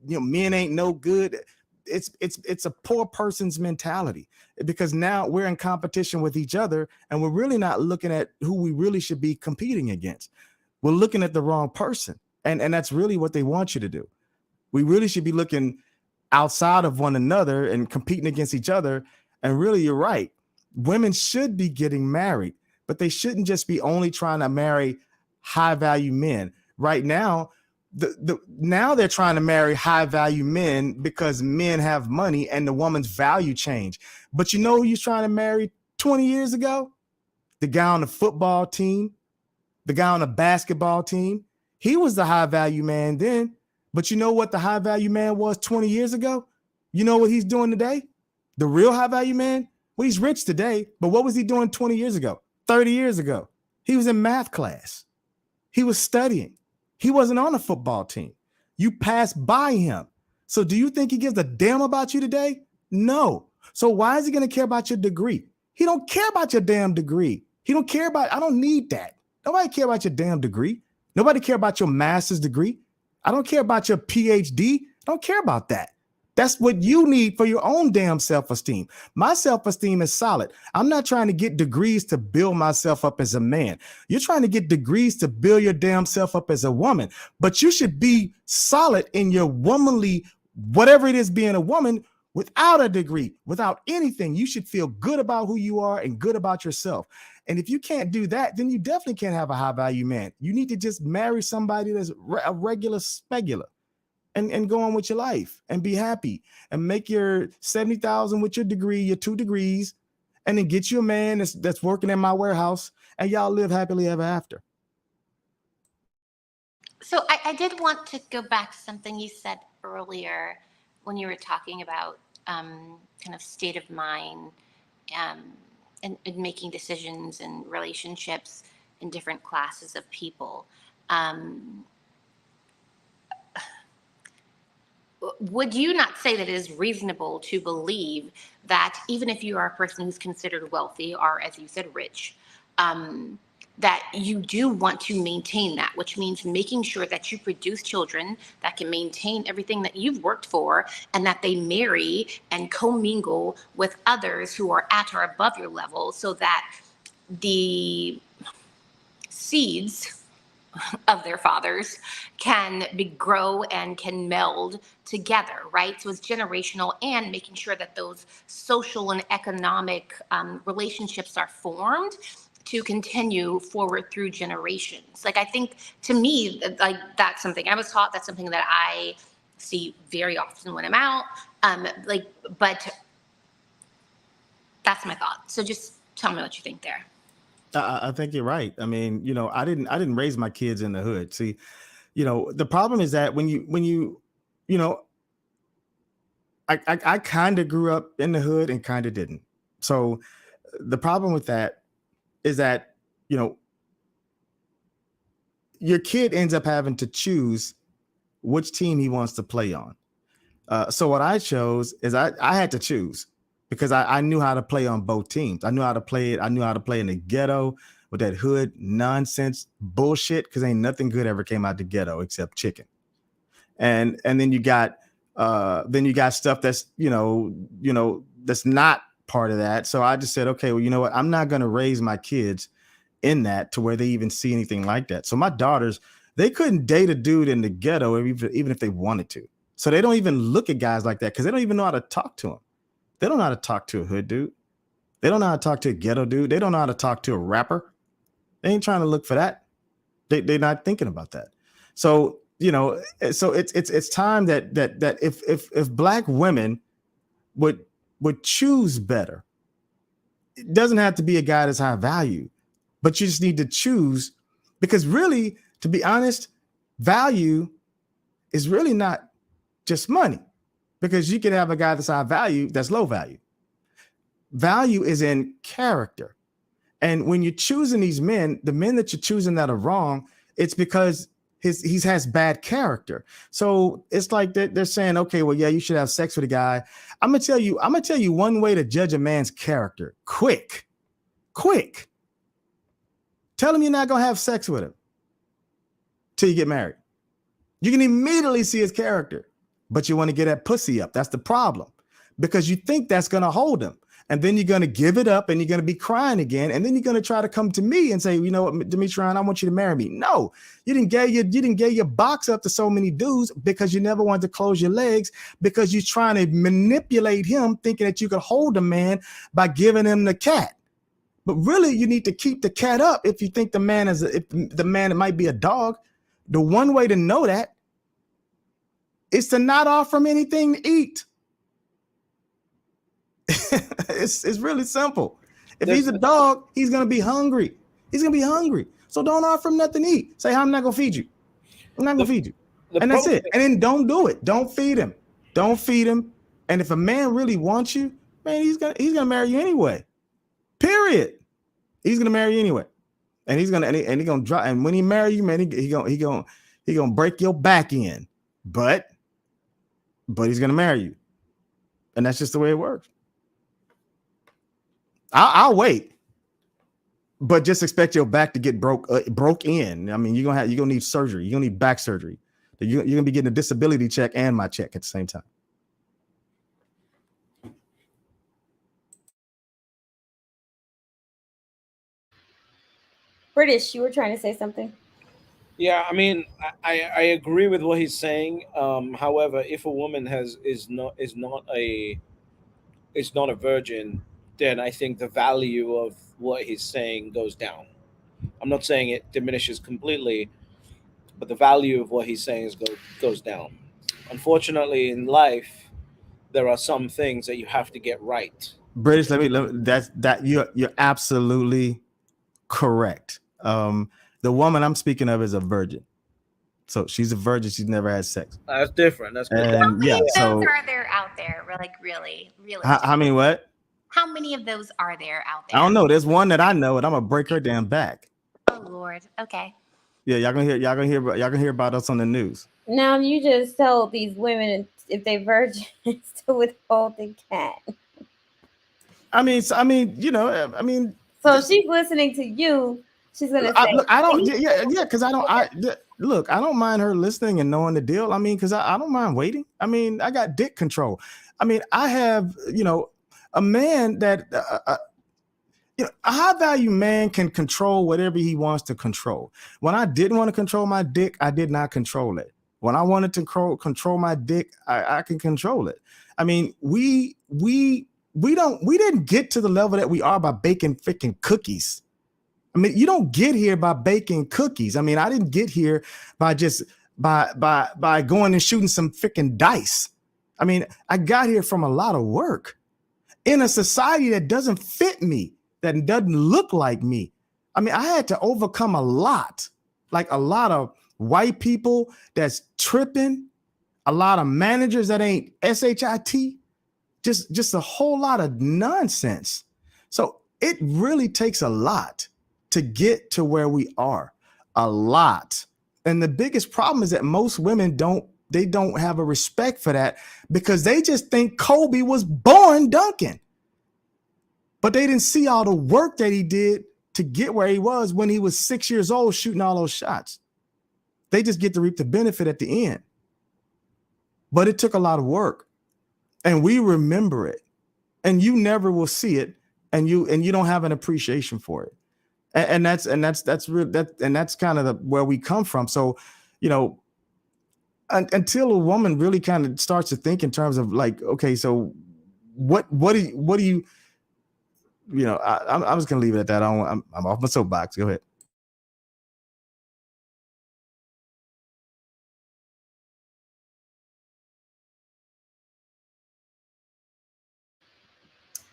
men ain't no good. It's a poor person's mentality, because now we're in competition with each other and we're really not looking at who we really should be competing against. We're looking at the wrong person. And that's really what they want you to do. We really should be looking outside of one another and competing against each other. And really, you're right. Women should be getting married, but they shouldn't just be only trying to marry high value men. Right now, now they're trying to marry high value men because men have money and the woman's value change. But you know who you're trying to marry 20 years ago? The guy on the football team, the guy on the basketball team. He was the high value man then. But you know what the high value man was 20 years ago? You know what he's doing today? The real high value man? Well, he's rich today, but what was he doing 20 years ago, 30 years ago? He was in math class. He was studying. He wasn't on a football team. You passed by him. So do you think he gives a damn about you today? No. So why is he going to care about your degree? He don't care about your damn degree. He don't care about, I don't need that. Nobody care about your damn degree. Nobody care about your master's degree. I don't care about your PhD. I don't care about that. That's what you need for your own damn self-esteem. My self-esteem is solid. I'm not trying to get degrees to build myself up as a man. You're trying to get degrees to build your damn self up as a woman. But you should be solid in your womanly, whatever it is being a woman, without a degree, without anything. You should feel good about who you are and good about yourself. And if you can't do that, then you definitely can't have a high value man. You need to just marry somebody that's a regular spegular. And go on with your life and be happy and make your 70,000 with your degree, your 2 degrees, and then get you a man that's working in my warehouse and y'all live happily ever after. So I did want to go back to something you said earlier when you were talking about kind of state of mind and making decisions and relationships in different classes of people. Would you not say that it is reasonable to believe that even if you are a person who's considered wealthy or, as you said, rich, that you do want to maintain that, which means making sure that you produce children that can maintain everything that you've worked for and that they marry and commingle with others who are at or above your level so that the seeds of their fathers can grow and can meld together, right? So it's generational, and making sure that those social and economic relationships are formed to continue forward through generations. Like, I think, to me, like, that's something I was taught. That's something that I see very often when I'm out. But that's my thought. So just tell me what you think there. I think you're right. I mean, I didn't raise my kids in the hood. See, the problem is that when you I kind of grew up in the hood and kind of didn't. So the problem with that is that, your kid ends up having to choose which team he wants to play on. So what I chose is I had to choose, because I knew how to play on both teams. I knew how to play it. I knew how to play in the ghetto with that hood nonsense bullshit, because ain't nothing good ever came out the ghetto except chicken. And then you got stuff that's that's not part of that. So I just said, okay, well, you know what? I'm not going to raise my kids in that to where they even see anything like that. So my daughters, they couldn't date a dude in the ghetto even if they wanted to. So they don't even look at guys like that because they don't even know how to talk to them. They don't know how to talk to a hood dude. They don't know how to talk to a ghetto dude. They don't know how to talk to a rapper. They ain't trying to look for that. They're not thinking about that. So, you know, so it's time that if black women would choose better, it doesn't have to be a guy that's high value, but you just need to choose, because really, to be honest, value is really not just money, because you can have a guy that's high value that's low value. Value is in character. And when you're choosing these men, the men that you're choosing that are wrong, it's because he has bad character. So it's like they're saying, okay, well, yeah, you should have sex with a guy. I'm gonna tell you one way to judge a man's character. Quick. Tell him you're not gonna have sex with him till you get married. You can immediately see his character, but you want to get that pussy up. That's the problem, because you think that's gonna hold him. And then you're going to give it up and you're going to be crying again. And then you're going to try to come to me and say, you know what, Demetrian, I want you to marry me. No, you didn't get your box up to so many dudes because you never wanted to close your legs, because you're trying to manipulate him, thinking that you could hold a man by giving him the cat. But really, you need to keep the cat up if you think the man it might be a dog. The one way to know that is to not offer him anything to eat. It's really simple. If he's a dog, he's gonna be hungry. So don't offer him nothing to eat. Say, I'm not gonna feed you. And that's it. And then don't do it. Don't feed him. And if a man really wants you, man, he's gonna marry you anyway. Period. He's gonna marry you anyway. And he's gonna drop. And when he marry you, man, he gonna break your back in. But he's gonna marry you. And that's just the way it works. I'll wait, but just expect your back to get broke in. I mean, you're gonna need surgery. You're gonna need back surgery. You're gonna be getting a disability check and my check at the same time. British, you were trying to say something. Yeah, I mean, I agree with what he's saying. However, if a woman is not a virgin, then I think the value of what he's saying goes down. I'm not saying it diminishes completely, but the value of what he's saying goes down. Unfortunately, in life, there are some things that you have to get right. British, you're absolutely correct. The woman I'm speaking of is a virgin. So she's a virgin. She's never had sex. That's different. That's How many of those are there out there? Like really? How many what? How many of those are there out there? I don't know. There's one that I know, and I'm gonna break her damn back. Oh Lord. Okay. Yeah, y'all gonna hear about us on the news. Now you just told these women if they virgins to withhold the cat. I mean, you know, So she's listening to you. She's gonna say, because look, I don't mind her listening and knowing the deal. I mean, because I don't mind waiting. I mean, I got dick control. I mean, I have, you know, a man that, you know, a high value man can control whatever he wants to control. When I didn't want to control my dick, I did not control it. When I wanted to control my dick, I can control it. I mean, we didn't get to the level that we are by baking freaking cookies. I mean, you don't get here by baking cookies. I mean, I didn't get here by just by going and shooting some freaking dice. I mean, I got here from a lot of work in a society that doesn't fit me, that doesn't look like me. I mean, I had to overcome a lot of white people that's tripping, a lot of managers that ain't SHIT, just a whole lot of nonsense. So it really takes a lot to get to where we are, a lot. And the biggest problem is that most women don't have a respect for that, because they just think Kobe was born dunking. But they didn't see all the work that he did to get where he was when he was 6 years old shooting all those shots. They just get to reap the benefit at the end. But it took a lot of work, and we remember it, and you never will see it, and you don't have an appreciation for it. And that's real, and that's kind of where we come from. So, you know, until a woman really kind of starts to think in terms of like, okay, so what do you I'm just gonna leave it at that. I'm off my soapbox. Go ahead.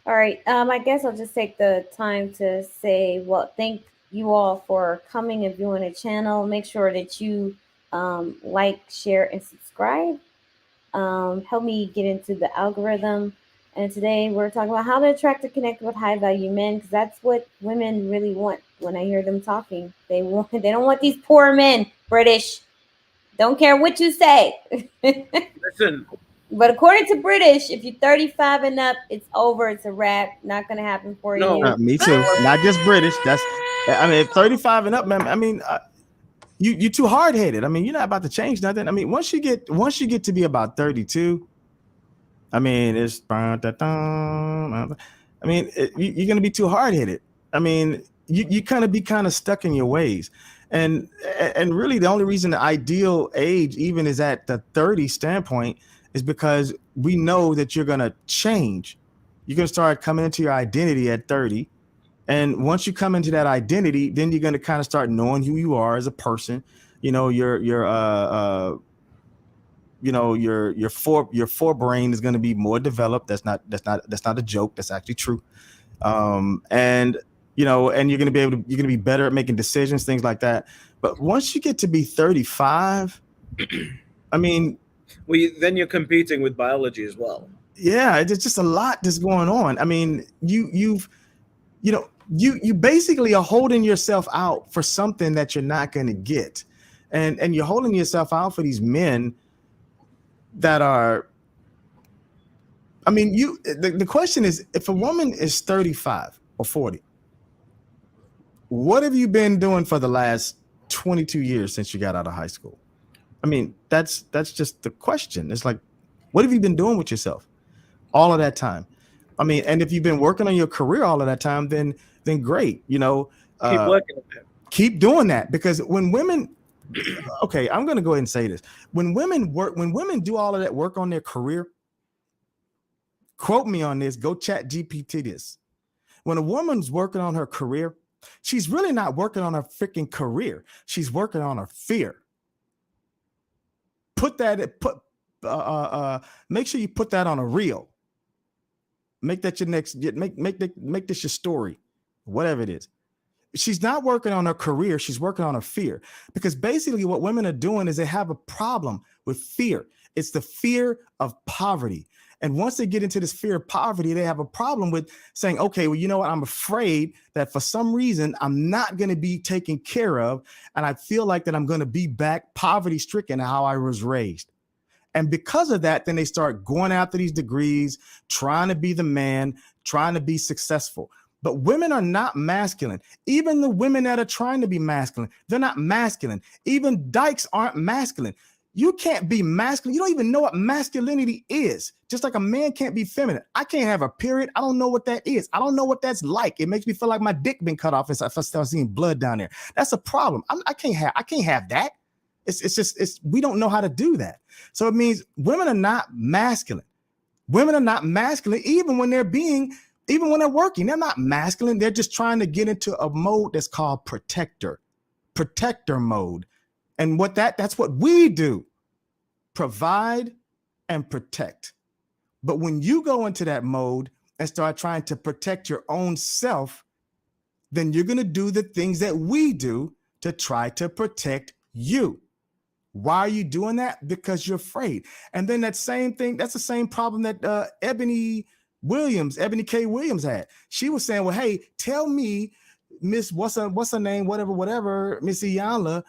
All right. I guess I'll just take the time to say, well, thank you all for coming and viewing the channel. Make sure that you like, share, and subscribe. Help me get into the algorithm. And today we're talking about how to attract and connect with high value men, because that's what women really want. When I hear them talking, they don't want these poor men. British, don't care what you say. Listen, But according to British, if you're 35 and up, it's over. It's a wrap. Not gonna happen for No. you. Me too. Not just British. I mean, 35 and up, man. I mean, you too hard headed. I mean, you're not about to change nothing. I mean, once you get to be about 32, I mean, it's I mean, you're gonna be too hard headed. I mean, you kind of be stuck in your ways, and really the only reason the ideal age even is at the 30 standpoint is because we know that you're gonna change. You're gonna start coming into your identity at 30. And once you come into that identity, then you're going to kind of start knowing who you are as a person. You know, your forebrain is going to be more developed. That's not a joke. That's actually true. And and you're going to be better at making decisions, things like that. But once you get to be 35, I mean, then you're competing with biology as well. Yeah, it's just a lot that's going on. I mean, you basically are holding yourself out for something that you're not going to get, and you're holding yourself out for these men that are. I mean, the question is, if a woman is 35 or 40, what have you been doing for the last 22 years since you got out of high school? I mean, that's just the question. It's like, what have you been doing with yourself all of that time? I mean, and if you've been working on your career all of that time, then great. Keep working on it. Keep doing that, because when women, okay, I'm going to go ahead and say this. When women do all of that work on their career, quote me on this, go chat GPT this. When a woman's working on her career, she's really not working on her freaking career. She's working on her fear. Make sure you put that on a reel. Make that your next, make this your story, whatever it is. She's not working on her career. She's working on her fear, because basically what women are doing is they have a problem with fear. It's the fear of poverty. And once they get into this fear of poverty, they have a problem with saying, okay, well, you know what? I'm afraid that for some reason I'm not going to be taken care of. And I feel like that I'm going to be back poverty stricken how I was raised. And because of that, then they start going after these degrees, trying to be the man, trying to be successful. But women are not masculine. Even the women that are trying to be masculine, they're not masculine. Even dykes aren't masculine. You can't be masculine. You don't even know what masculinity is. Just like a man can't be feminine. I can't have a period. I don't know what that is. I don't know what that's like. It makes me feel like my dick been cut off if I start seeing blood down there. That's a problem. I can't have that. It's we don't know how to do that. So it means women are not masculine. Women are not masculine even when they're working. They're not masculine. They're just trying to get into a mode that's called protector mode. And that's what we do. Provide and protect. But when you go into that mode and start trying to protect your own self, then you're going to do the things that we do to try to protect you. Why are you doing that? Because you're afraid. And then that's the same problem that Ebony K. Williams had. She was saying, well, hey, tell me, Miss, what's her name? Whatever, Miss Iyanla,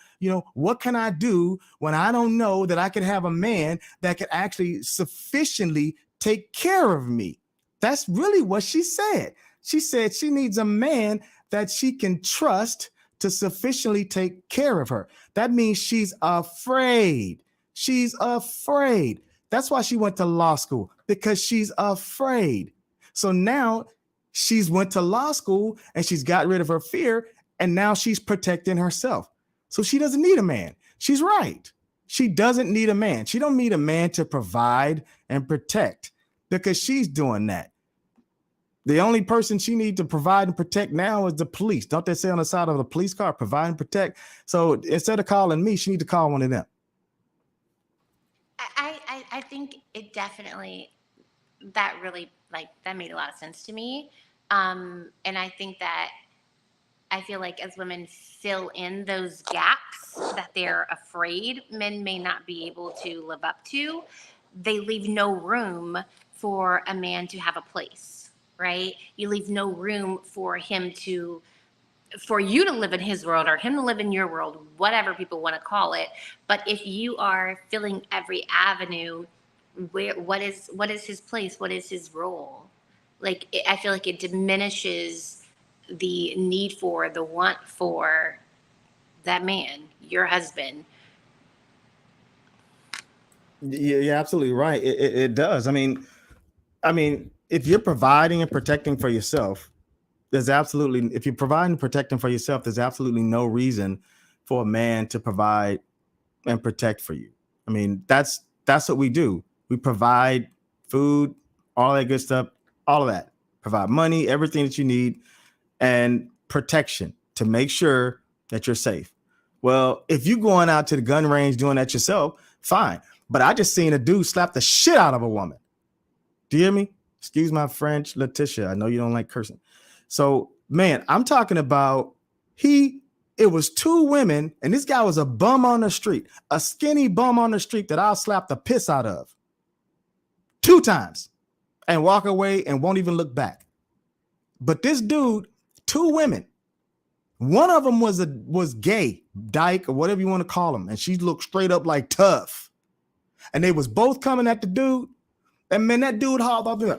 what can I do when I don't know that I can have a man that can actually sufficiently take care of me? That's really what she said. She said she needs a man that she can trust to sufficiently take care of her. That means she's afraid. She's afraid. That's why she went to law school, because she's afraid. So now she's went to law school and she's got rid of her fear, and now she's protecting herself. So she doesn't need a man. She's right. She doesn't need a man. She don't need a man to provide and protect because she's doing that. The only person she needs to provide and protect now is the police. Don't they say on the side of the police car, provide and protect? So instead of calling me, she need to call one of them. I think it definitely, that really, like, that made a lot of sense to me. And I think that I feel like as women fill in those gaps that they're afraid men may not be able to live up to, they leave no room for a man to have a place, right? You leave no room for him to, for you to live in his world or him to live in your world, whatever people want to call it. But if you are filling every avenue, what is his place? What is his role? Like, I feel like it diminishes the need for, the want for that man, your husband. Yeah, you're absolutely right. It does. I mean, if you're providing and protecting for yourself, if you're providing and protecting for yourself, there's absolutely no reason for a man to provide and protect for you. I mean, that's what we do. We provide food, all that good stuff, all of that. Provide money, everything that you need, and protection to make sure that you're safe. Well, if you're going out to the gun range doing that yourself, fine. But I just seen a dude slap the shit out of a woman. Do you hear me? Excuse my French, Letitia. I know you don't like cursing. So, man, I'm talking about it was two women, and this guy was a bum on the street, a skinny bum on the street that I'll slap the piss out of 2 times and walk away and won't even look back. But this dude, 2 women, one of them was gay, dyke, or whatever you want to call him, and she looked straight up like tough. And they was both coming at the dude, and man, that dude hauled off there,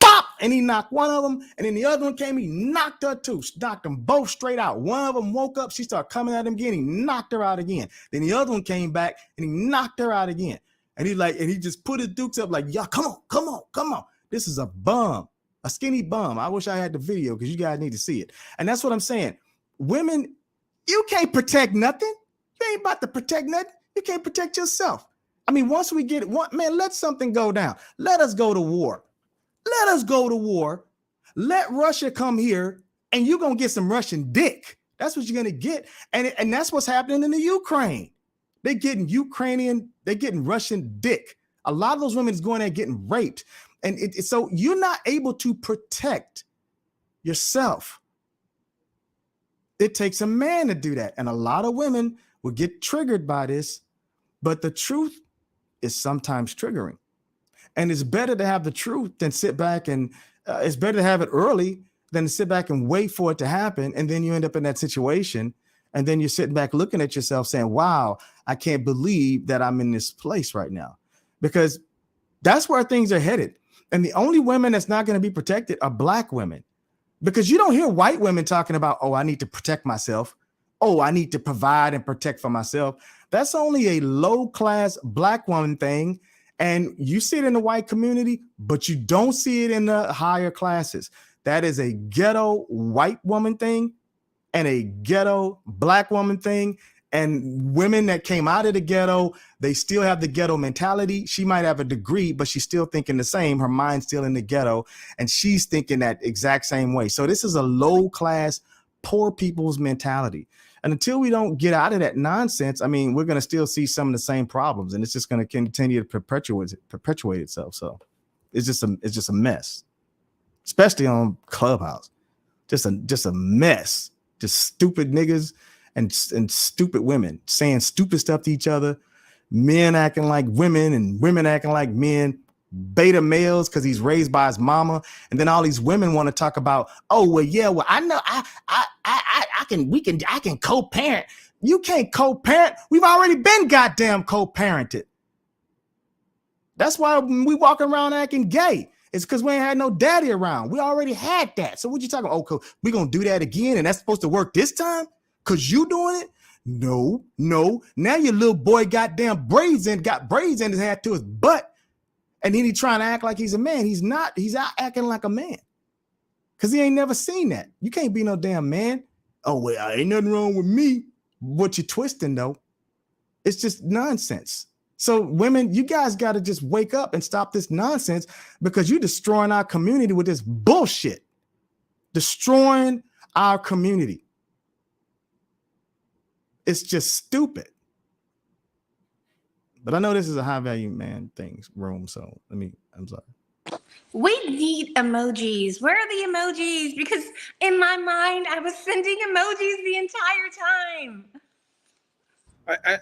pop, and he knocked one of them, and then the other one came, he knocked her too, knocked them both straight out. One of them woke up, she started coming at him again, he knocked her out again. Then the other one came back, and he knocked her out again. And he just put his dukes up like, yeah, come on. This is a bum, a skinny bum. I wish I had the video because you guys need to see it. And that's what I'm saying. Women, you can't protect nothing. You ain't about to protect nothing. You can't protect yourself. I mean, once we get it, man, let something go down. Let us go to war. Let Russia come here, and you're going to get some Russian dick. That's what you're going to get. And that's what's happening in the Ukraine. They're getting Russian dick. A lot of those women is going there getting raped. And so you're not able to protect yourself. It takes a man to do that. And a lot of women will get triggered by this, but the truth is sometimes triggering. And it's better to have the truth than sit back and it's better to have it early than to sit back and wait for it to happen. And then you end up in that situation. And then you're sitting back looking at yourself saying, wow, I can't believe that I'm in this place right now. Because that's where things are headed. And the only women that's not going to be protected are Black women. Because you don't hear white women talking about, oh, I need to protect myself. Oh, I need to provide and protect for myself. That's only a low-class Black woman thing. And you see it in the white community, but you don't see it in the higher classes. That is a ghetto white woman thing and a ghetto Black woman thing. And women that came out of the ghetto, they still have the ghetto mentality. She might have a degree, but she's still thinking the same. Her mind's still in the ghetto, and she's thinking that exact same way. So this is a low-class, poor people's mentality. And until we don't get out of that nonsense, I mean, we're going to still see some of the same problems, and it's just going to continue to perpetuate itself. So it's just a mess, especially on Clubhouse. Just a mess. Just stupid niggas and stupid women saying stupid stuff to each other, men acting like women and women acting like men, beta males because he's raised by his mama, and then all these women want to talk about, oh well, yeah, well I know I can co-parent. You can't co-parent. We've already been goddamn co-parented. That's why we walking around acting gay. It's because we ain't had no daddy around. We already had that. So what you talking about? Oh, we gonna do that again, and that's supposed to work this time? Cause you doing it? No. Now your little boy got braids in his head to his butt. And then he trying to act like he's a man. He's not. He's out acting like a man. Cause he ain't never seen that. You can't be no damn man. Oh, well, ain't nothing wrong with me. What you twisting though? It's just nonsense. So women, you guys got to just wake up and stop this nonsense, because you're destroying our community with this bullshit. Destroying our community. It's just stupid. But I know this is a high value man things room, so I'm sorry. We need emojis. Where are the emojis? Because in my mind, I was sending emojis the entire time.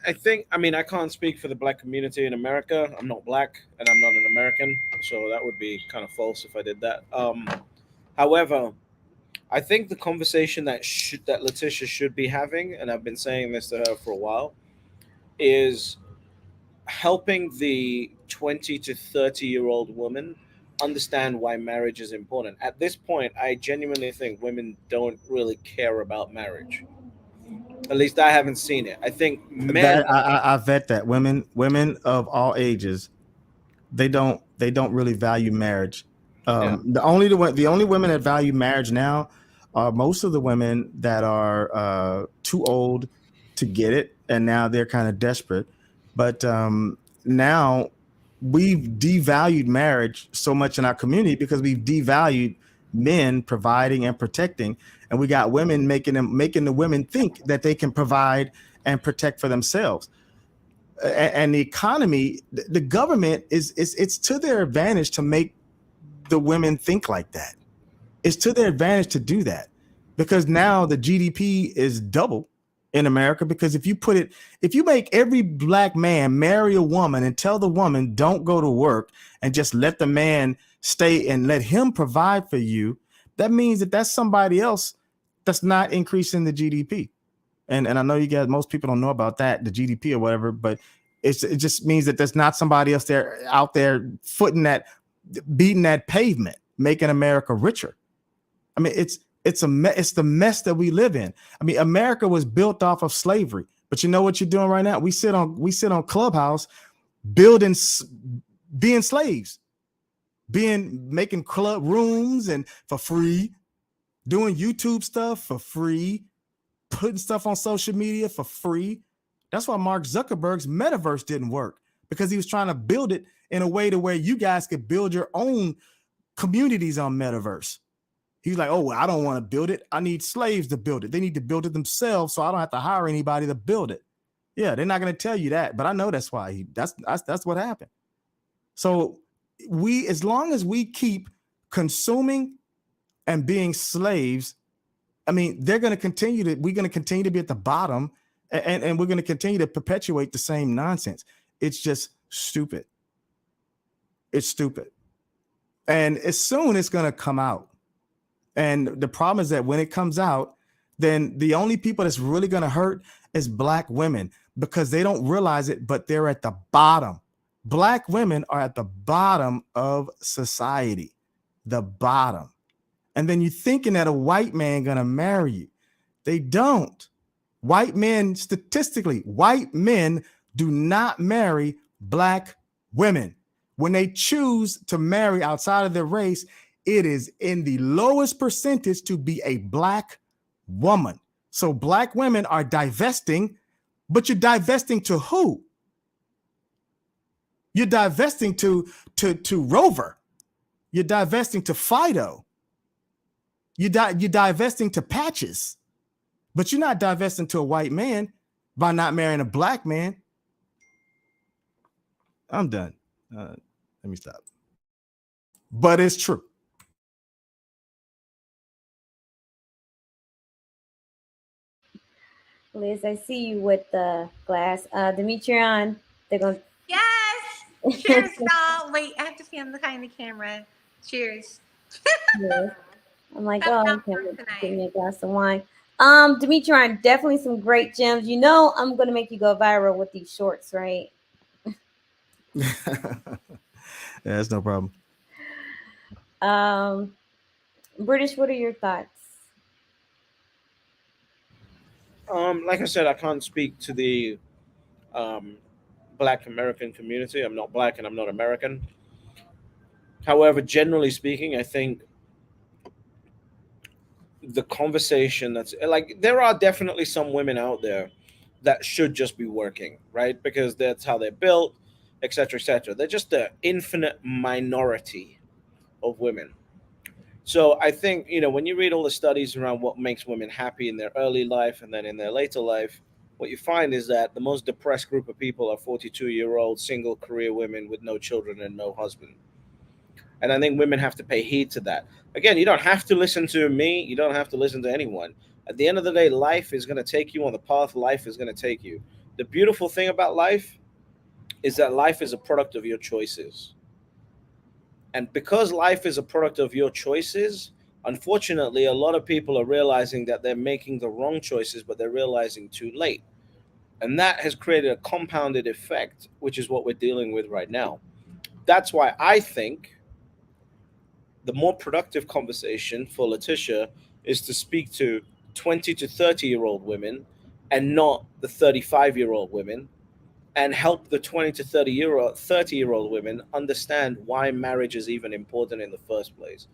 I think, I mean, I can't speak for the black community in America. I'm not black and I'm not an American, so that would be kind of false if I did that. However, I think the conversation that Letitia should be having, and I've been saying this to her for a while, is helping the 20 to 30-year-old woman understand why marriage is important. At this point, I genuinely think women don't really care about marriage. At least I haven't seen it. I think men. That I vet that women of all ages, they don't really value marriage. Yeah. The only women that value marriage now are most of the women that are too old to get it, and now they're kind of desperate. But now we've devalued marriage so much in our community because we've devalued men providing and protecting, and we got women making the women think that they can provide and protect for themselves. And the economy, the government it's to their advantage to make the women think like that. It's to their advantage to do that, because now the GDP is double in America. Because if you make every black man marry a woman and tell the woman don't go to work and just let the man stay and let him provide for you, that means that that's somebody else that's not increasing the GDP. And I know you guys, most people don't know about that, the GDP or whatever, but it just means that there's not somebody else out there beating that pavement, making America richer. I mean, it's the mess that we live in. I mean, America was built off of slavery, but you know what you're doing right now? We sit on Clubhouse, being slaves, making club rooms and for free, doing YouTube stuff for free, putting stuff on social media for free. That's why Mark Zuckerberg's metaverse didn't work, because he was trying to build it in a way to where you guys could build your own communities on metaverse. He's like, oh, well, I don't want to build it. I need slaves to build it. They need to build it themselves, so I don't have to hire anybody to build it. Yeah, they're not going to tell you that, but I know that's why that's what happened. So as long as we keep consuming and being slaves, I mean, we're going to continue to be at the bottom, and we're going to continue to perpetuate the same nonsense. It's just stupid. It's stupid. And as soon it's going to come out. And the problem is that when it comes out, then the only people that's really going to hurt is black women, because they don't realize it, but they're at the bottom. Black women are at the bottom of society, the bottom. And then you're thinking that a white man gonna marry you. They don't. White men, statistically, white men do not marry black women. When they choose to marry outside of their race, it is in the lowest percentage to be a black woman. So black women are divesting, but you're divesting to who? You're divesting to Rover. You're divesting to Fido. You're divesting to Patches, but you're not divesting to a white man by not marrying a black man. I'm done. Let me stop. But it's true. Liz, I see you with the glass. Demetrion, they're going to. Yes. Cheers, doll. Wait, I have to stand behind the camera. Cheers. Yes. I'm like, That's oh, not okay, for give me tonight. a glass of wine. Demetrion, definitely some great gems. You know, I'm going to make you go viral with these shorts, right? Yeah, that's no problem. British, what are your thoughts? Like I said, I can't speak to the um, Black American community. I'm not black and I'm not American. However, generally speaking, I think the conversation that's like there are definitely some women out there that should just be working, right? Because that's how they're built, etc., etc. They're just the infinite minority of women. So I think, when you read all the studies around what makes women happy in their early life and then in their later life, what you find is that the most depressed group of people are 42-year-old single career women with no children and no husband. And I think women have to pay heed to that. Again, you don't have to listen to me, you don't have to listen to anyone. At the end of the day, life is going to take you on the path life is going to take you. The beautiful thing about life is that life is a product of your choices. And because life is a product of your choices, unfortunately, a lot of people are realizing that they're making the wrong choices, but they're realizing too late. And that has created a compounded effect, which is what we're dealing with right now. That's why I think the more productive conversation for Letitia is to speak to 20 to 30-year-old women and not the 35-year-old women, and help the 20 to 30-year old women understand why marriage is even important in the first place.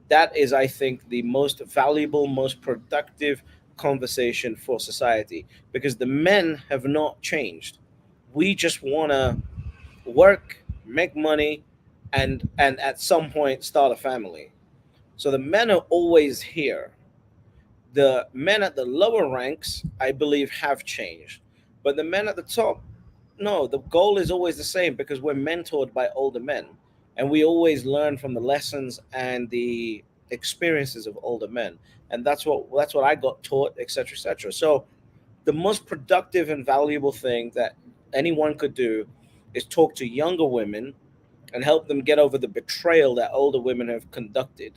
That is, I think, the most valuable, most productive conversation for society, because the men have not changed. We just want to work, make money, and at some point start a family. So the men are always here. The men at the lower ranks, I believe, have changed, but the men at the top, no. The goal is always the same, because we're mentored by older men, and we always learn from the lessons and the experiences of older men, and that's what I got taught, etc., etc. So the most productive and valuable thing that anyone could do is talk to younger women and help them get over the betrayal that older women have conducted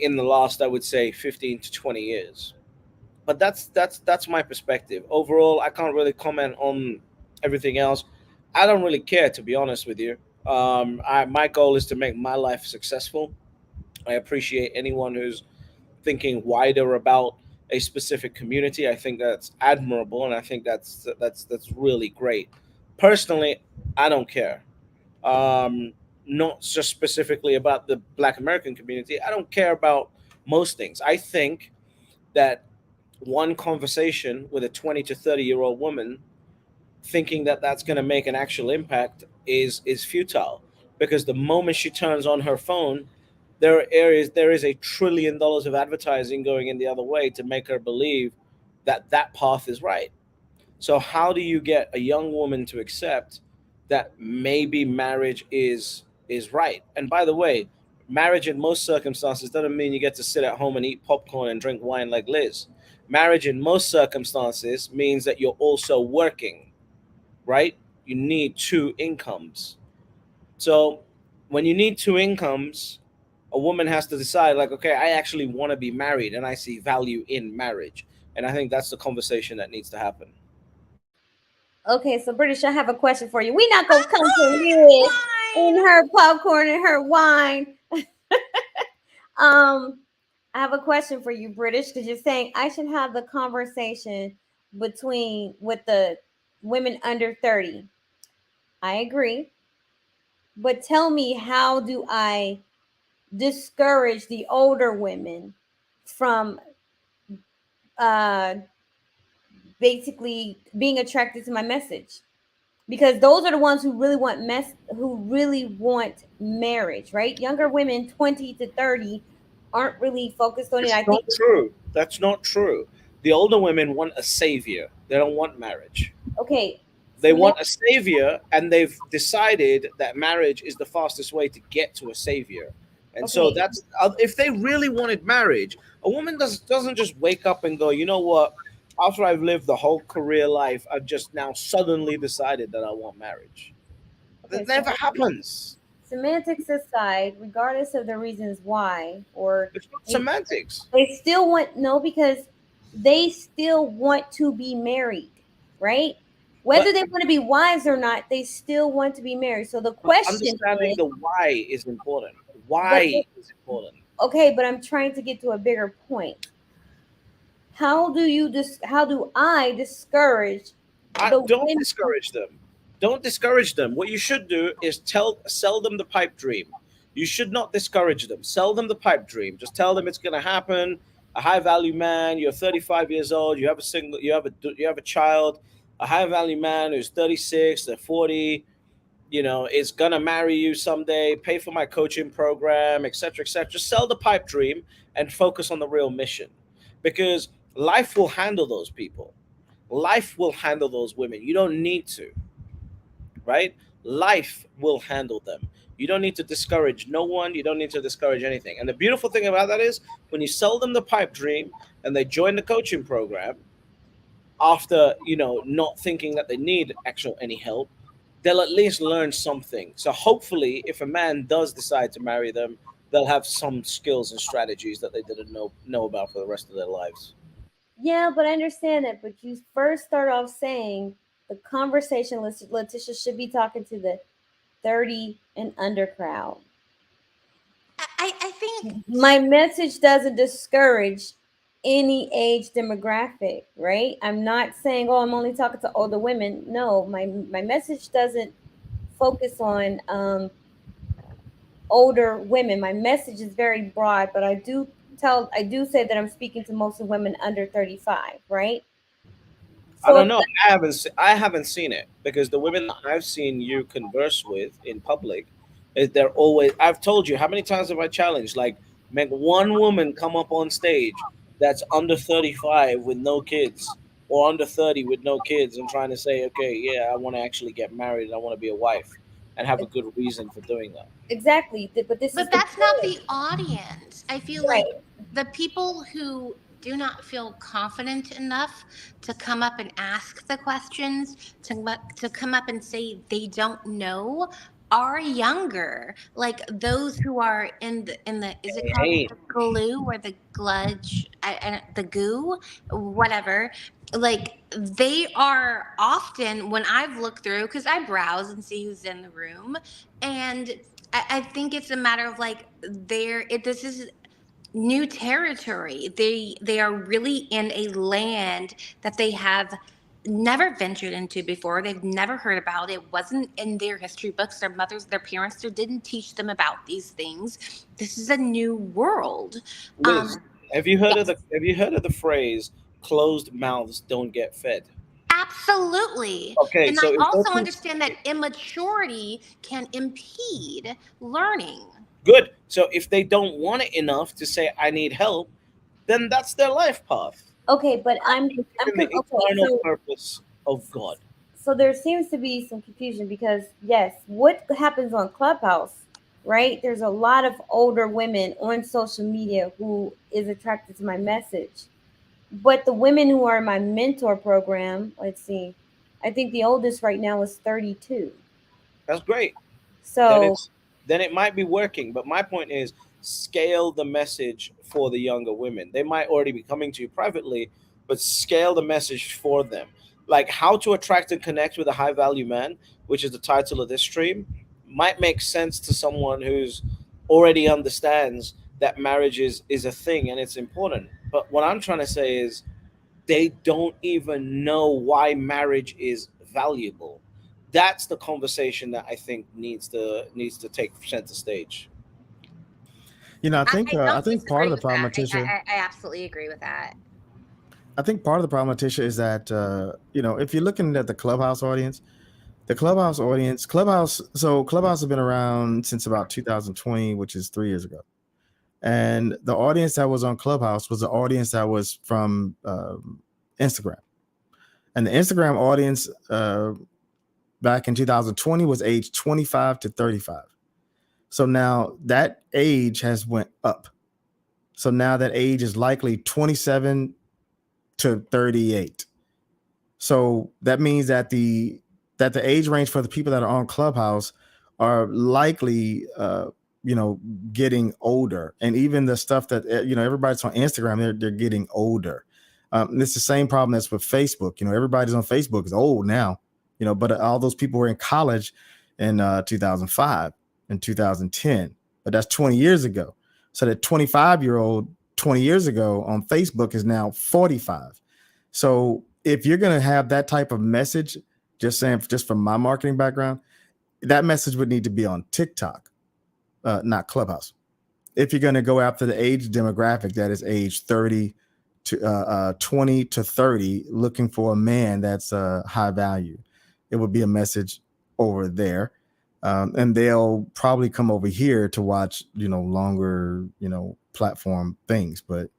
in the last, I would say, 15 to 20 years. But that's my perspective. Overall, I can't really comment on everything else. I don't really care, to be honest with you. My goal is to make my life successful. I appreciate anyone who's thinking wider about a specific community. I think that's admirable, and I think that's really great. Personally, I don't care. Um, Not just specifically about the Black American community. I don't care about most things. I think that one conversation with a 20 to 30-year-old woman, thinking that that's going to make an actual impact, is futile, because the moment she turns on her phone, there is $1 trillion of advertising going in the other way to make her believe that that path is right. So how do you get a young woman to accept that maybe marriage is right? And by the way, marriage in most circumstances doesn't mean you get to sit at home and eat popcorn and drink wine like Liz. Marriage in most circumstances means that you're also working, right? You need two incomes. So when you need two incomes, a woman has to decide, like, okay, I actually want to be married and I see value in marriage. And I think that's the conversation that needs to happen. Okay, so British, I have a question for you. We not gonna come to Liz and her popcorn and her wine. Um, I have a question for you, British, because you're saying I should have the conversation between with the women under 30. I agree, but tell me, how do I discourage the older women from uh basically being attracted to my message? Because those are the ones who really want marriage, right? Younger women 20 to 30 aren't really focused on it. It's I not think, true. That's not true. The older women want a savior. They don't want marriage. okay, They Samantha, want a savior, and they've decided that marriage is the fastest way to get to a savior. And so okay, that's if they really wanted marriage, a woman doesn't just wake up and go, you know what? After I've lived the whole career life, I've just now suddenly decided that I want marriage. okay, That so never happens. semantics aside, regardless of the reasons why, or It's not they, semantics. they still want, no, because they still want to be married, right? Whether But they want to be wives or not, they still want to be married. So the but question understanding is, the why is important. but Why is important. okay, but I'm trying to get to a bigger point. How do I discourage the Don't women? discourage them. Don't discourage them. What you should do is sell them the pipe dream. You should not discourage them. Sell them the pipe dream. Just tell them it's going to happen. a high value man, you're 35 years old, you have a child, a high value man who's 36 to 40, is gonna marry you someday, pay for my coaching program, etc., etc. Just sell the pipe dream and focus on the real mission, because life will handle those people. Life will handle those women. You don't need to, right? Life will handle them. You don't need to discourage no one. You don't need to discourage anything. And the beautiful thing about that is when you sell them the pipe dream and they join the coaching program after, not thinking that they need actual any help, they'll at least learn something. So hopefully, if a man does decide to marry them, they'll have some skills and strategies that they didn't know about for the rest of their lives. Yeah, but I understand that. But you first start off saying the conversation, Letitia should be talking to the 30 and under crowd. I think My message doesn't discourage any age demographic, right? I'm not saying, oh, I'm only talking to older women. No, my message doesn't focus on older women. My message is very broad, but I do say that I'm speaking to most of women under 35, right? I So don't know. I haven't seen it, because the women that I've seen you converse with in public, they're always. I've told you how many times have I challenged, like, make one woman come up on stage that's under 35 with no kids, or under 30 with no kids, and trying to say, okay, yeah, I want to actually get married and I want to be a wife, and have a good reason for doing that. exactly, but this is But the that's not point, the audience. I feel right? like the people who do not feel confident enough to come up and ask the questions, to come up and say they don't know, are younger. Like those who are in the is it called Hey, the glue or the gludge, the goo, whatever. Like they are often, when I've looked through, because I browse and see who's in the room, and I think it's a matter of like this is new territory. They are really in a land that they have never ventured into before. They've never heard about it. Wasn't in their history books. Their mothers, their parents, they didn't teach them about these things. This is a new world. Liz, have you heard of the Yes. have you heard of the phrase "closed mouths don't get fed"? Absolutely. Okay, And I so if also those understand that immaturity can impede learning. good. So if they don't want it enough to say I need help, then that's their life path. Okay, but In the okay. eternal purpose of God. So there seems to be some confusion because yes, what happens on Clubhouse, right? There's a lot of older women on social media who is attracted to my message. But the women who are in my mentor program, let's see, I think the oldest right now is 32. That's great. Then So it's then it might be working. But my point is, scale the message for the younger women. They might already be coming to you privately, but scale the message for them. Like how to attract and connect with a high value man, which is the title of this stream, might make sense to someone who's already understands that marriage is a thing and it's important. But what I'm trying to say is they don't even know why marriage is valuable. That's the conversation that I think needs to take center stage. I think I I don't think part of disagree the with problem, that. Letitia, I absolutely agree with that. I think part of the problem, Letitia, is that if you're looking at the Clubhouse audience, Clubhouse has been around since about 2020, which is 3 years ago. And the audience that was on Clubhouse was the audience that was from Instagram. And the Instagram audience back in 2020 was age 25 to 35. So now that age has went up. So now that age is likely 27 to 38. So that means that the age range for the people that are on Clubhouse are likely getting older, and even the stuff that everybody's on Instagram, they're getting older. It's the same problem that's with Facebook. Everybody's on Facebook is old now. But all those people were in college in 2005 and 2010, but that's 20 years ago. So that 25-year-old 20 years ago on Facebook is now 45. So if you're going to have that type of message, just from my marketing background, that message would need to be on TikTok, not Clubhouse. if you're going to go after the age demographic that is age 30 to 20 to 30, looking for a man that's high value, it would be a message over there. And they'll probably come over here to watch, longer, platform things. But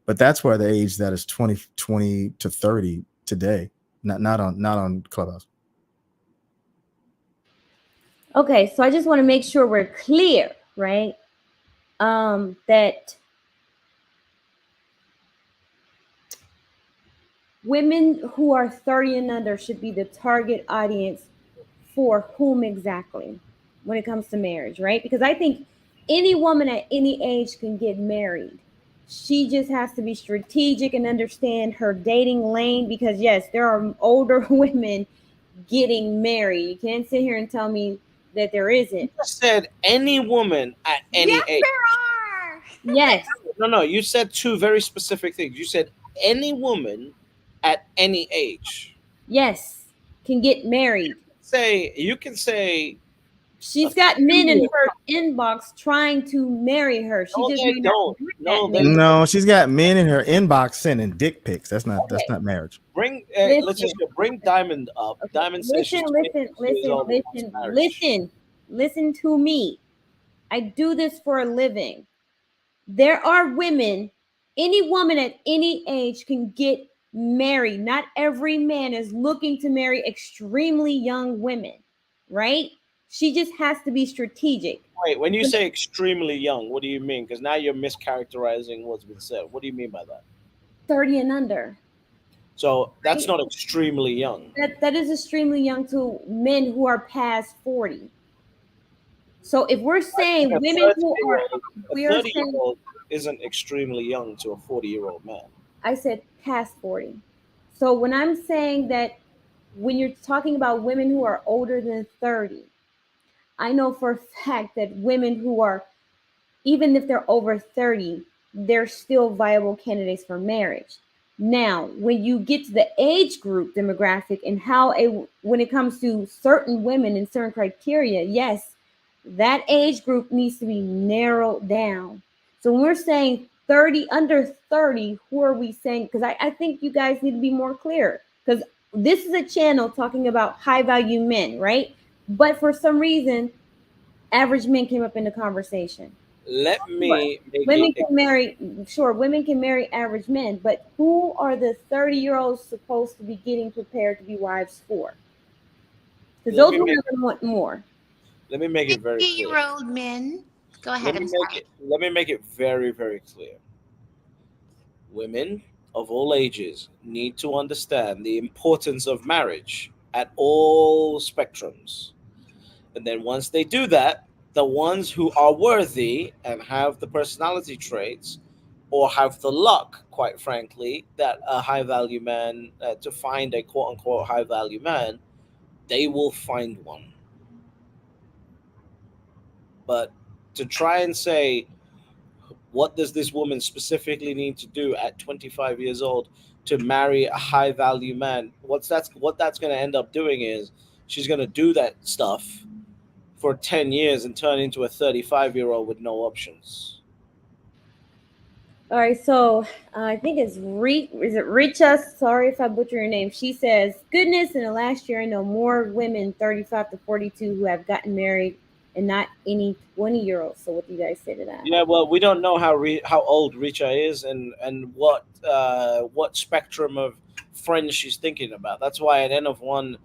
that's where the age that is 20 to 30 today, not on Clubhouse. Okay, so I just want to make sure we're clear, right? That women who are 30 and under should be the target audience for whom exactly when it comes to marriage, right? Because I think any woman at any age can get married. She just has to be strategic and understand her dating lane, because yes, there are older women getting married. You can't sit here and tell me that there isn't. You said any woman at any Yes, age. there are. No. You said two very specific things. You said any woman at any age. Yes, can get married. You can say she's got men in her inbox trying to marry her. She just may not do that. No, she's got men in her inbox sending dick pics. That's not marriage. Let's just bring Diamond up. Okay. Diamond says listen to me. I do this for a living. There are women, any woman at any age can get married. Not every man is looking to marry extremely young women, right? She just has to be strategic. Wait, when you say extremely young, what do you mean? Because now you're mischaracterizing what's been said. What do you mean by that? 30 and under. So that's not extremely young. That is extremely young to men who are past 40. So if we're saying women who are, we are saying isn't extremely young to a 40-year-old man. I said past 40. So when I'm saying that, when you're talking about women who are older than 30, I know for a fact that women who are, even if they're over 30, they're still viable candidates for marriage. Now, when you get to the age group demographic and when it comes to certain women and certain criteria, yes, that age group needs to be narrowed down. So when we're saying 30, under 30, who are we saying? Because I think you guys need to be more clear, because this is a channel talking about high value men, right? But for some reason, average men came up in the conversation. Women can marry average men, but who are the 30-year-olds supposed to be getting prepared to be wives for? Because those women want more. Let me make it very clear. 50-year-old men. Go ahead. Let me make it very, very clear. Women of all ages need to understand the importance of marriage at all spectrums. And then once they do that, the ones who are worthy and have the personality traits or have the luck, quite frankly, that a high value man, to find a quote unquote high value man, they will find one. But to try and say, what does this woman specifically need to do at 25 years old to marry a high value man? What that's going to end up doing is she's going to do that stuff for 10 years and turn into a 35-year-old with no options. All right, so I think it's Richa? Sorry if I butcher your name. She says, goodness, in the last year, I know more women 35 to 42 who have gotten married and not any 20-year-olds. So what do you guys say to that? Yeah, well, we don't know how old Richa is and what spectrum of friends she's thinking about. That's why an N of one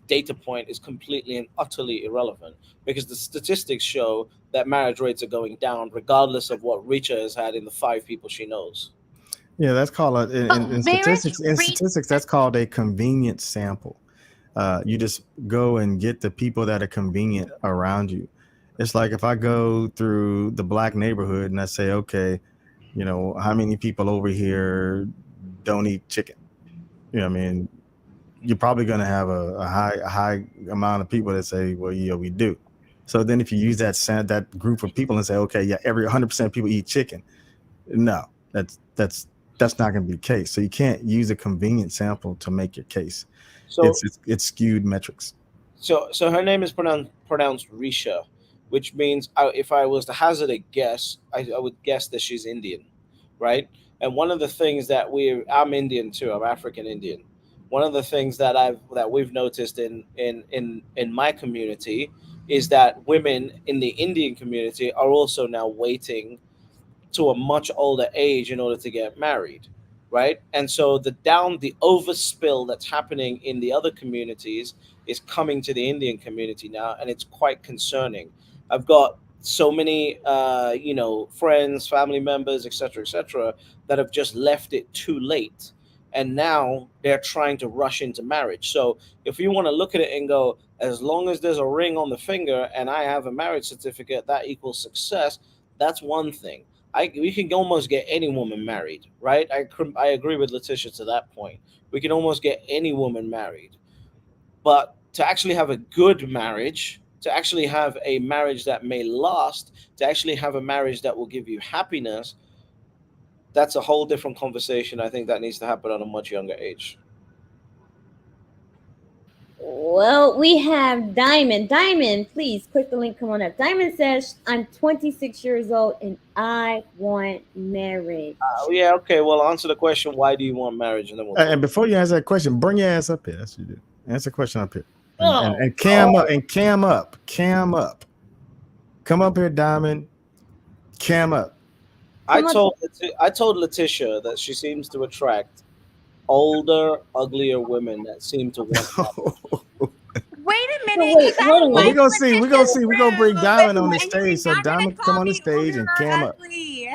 data point is completely and utterly irrelevant, because the statistics show that marriage rates are going down regardless of what Richa has had in the 5 people she knows. Yeah, that's called in statistics. In statistics, that's called a convenient sample. You just go and get the people that are convenient around you. It's like if I go through the black neighborhood and I say, okay, how many people over here don't eat chicken? I mean, you're probably going to have a high amount of people that say, well, yeah, we do. So then if you use that group of people and say, okay, yeah, every 100% of people eat chicken. No, that's not going to be the case. So you can't use a convenient sample to make your case. So it's skewed metrics. So her name is pronounced Risha. which means if I was to hazard a guess, I would guess that she's Indian, right? And one of the things that I'm Indian too. I'm African Indian. One of the things that we've noticed in my community is that women in the Indian community are also now waiting to a much older age in order to get married, right? And so the overspill that's happening in the other communities is coming to the Indian community now, and it's quite concerning. I've got so many friends, family members, etc., that have just left it too late, and now they're trying to rush into marriage. So if you want to look at it and go, as long as there's a ring on the finger and I have a marriage certificate, that equals success. That's one thing. We can almost get any woman married, right? I agree with Letitia to that point. We can almost get any woman married, but to actually have a good marriage, to actually have a marriage that may last, to actually have a marriage that will give you happiness, that's a whole different conversation. I think that needs to happen at a much younger age. Well, we have Diamond. Diamond, please click the link. Come on up. Diamond says, I'm 26 years old and I want marriage. Yeah, okay. Well, answer the question. Why do you want marriage? And then we'll talk. And before you answer that question, bring your ass up here. That's what you do. Answer the question up here. Oh. And cam up. And cam up. Cam up. Come up here, Diamond. Cam up. I told Letitia that she seems to attract older, uglier women that seem to want. Wait a minute. So wait, hold on. Well, we're gonna see. We're gonna Letitia's see. We're gonna bring room, Diamond on the and stage. So you're not gonna Diamond, call come on the me stage older and or cam up. ugly.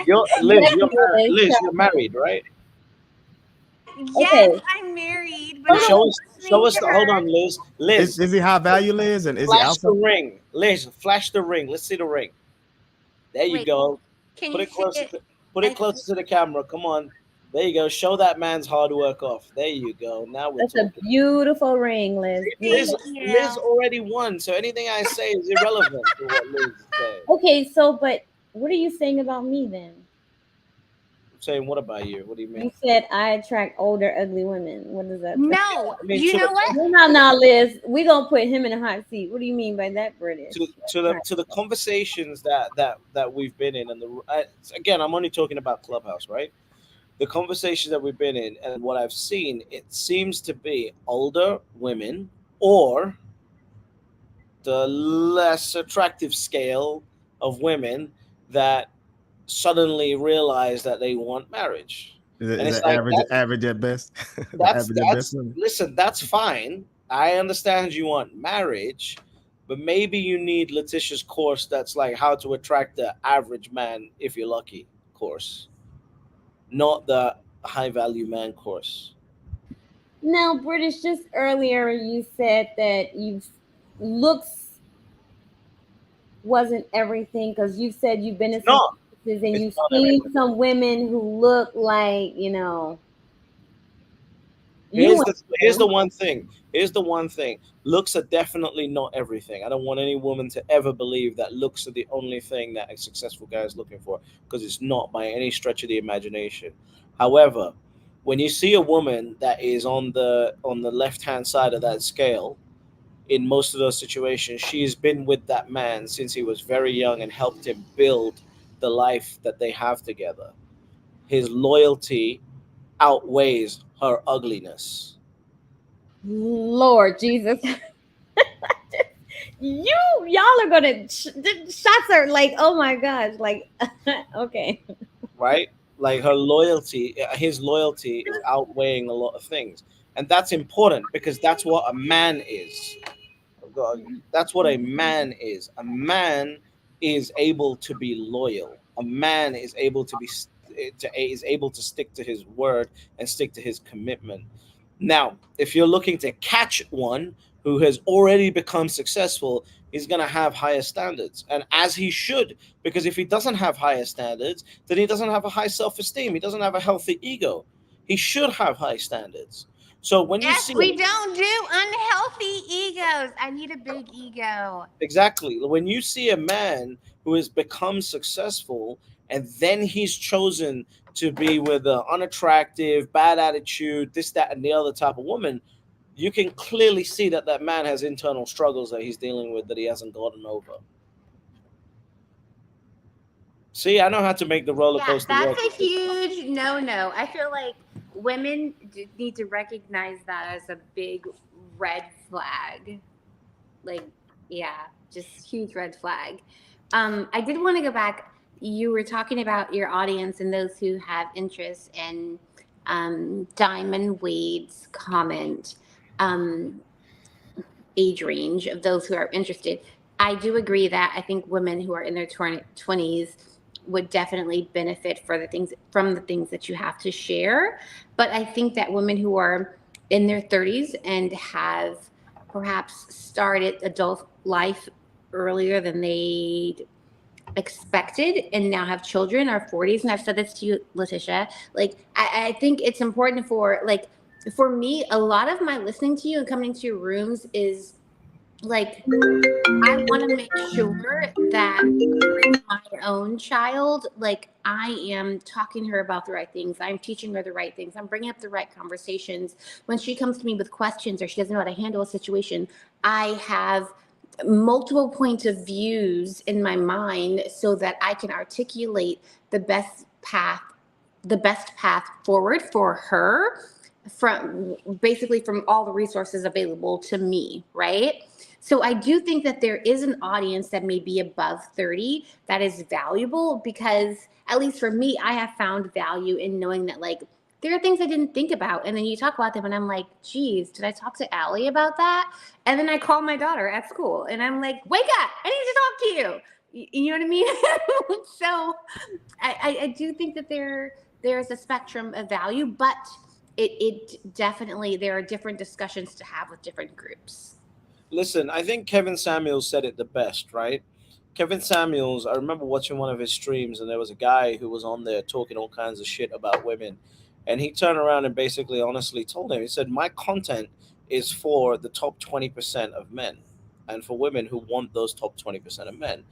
Liz, you're married, right? Yes, Okay. I'm married, but Show I'm us. listening to Hold her. on, Liz. Liz, Is he high value, Liz? And is he flash the alpha? ring. Liz, flash the ring. Let's see the ring. There you Wait, go. Can Put you it closer. see it? Put it closer to the camera. Come on. There you go. Show that man's hard work off. There you go. Now we're That's a talking. beautiful ring, Liz. Liz, Thank you. Liz already won, so anything I say is irrelevant to what Liz is saying. Okay, so but what are you saying about me then? I'm saying, what about you? What do you mean? You said I attract older, ugly women. What does that? No, I mean, you to know the- what? No, Liz. We're gonna put him in a hot seat. What do you mean by that, British? To the conversations that we've been in, and again, I'm only talking about Clubhouse, right? The conversations that we've been in and what I've seen, it seems to be older women or the less attractive scale of women that suddenly realize that they want marriage. Is And it's it like average at best? that's listen, that's fine. I understand you want marriage, but maybe you need Letitia's course that's like how to attract the average man if you're lucky course, not the high value man course. Now, British, just earlier you said that looks wasn't everything because you said you've been in some No, places and it's you've not seen everything. some women who look like, Here's the one thing. Here's the one thing. Looks are definitely not everything. I don't want any woman to ever believe that looks are the only thing that a successful guy is looking for, because it's not by any stretch of the imagination. However, when you see a woman that is on the left hand side of that scale, in most of those situations, she's been with that man since he was very young and helped him build the life that they have together. His loyalty outweighs her ugliness. Lord Jesus. Y'all are gonna shots are like, oh my gosh, like okay. Right? Like her loyalty, his loyalty is outweighing a lot of things. And that's important because that's what a man is. That's what a man is. A man is able to be loyal. A man is able to is able to stick to his word and stick to his commitment. Now, if you're looking to catch one who has already become successful, he's going to have higher standards, and as he should, because if he doesn't have higher standards, then he doesn't have a high self-esteem. He doesn't have a healthy ego. He should have high standards. So when you see We don't do unhealthy egos. I need a big ego. exactly, when you see a man who has become successful and then he's chosen to be with an unattractive, bad attitude, this, that, and the other type of woman, you can clearly see that that man has internal struggles that he's dealing with that he hasn't gotten over. See, I know how to make the roller Yeah, coaster that's work. a huge no. I feel like women need to recognize that as a big red flag. Like, yeah, just huge red flag. I did want to go back. You were talking about your audience and those who have interest in Diamond Wade's comment. Um, age range of those who are interested. I do agree that I think women who are in their 20s would definitely benefit for the things from the things that you have to share. But I think that women who are in their 30s and have perhaps started adult life earlier than they expected and now have children are 40s, and I've said this to you, Letitia, like I think it's important for like for me, a lot of my listening to you and coming to your rooms is like I want to make sure that with my own child, like I am talking to her about the right things. I'm teaching her the right things. I'm bringing up the right conversations. When she comes to me with questions or she doesn't know how to handle a situation, I have multiple points of views in my mind so that I can articulate the best path forward for her from basically from all the resources available to me, right? So I do think that there is an audience that may be above 30 that is valuable because at least for me, I have found value in knowing that like there are things I didn't think about. And then you talk about them and I'm like, geez, did I talk to Allie about that? And then I call my daughter at school and I'm like, wake up, I need to talk to you. You know what I mean? So I do think that there's a spectrum of value, but it definitely, there are different discussions to have with different groups. Listen, I think Kevin Samuels said it the best, right? Kevin Samuels, I remember watching one of his streams, and there was a guy who was on there talking all kinds of shit about women. And he turned around and basically honestly told him, he said, my content is for the top 20% of men and for women who want those top 20% of men.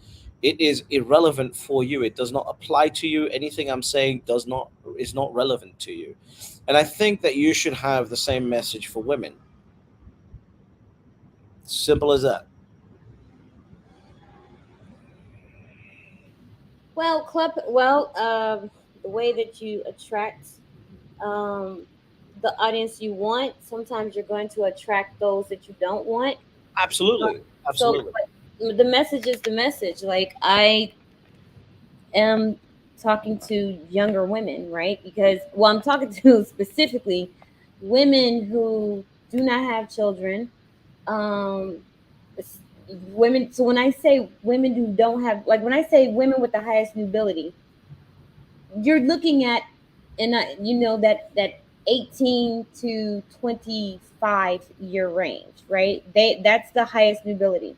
It is irrelevant for you. It does not apply to you. Anything I'm saying does not is not relevant to you. And I think that you should have the same message for women. Simple as that. The way that you attract um, the audience you want, sometimes you're going to attract those that you don't want. Absolutely. So Absolutely. the message is the message. Like I am talking to younger women, right? Because I'm talking to specifically women who do not have children. Um, women. So when I say women who don't have, like when I say women with the highest nobility, you're looking at, and you know that 18 to 25 year range, right? That's the highest nobility.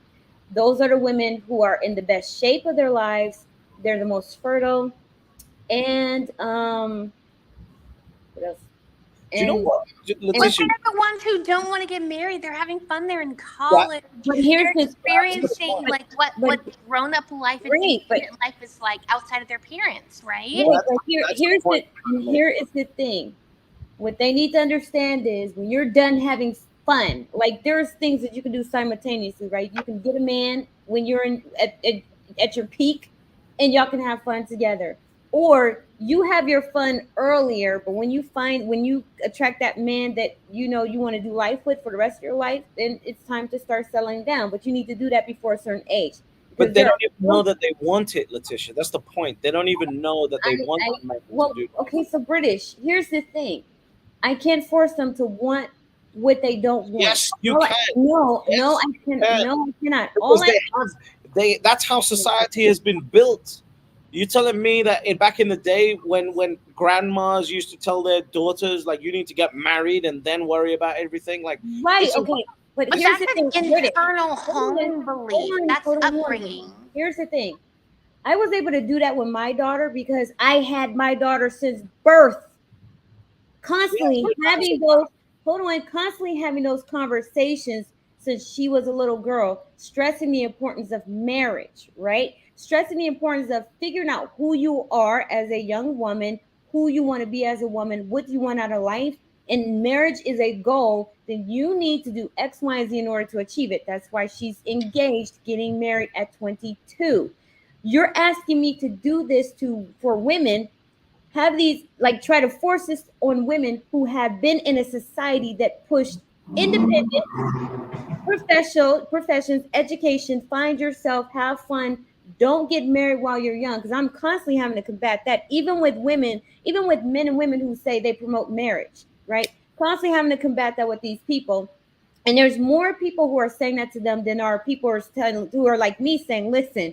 Those are the women who are in the best shape of their lives. They're the most fertile, and what else? Do you know And what, and But Letitia? they're the ones who don't want to get married. They're having fun. They're in That, college. but here's They're the experiencing but like what grown up life and great, but independent life is like outside of their parents, right? right, that's, but that's the point I'm trying to make. here is the thing. What they need to understand is when you're done having fun, like there's things that you can do simultaneously, right? You can get a man when you're at your peak and y'all can have fun together. Or you have your fun earlier, but when you attract that man that you know you want to do life with for the rest of your life, then it's time to start settling down. But you need to do that before a certain age. But Because they there don't even are know that they want it, Letitia. That's the point. They don't even know that they want I the man to well, do. okay, so British, here's the thing. I can't force them to want what they don't want. Yes, you can. No, Yes, I you can. can. No, I cannot. Because they have they. That's how society has been built. You telling me that back in the day when grandmas used to tell their daughters like you need to get married and then worry about everything, like Right. it's a Okay. But But here's that's the thing, an British. internal Hold on. home Hold belief. on. That's Hold on. Hold on. upbringing. Here's the thing. I was able to do that with my daughter because I had my daughter since birth. yeah, Constantly having those hold on, constantly having those conversations since she was a little girl, stressing the importance of marriage, right? Stressing the importance of figuring out who you are as a young woman, who you want to be as a woman, what you want out of life. And marriage is a goal, then you need to do X, Y, and Z in order to achieve it. That's why she's engaged, getting married at 22. You're asking me to do this for women, have these like try to force this on women who have been in a society that pushed independence, professions, education, find yourself, have fun, don't get married while you're young. Because I'm constantly having to combat that, even with women, even with men and women who say they promote marriage, right? Constantly having to combat that with these people. And there's more people who are saying that to them than are people who are like me saying, listen,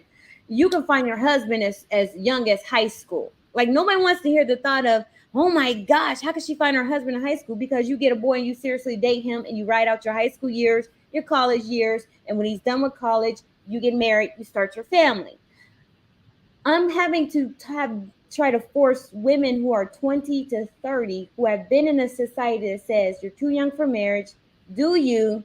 you can find your husband as young as high school. Like nobody wants to hear the thought of, oh my gosh, how could she find her husband in high school? Because you get a boy and you seriously date him and you ride out your high school years, your college years, and when he's done with college, you get married, you start your family. I'm having to try to force women who are 20 to 30 who have been in a society that says you're too young for marriage, do you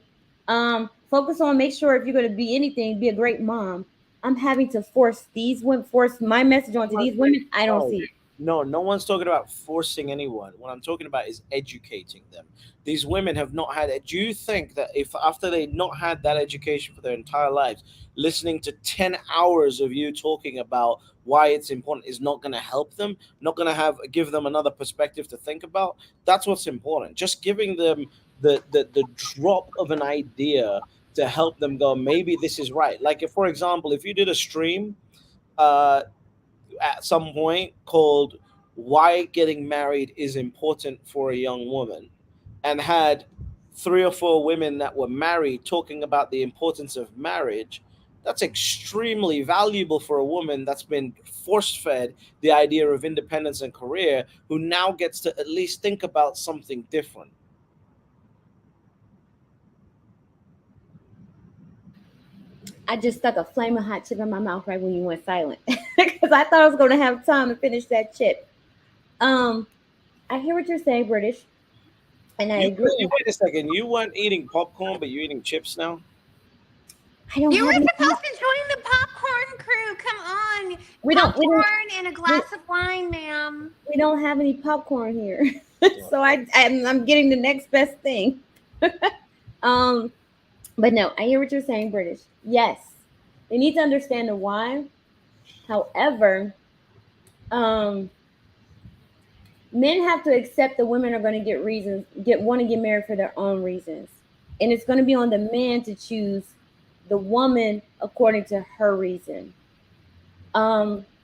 focus on, make sure if you're going to be anything, be a great mom. I'm having to force these women, force my message onto these women. I don't see it. No one's talking about forcing anyone. What I'm talking about is educating them. These women have not had it. Do you think that if after they not had that education for their entire lives, listening to 10 hours of you talking about why it's important is not going to help them, not going to give them another perspective to think about? That's what's important. Just giving them the drop of an idea to help them go, maybe this is right. Like if, for example, if you did a stream uh at some point called "Why Getting Married is Important for a Young Woman," and had three or four women that were married talking about the importance of marriage, that's extremely valuable for a woman that's been force fed the idea of independence and career, who now gets to at least think about something different. I just stuck a flaming hot chip in my mouth right when you went silent because I thought I was going to have time to finish that chip. Um, I hear what you're saying, British, and I You agree. wait a second. You weren't eating popcorn, but you're eating chips now. I don't You have were any. supposed to join the popcorn crew. Come on. We don't. We don't. Popcorn and a We, glass of wine, ma'am. we don't have any popcorn here, so I'm getting the next best thing. um, but no, I hear what you're saying, British. Yes, they need to understand the why. However, um, men have to accept that women are going to want to get married for their own reasons, and it's going to be on the man to choose the woman according to her reason.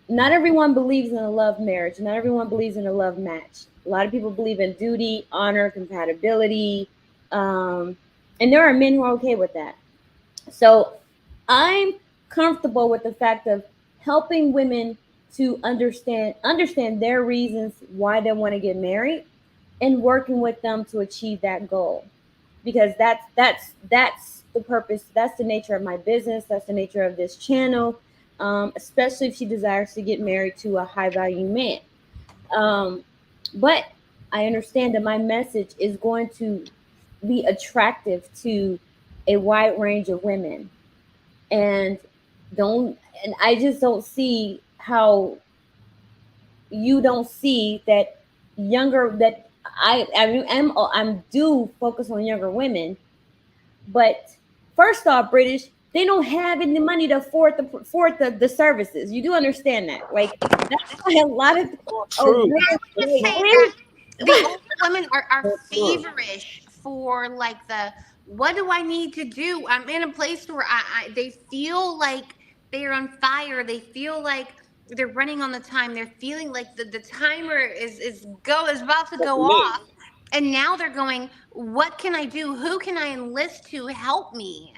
Not everyone believes in a love marriage. Not everyone believes in a love match. A lot of people believe in duty, honor, compatibility, and there are men who are okay with that. So I'm comfortable with the fact of helping women to understand their reasons why they want to get married and working with them to achieve that goal, because that's the purpose, that's the nature of my business, that's the nature of this channel, especially if she desires to get married to a high value man. um, but I understand that my message is going to be attractive to a wide range of women, and don't and I just don't see how you don't see that younger that I'm do focus on younger women. But first off, British, they don't have any money to afford the services. You do understand that. Like that's why a lot of Not oh true. I wait, would just wait, say wait. that the older women are Not true. feverish for like the what do I need to do? I'm in a place where they feel like they're on fire. They feel like they're running on the time. They're feeling like the timer is about to But go Liz, off. And now they're going, what can I do? Who can I enlist to help me?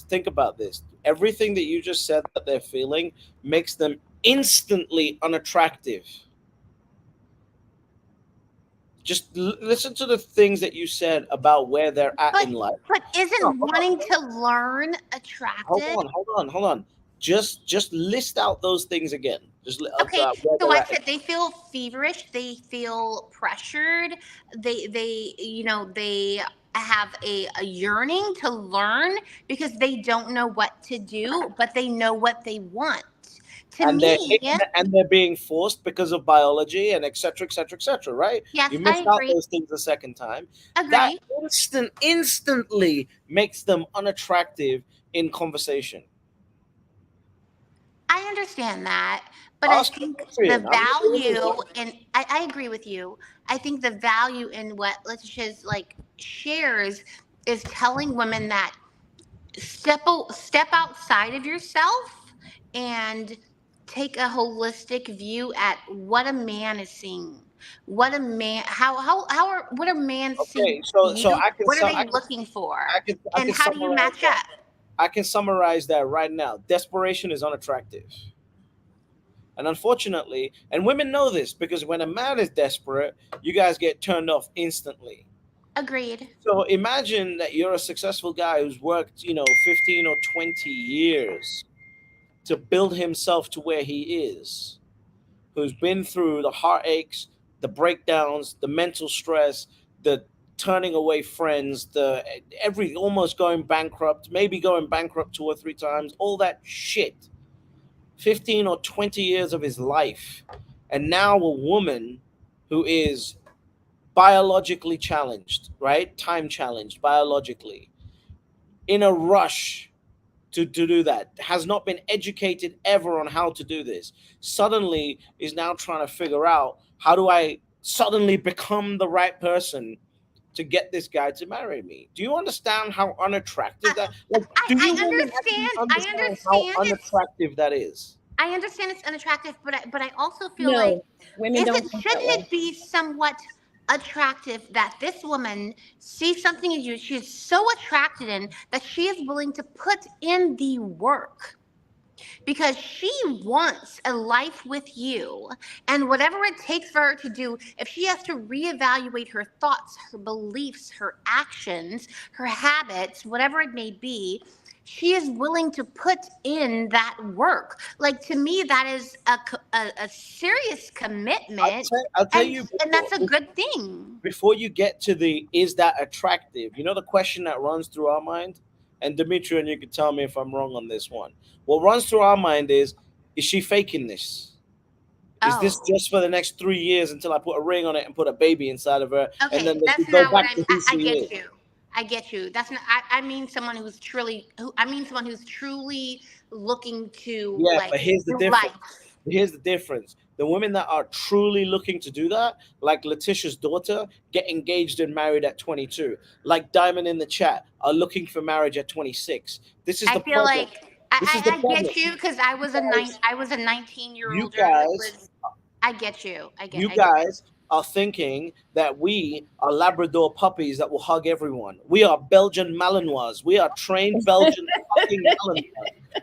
Think about this. Everything that you just said that they're feeling makes them instantly unattractive. Just listen to the things that you said about where they're at But in life. but No, isn't wanting to learn attractive? hold on. Just list out those things again. Just Okay, where so they're I at. said they feel feverish, they feel pressured, they have a yearning to learn because they don't know what to do, but they know what they want. To And they're me, and they're being forced because of biology and etc etc etc, right? yes, You I missed out agree. those things the second time. That Agree. instantly makes them unattractive in conversation. I I understand that, but I Ask the think the question. I'm not the only value, one. and I agree with you. I think the value in what Letitia's like shares is telling women that step outside of yourself and take a holistic view at what a man is seeing, what a man what a man seeing Okay, so you, I can what are so they looking for, I and can how do you summarize match that. up? I can summarize that right now. Desperation is unattractive. And unfortunately, and women know this because when a man is desperate, you guys get turned off instantly. Agreed. So imagine that you're a successful guy who's worked, 15 or 20 years to build himself to where he is, who's been through the heartaches, the breakdowns, the mental stress, the turning away friends, the every almost going bankrupt, maybe going bankrupt 2 or 3 times, all that shit. 15 or 20 years of his life. And now a woman who is biologically challenged, right? Time challenged biologically, in a rush to do that, has not been educated ever on how to do this, suddenly is now trying to figure out how do I suddenly become the right person to get this guy to marry me. Do you understand how unattractive I, that, like, do you women actually I understand how understand it's unattractive that is? I understand it's unattractive, but I also feel like, No, women don't think that shouldn't way. it be somewhat attractive that this woman sees something in you she's so attracted in that she is willing to put in the work because she wants a life with you, and whatever it takes for her to do, if she has to reevaluate her thoughts, her beliefs, her actions, her habits, whatever it may be, she is willing to put in that work. Like, to me, that is a serious commitment, I'll tell you and that's a good thing. before you get to the is that attractive, the question that runs through our mind, and Dimitri, and you can tell me if I'm wrong on this one. What runs through our mind is she faking this? Is this Oh, just for the next 3 years until I put a ring on it and put a baby inside of her, and okay, then we that's go not what back to who I she get is? you. I get you. That's not. I mean someone I mean someone who's truly looking to Yeah, like but here's the do difference. life. Here's the difference. The women that are truly looking to do that, like Letitia's daughter, get engaged and married at 22. Like Diamond in the chat, are looking for marriage at 26. This is I the feel problem. like This is the I problem. get you because I was I was a 19-year You older who guys, was. I get you. you I get it. guys are thinking that we are Labrador puppies that will hug everyone. We are Belgian Malinois. We are trained Belgian fucking Malinois.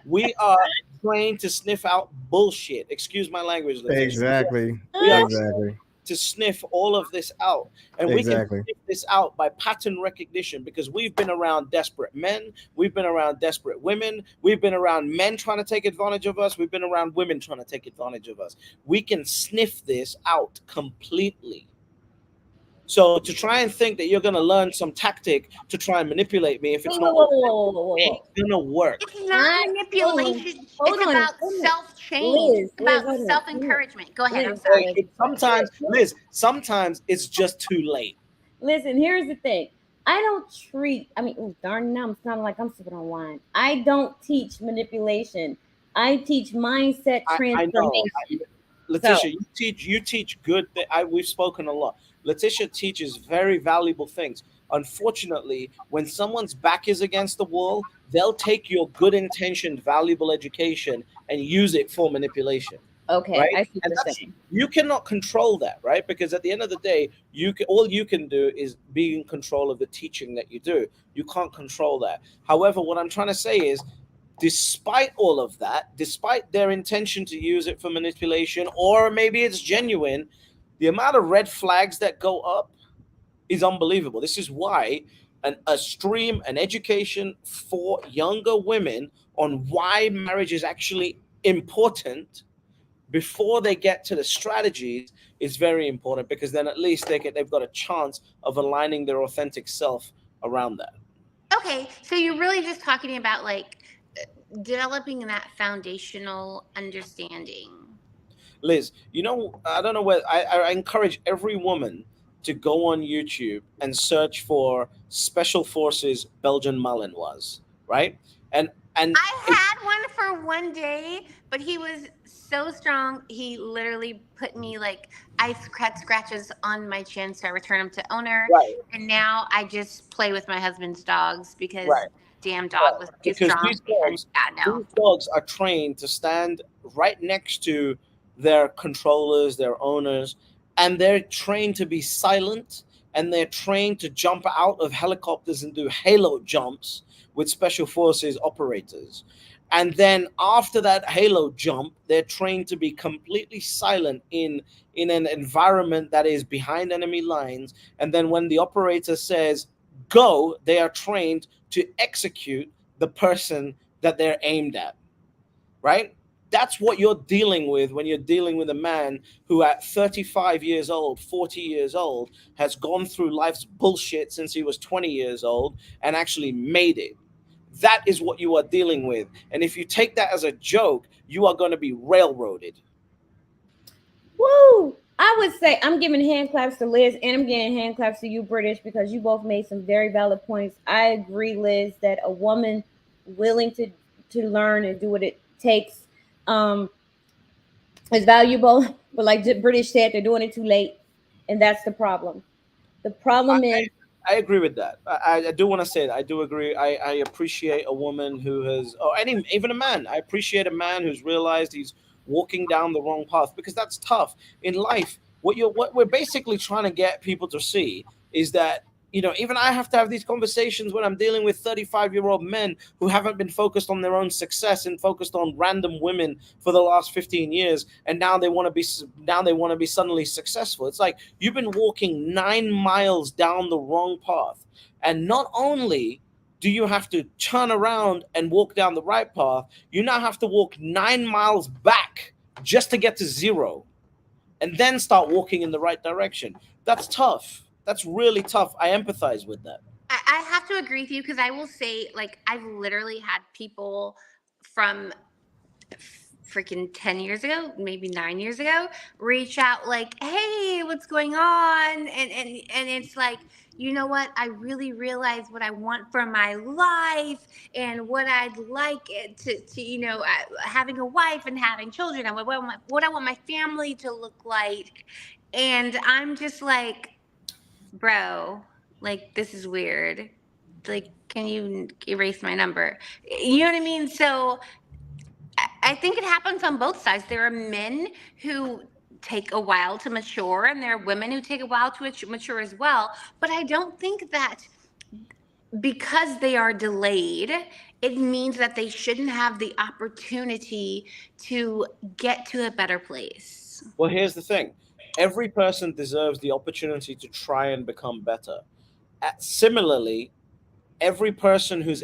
We are trained to sniff out bullshit. Excuse my language, Letitia. Exactly. We are Exactly. to sniff all of this out. And we can Exactly. sniff this out by pattern recognition because we've been around desperate men, we've been around desperate women, we've been around men trying to take advantage of us, we've been around women trying to take advantage of us. We can sniff this out completely. So to try and think that you're going to learn some tactic to try and manipulate me if Whoa, it's whoa, not whoa, working, whoa, whoa, whoa, ain't whoa. gonna work. It's not Hold on, manipulation. hold It's on, about hold on. self-change. It's Liz, about hold on, hold on. self-encouragement. Go ahead. I'm Liz, sorry. Like, sometimes, Liz, sometimes it's just too late. Listen, here's the thing. I don't treat, I mean, oh, darn now, I'm sounding like I'm sipping on wine. I don't teach manipulation. I teach mindset I know. transformation. So, Letitia, you teach good. We've spoken a lot. Letitia teaches very valuable things. Unfortunately, when someone's back is against the wall, they'll take your good intentioned, valuable education and use it for manipulation, okay, right? I see what And you're that's saying. you cannot control that, right? Because at the end of the day, all you can do is be in control of the teaching that you do. You can't control that. However, what I'm trying to say is despite all of that, despite their intention to use it for manipulation, or maybe it's genuine, the amount of red flags that go up is unbelievable. This is why an education for younger women on why marriage is actually important before they get to the strategies is very important because then at least they've got a chance of aligning their authentic self around that. Okay, so you're really just talking about like developing that foundational understanding. Liz, I don't know where I encourage every woman to go on YouTube and search for Special Forces Belgian Malinois, right? And I had one for one day, but he was so strong. He literally put me like I had scratches on my chin, so I returned him to owner. Right, And now I just play with my husband's dogs because right. damn dog was too Because strong. And yeah, no. these dogs are trained to stand right next to their controllers, their owners, and they're trained to be silent, and they're trained to jump out of helicopters and do halo jumps with special forces operators. And then after that halo jump, they're trained to be completely silent in an environment that is behind enemy lines. And then when the operator says go, they are trained to execute the person that they're aimed at, right? That's what you're dealing with when you're dealing with a man who, at 35 years old, 40 years old, has gone through life's bullshit since he was 20 years old and actually made it. That is what you are dealing with. And if you take that as a joke, you are going to be railroaded. Woo! I would say I'm giving hand claps to Liz and I'm giving hand claps to you, British, because you both made some very valid points. I agree, Liz, that a woman willing to learn and do what it takes um, is valuable. But like British said, they're doing it too late, and that's the problem. The problem is I agree with that. I do want to say that I do agree. I appreciate a woman who has, or any, even a man. I appreciate a man who's realized he's walking down the wrong path, because that's tough in life. What we're basically trying to get people to see is that, even I have to have these conversations when I'm dealing with 35-year-old men who haven't been focused on their own success and focused on random women for the last 15 years, and now they want to be suddenly successful. It's like you've been walking 9 miles down the wrong path, and not only do you have to turn around and walk down the right path, you now have to walk 9 miles back just to get to zero, and then start walking in the right direction. That's tough. That's really tough. I empathize with that. I have to agree with you because I will say, like, I've literally had people from freaking 10 years ago, maybe 9 years ago, reach out like, hey, what's going on? And it's like, you know what? I really realize what I want for my life and what I'd like it to having a wife and having children and what I want my family to look like. And I'm just like, bro, like, this is weird. Like, can you erase my number? You know what I mean? So I think it happens on both sides. There are men who take a while to mature, and there are women who take a while to mature as well. But I don't think that because they are delayed, it means that they shouldn't have the opportunity to get to a better place. Well, here's the thing: every person deserves the opportunity to try and become better. Similarly, every person who's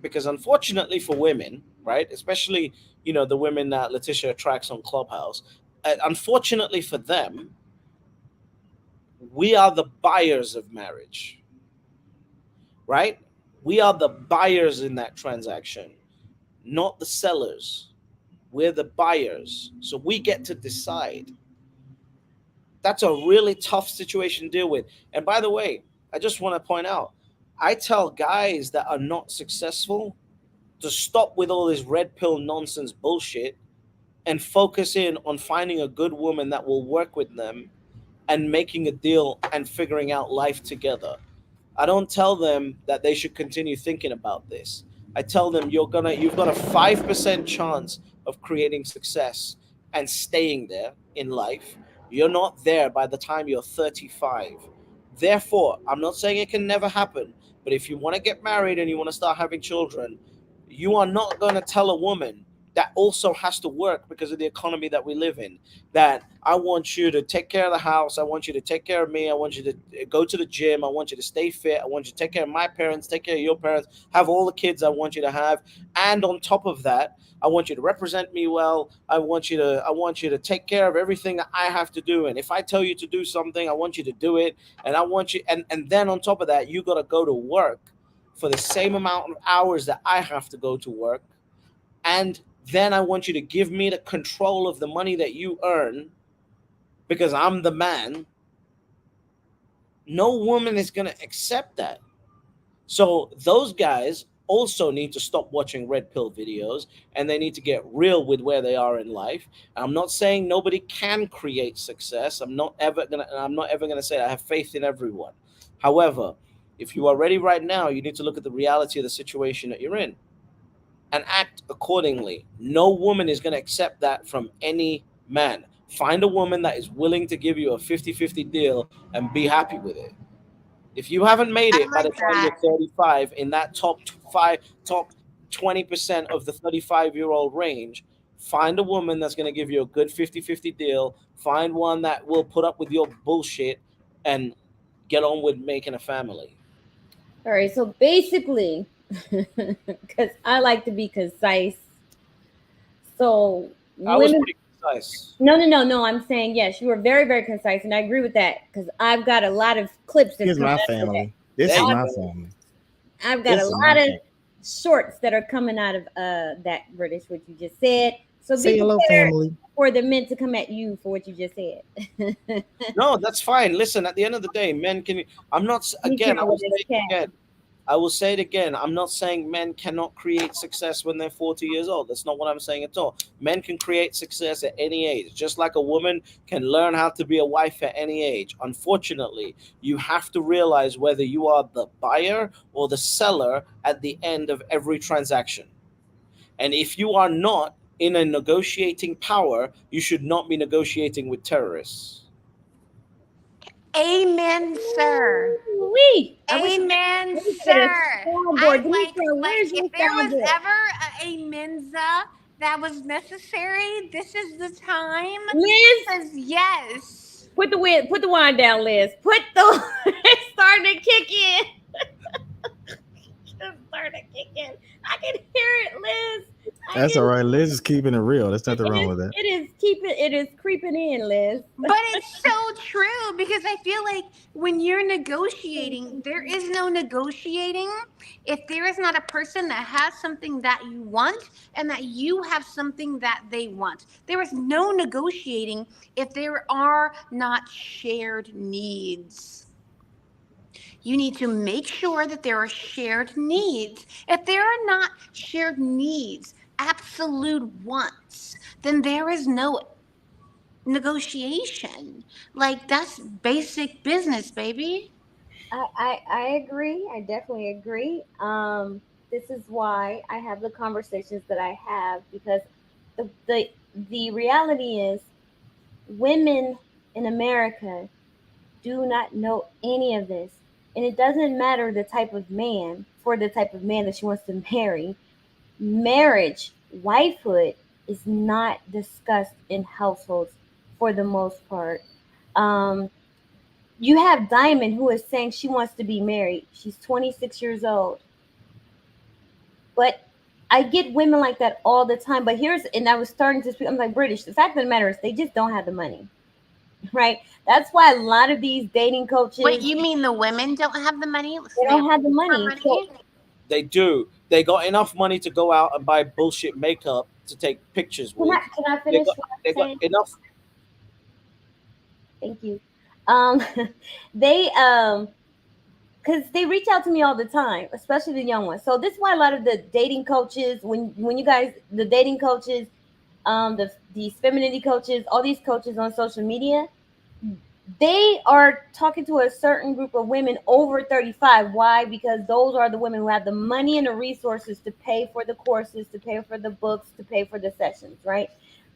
because unfortunately for women, right, especially the women that Letitia attracts on Clubhouse, unfortunately for them, we are the buyers of marriage, right? We are the buyers in that transaction, not the sellers. We're the buyers, so we get to decide. That's a really tough situation to deal with. And by the way, I just want to point out, I tell guys that are not successful to stop with all this red pill nonsense bullshit and focus in on finding a good woman that will work with them and making a deal and figuring out life together. I don't tell them that they should continue thinking about this. I tell them you've got a 5% chance of creating success and staying there in life. You're not there by the time you're 35. Therefore, I'm not saying it can never happen, but if you want to get married and you want to start having children, you are not going to tell a woman that also has to work because of the economy that we live in, that I want you to take care of the house, I want you to take care of me, I want you to go to the gym, I want you to stay fit, I want you to take care of my parents, take care of your parents, have all the kids I want you to have, and on top of that, I want you to represent me well. I want you to take care of everything that I have to do, and if I tell you to do something, I want you to do it, and I want you, and then on top of that, you got to go to work for the same amount of hours that I have to go to work. And then I want you to give me the control of the money that you earn because I'm the man. No woman is going to accept that. So those guys also need to stop watching red pill videos, and they need to get real with where they are in life. I'm not saying nobody can create success. I'm not ever gonna say I have faith in everyone. However, if you are ready right now, you need to look at the reality of the situation that you're in and act accordingly. No woman is going to accept that from any man. Find a woman that is willing to give you a 50-50 deal and be happy with it. If you haven't made I it by the like time you're that. 35 in that top 20% of the 35-year-old range, find a woman that's going to give you a good 50-50 deal. Find one that will put up with your bullshit and get on with making a family. All right, so basically, because I like to be concise, so I was women. pretty concise. No, no, no, no. I'm saying yes. You were very, very concise, and I agree with that because I've got a lot of clips that's Here's coming my out of family. This There is you my go. family. I've got a This is my lot of family. shorts that are coming out of that British what you just said. So be Say hello, prepared family. for the men to come at you for what you just said. No, that's fine. Listen, at the end of the day, men can. I'm not. He Again, I came will with say his it cat. again. I will say it again. I'm not saying men cannot create success when they're 40 years old. That's not what I'm saying at all. Men can create success at any age, just like a woman can learn how to be a wife at any age. Unfortunately, you have to realize whether you are the buyer or the seller at the end of every transaction. And if you are not in a negotiating power, you should not be negotiating with terrorists. Amen, sir. Wee! I wish I Amen, could get a sir. soundboard. I Demetra, like where's your if there was soundboard? ever a menza that was necessary, this is the time. Liz, Because yes. put the wine down, Liz. Put the it's starting to kick in. It's starting to kick in. I can hear it, Liz. I That's can all right. Liz is keeping it real. There's nothing wrong with that. it is creeping in, Liz. But it's so true because I feel like when you're negotiating, there is no negotiating if there is not a person that has something that you want and that you have something that they want. There is no negotiating if there are not shared needs. You need to make sure that there are shared needs. If there are not shared needs, absolute wants, then there is no negotiation. Like that's basic business, baby. I agree. I definitely agree. This is why I have the conversations that I have because the reality is women in America do not know any of this. And it doesn't matter the type of man for the type of man that she wants to marry. Marriage, wifehood is not discussed in households for the most part. Um, you have Diamond who is saying she wants to be married. She's 26 years old. But I get women like that all the time. But and I was starting to speak, I'm like, British, the fact of the matter is they just don't have the money, right? That's why a lot of these dating Wait, coaches, you mean the women don't have the money? So they they don't have have the to for money. So money? They do. They got enough money to go out and buy bullshit makeup to take pictures with. can I They finish got what I'm they got saying? enough. Thank you. Um, they because they reach out to me all the time, especially the young ones. So this is why a lot of the dating coaches, when you guys, the dating coaches, these femininity coaches, all these coaches on social media, they are talking to a certain group of women over 35. Why? Because those are the women who have the money and the resources to pay for the courses, to pay for the books, to pay for the sessions, right?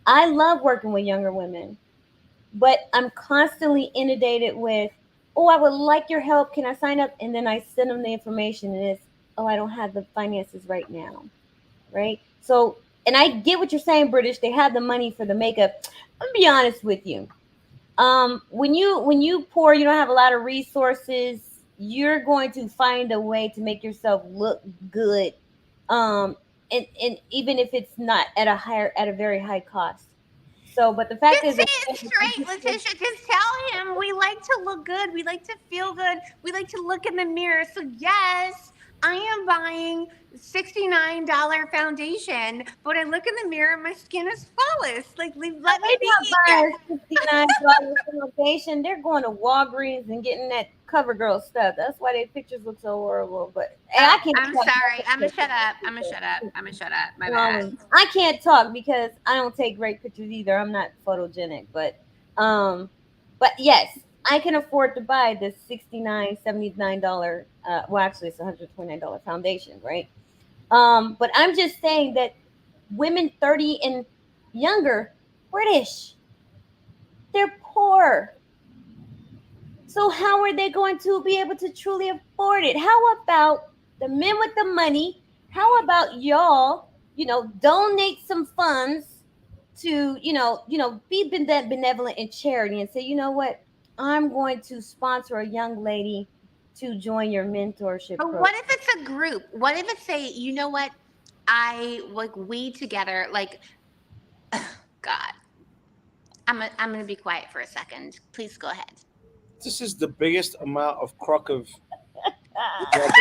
I love working with younger women, but I'm constantly inundated with, oh, I would like your help. Can I sign up? And then I send them the information and it's, oh, I don't have the finances right now, right? So, and I get what you're saying, British. They have the money for the makeup. I'm gonna be honest with you. When you poor, you don't have a lot of resources. You're going to find a way to make yourself look good, and even if it's not at a very high cost. So, but the fact Just is, say it straight, Letitia. Just tell him we like to look good. We like to feel good. We like to look in the mirror. So yes, I am buying $69 foundation, but I look in the mirror, my skin is flawless. Like, let me They're be. not buying $69 foundation. They're going to Walgreens and getting that CoverGirl stuff. That's why their pictures look so horrible. But hey, I can't I'm talk sorry. about I'm gonna pictures. shut up. I'm gonna shut up. I'm gonna shut up. My bad. I can't talk because I don't take great pictures either. I'm not photogenic, but yes, I can afford to buy this $69, $79. Well, actually, it's $129 foundation, right? But I'm just saying that women 30 and younger, British, they're poor. So how are they going to be able to truly afford it? How about the men with the money? How about y'all, donate some funds to, be benevolent and charity and say, you know what? I'm going to sponsor a young lady to join your mentorship But program. what if it's a group? What if it's you know what? We together, like, God. I'm gonna be quiet for a second. Please go ahead. This is the biggest amount of crock of Ah, rubbish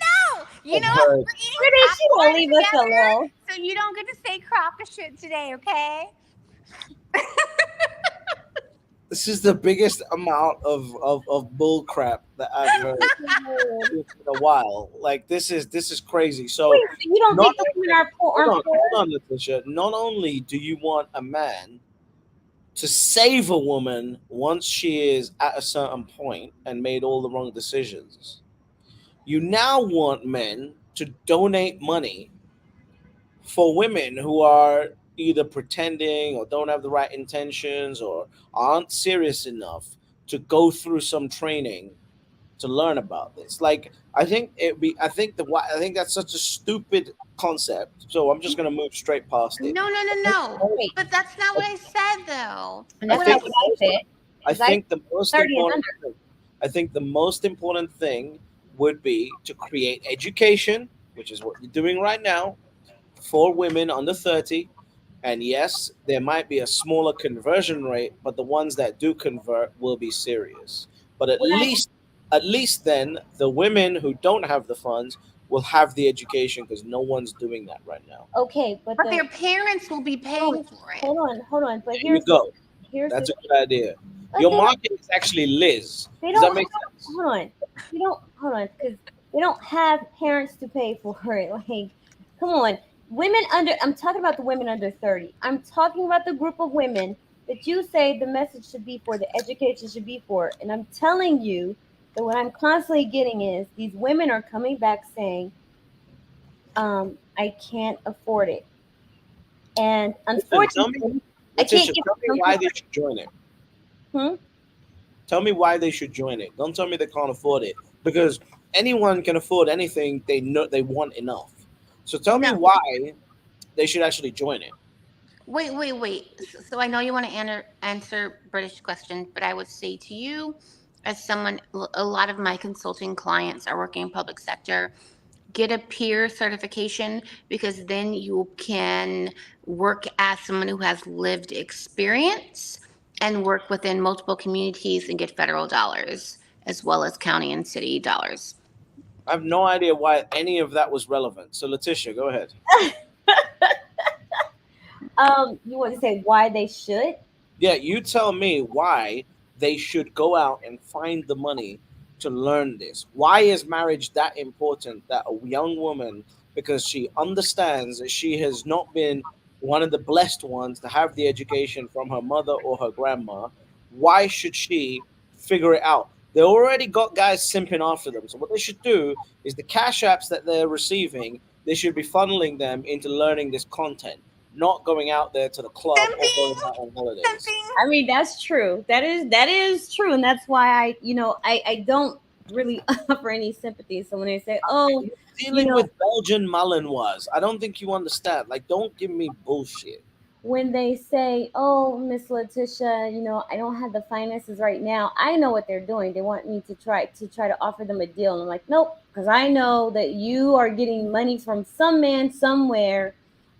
No, you I've know what? heard. We're eating British, you don't popcorn leave us together, alone. so you don't get to say crock of shit today, okay? This is the biggest amount of bull crap that I've heard in a while. Like this is crazy. So Wait, so you don't not think the women are poor? hold Aren't on, poor? hold on, Letitia. Not only do you want a man to save a woman once she is at a certain point and made all the wrong decisions, you now want men to donate money for women who are either pretending or don't have the right intentions or aren't serious enough to go through some training to learn about this. Like I think that's such a stupid concept. So I'm just gonna move straight past it. No, no, no, no. Wait, But that's not what I said, though. and I that's What I not think what the I most, said. I Because I think the most 30 and important under. thing, I think the most important thing would be to create education, which is what you're doing right now, for women under 30. And yes, there might be a smaller conversion rate, but the ones that do convert will be serious. But What I at least then the women who don't have the funds will have the education because no one's doing that right now. Okay, but But their parents will be hold paying for it. on. But There you go. here's the That's a good idea. but Your market is actually Liz. they Does that don't make have sense? hold on because they don't have parents to pay for it. Like, come on, women under. I'm talking about the women under 30. I'm talking about the group of women that you say the message should be for, the education should be for, and I'm telling you that what I'm constantly getting is these women are coming back saying, I can't afford it. And Listen, tell me, unfortunately, I can't Letitia, give tell me them why they should join it. hmm? Tell me why they should join it. Don't tell me they can't afford it because anyone can afford anything they know they want enough. So tell me No. why they should actually join it. Wait. So I know you want to answer British question, but I would say to you, as someone, a lot of my consulting clients are working in public sector, get a peer certification because then you can work as someone who has lived experience and work within multiple communities and get federal dollars as well as county and city dollars. I have no idea why any of that was relevant. So Letitia, go ahead. You want to say why they should? Yeah, you tell me why they should go out and find the money to learn this. Why is marriage that important that a young woman, because she understands that she has not been one of the blessed ones to have the education from her mother or her grandma, why should she figure it out? They already got guys simping after them. So what they should do is the cash apps that they're receiving, they should be funneling them into learning this content, not going out there to the club or going Simping, out on holidays. simping. I mean, that's true. That is true, and that's why I don't really offer any sympathy. So when they say, "Oh, You're you dealing know," with Belgian Malinois. I don't think you understand. Like, don't give me bullshit. when they say, "Oh, Miss Letitia, I don't have the finances right now," I know what they're doing. They want me to try to offer them a deal, and I'm like, "Nope," because I know that you are getting money from some man somewhere,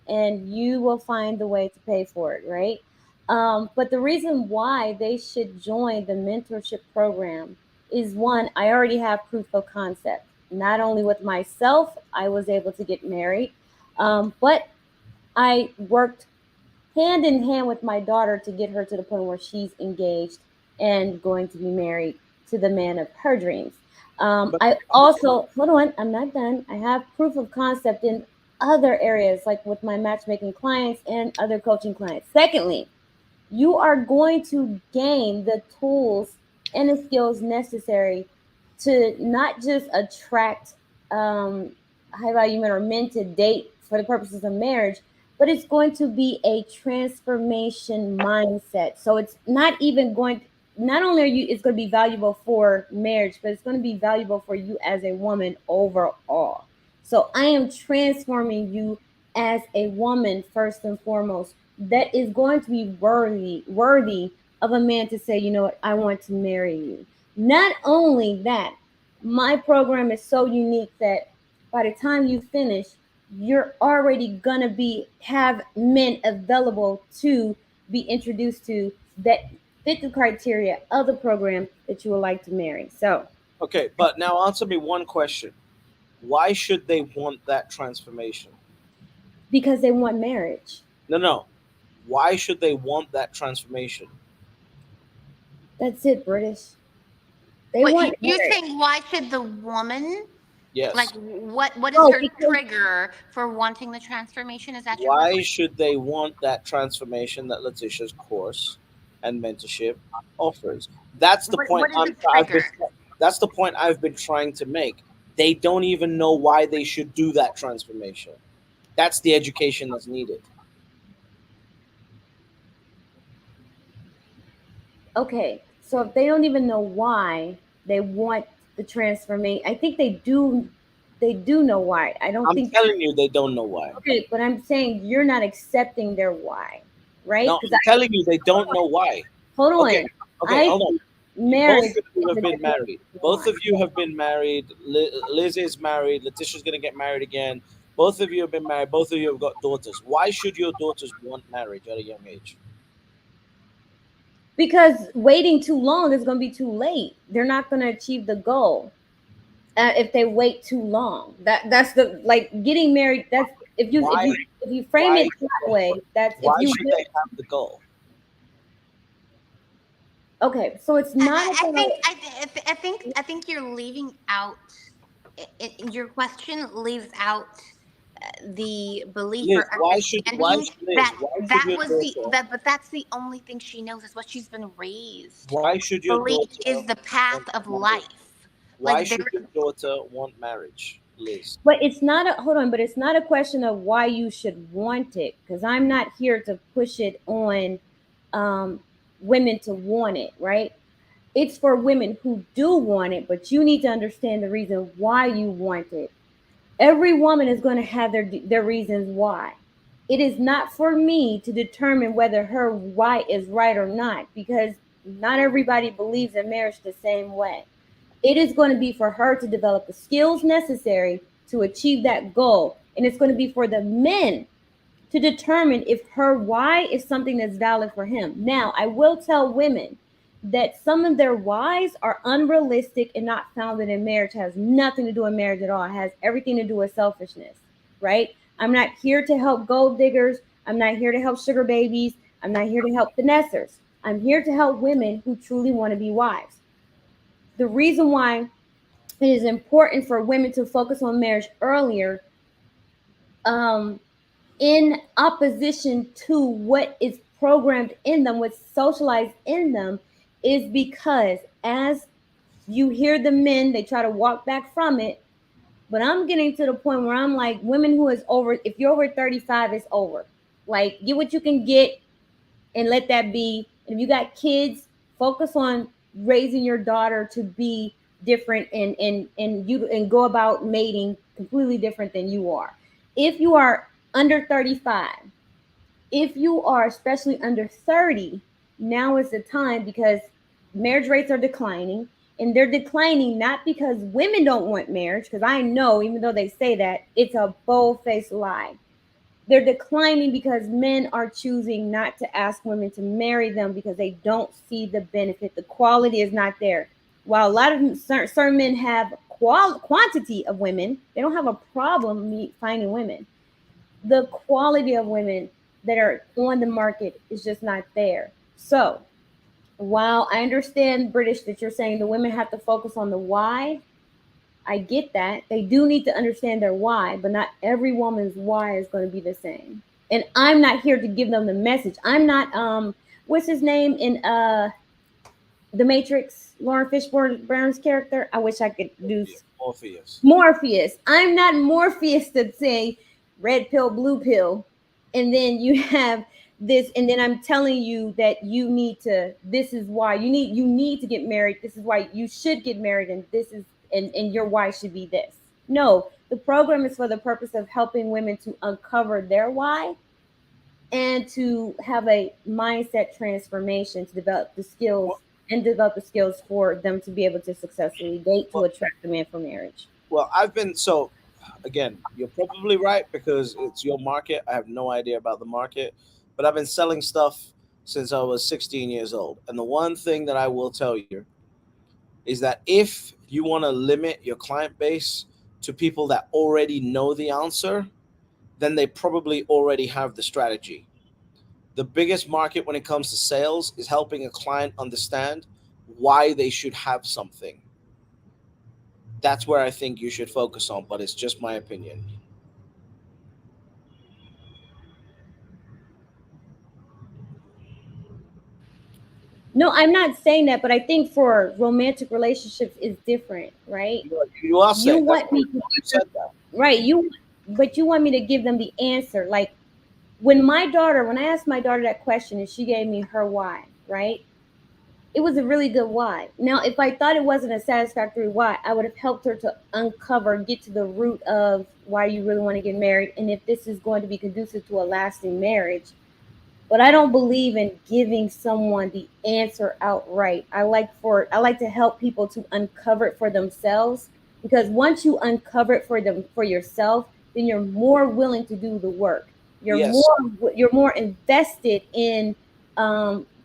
and you will find the way to pay for it, right? But the reason why they should join the mentorship program is one, I already have proof of concept. not only with myself, I was able to get married, but I worked hand in hand with my daughter to get her to the point where she's engaged and going to be married to the man of her dreams. But I also, hold on, I'm not done. I have proof of concept in other areas, like with my matchmaking clients and other coaching clients. Secondly, you are going to gain the tools and the skills necessary to not just attract high value men or men to date for the purposes of marriage, but it's going to be a transformation mindset. So it's not even going, not only are you, it's going to be valuable for marriage, but it's going to be valuable for you as a woman overall. So I am transforming you as a woman first and foremost, that is going to be worthy of a man to say, you know what, I want to marry you. Not only that, my program is so unique that by the time you finish, you're already gonna be have men available to be introduced to that fit the criteria of the program that you would like to marry. So okay, but now answer me one question. Why should they want that transformation? because they want marriage. No, no. Why should they want that transformation? That's it, British. They What want you're marriage. saying? Why should the woman, like, Yes. what is Oh, her because trigger for wanting the transformation? Is that your Why question? should they want that transformation that Letitia's course and mentorship offers? That's the point What is the I've been. trigger? That's the point I've been trying to make. They don't even know why they should do that transformation. That's the education that's needed. okay, so if they don't even know why they want the transformation, I think they do know why. I don't I'm think, telling you, they don't know why. okay, but I'm saying you're not accepting their why, right? No, Because I'm telling you, they don't know why. hold Okay, on, okay, I hold on. think Both marriage of you is have a been different married. Both why. of you have been married. Liz is married. Letitia's going to get married again. Both of you have been married. Both of you have got daughters. Why should your daughters want marriage at a young age? Because waiting too long is going to be too late. They're not going to achieve the goal if they wait too long. That's the, like, getting married. That's if you if Why? you if you frame Why? it that way. That's if Why you should they have the goal? okay. So it's not I about think I think you're leaving out. Your question leaves out the belief Liz, or understanding Liz? that Why should your daughter? but that's the only thing she knows is what she's been raised. Why should your Belief is daughter the path want of marriage? life. Why Like there, should your daughter want marriage, Liz? but it's not a hold on, but it's not a question of why you should want it, because I'm not here to push it on um, women to want it, right? It's for women who do want it, but you need to understand the reason why you want it. Every woman is going to have their reasons why. It is not for me to determine whether her why is right or not, because not everybody believes in marriage the same way. It is going to be for her to develop the skills necessary to achieve that goal. And it's going to be for the men to determine if her why is something that's valid for him. Now, I will tell women that some of their whys are unrealistic and not founded in marriage. It has nothing to do with marriage at all. It has everything to do with selfishness, right? I'm not here to help gold diggers. I'm not here to help sugar babies. I'm not here to help finessers. I'm here to help women who truly want to be wives. The reason why it is important for women to focus on marriage earlier, um, in opposition to what is programmed in them, what's socialized in them, is because as you hear the men, they try to walk back from it. But I'm getting to the point where I'm like, women who is over, if you're over 35, it's over. Like, get what you can get and let that be. And if you got kids, focus on raising your daughter to be different and you and go about mating completely different than you are. If you are under 35, if you are especially under 30, now is the time, because marriage rates are declining, and they're declining not because women don't want marriage, because I know, even though they say that, it's a bold-faced lie. They're declining because men are choosing not to ask women to marry them because they don't see the benefit. The quality is not there. While a lot of certain men have quantity of women. They don't have a problem finding women. The quality of women that are on the market is just not there. So while I understand, British, that you're saying the women have to focus on the why, I get that. They do need to understand their why, but not every woman's why is going to be the same. And I'm not here to give them the message. I'm not what's his name in The Matrix, Lauren Fishburne's character. I wish I could do Morpheus. I'm not Morpheus to say red pill, blue pill, and then you have this, and then I'm telling you that you need to. This is why you need to get married. This is why you should get married, and this is and your why should be this. No, the program is for the purpose of helping women to uncover their why and to have a mindset transformation to develop the skills and develop the skills for them to be able to successfully date to attract a man for marriage. Well, again, you're probably right because it's your market. I have no idea about the market, but I've been selling stuff since I was 16 years old. And the one thing that I will tell you is that if you want to limit your client base to people that already know the answer, then they probably already have the strategy. The biggest market when it comes to sales is helping a client understand why they should have something. That's where I think you should focus on, but it's just my opinion. No, I'm not saying that, but I think for romantic relationships is different, right? You are saying you want me to said that. Right, but you want me to give them the answer. Like when I asked my daughter that question and she gave me her why, right? It was a really good why. Now, if I thought it wasn't a satisfactory why, I would have helped her to get to the root of why you really want to get married and if this is going to be conducive to a lasting marriage. But I don't believe in giving someone the answer outright. I like to help people to uncover it for themselves, because once you uncover it for yourself, then you're more willing to do the work. Yes. You're more invested in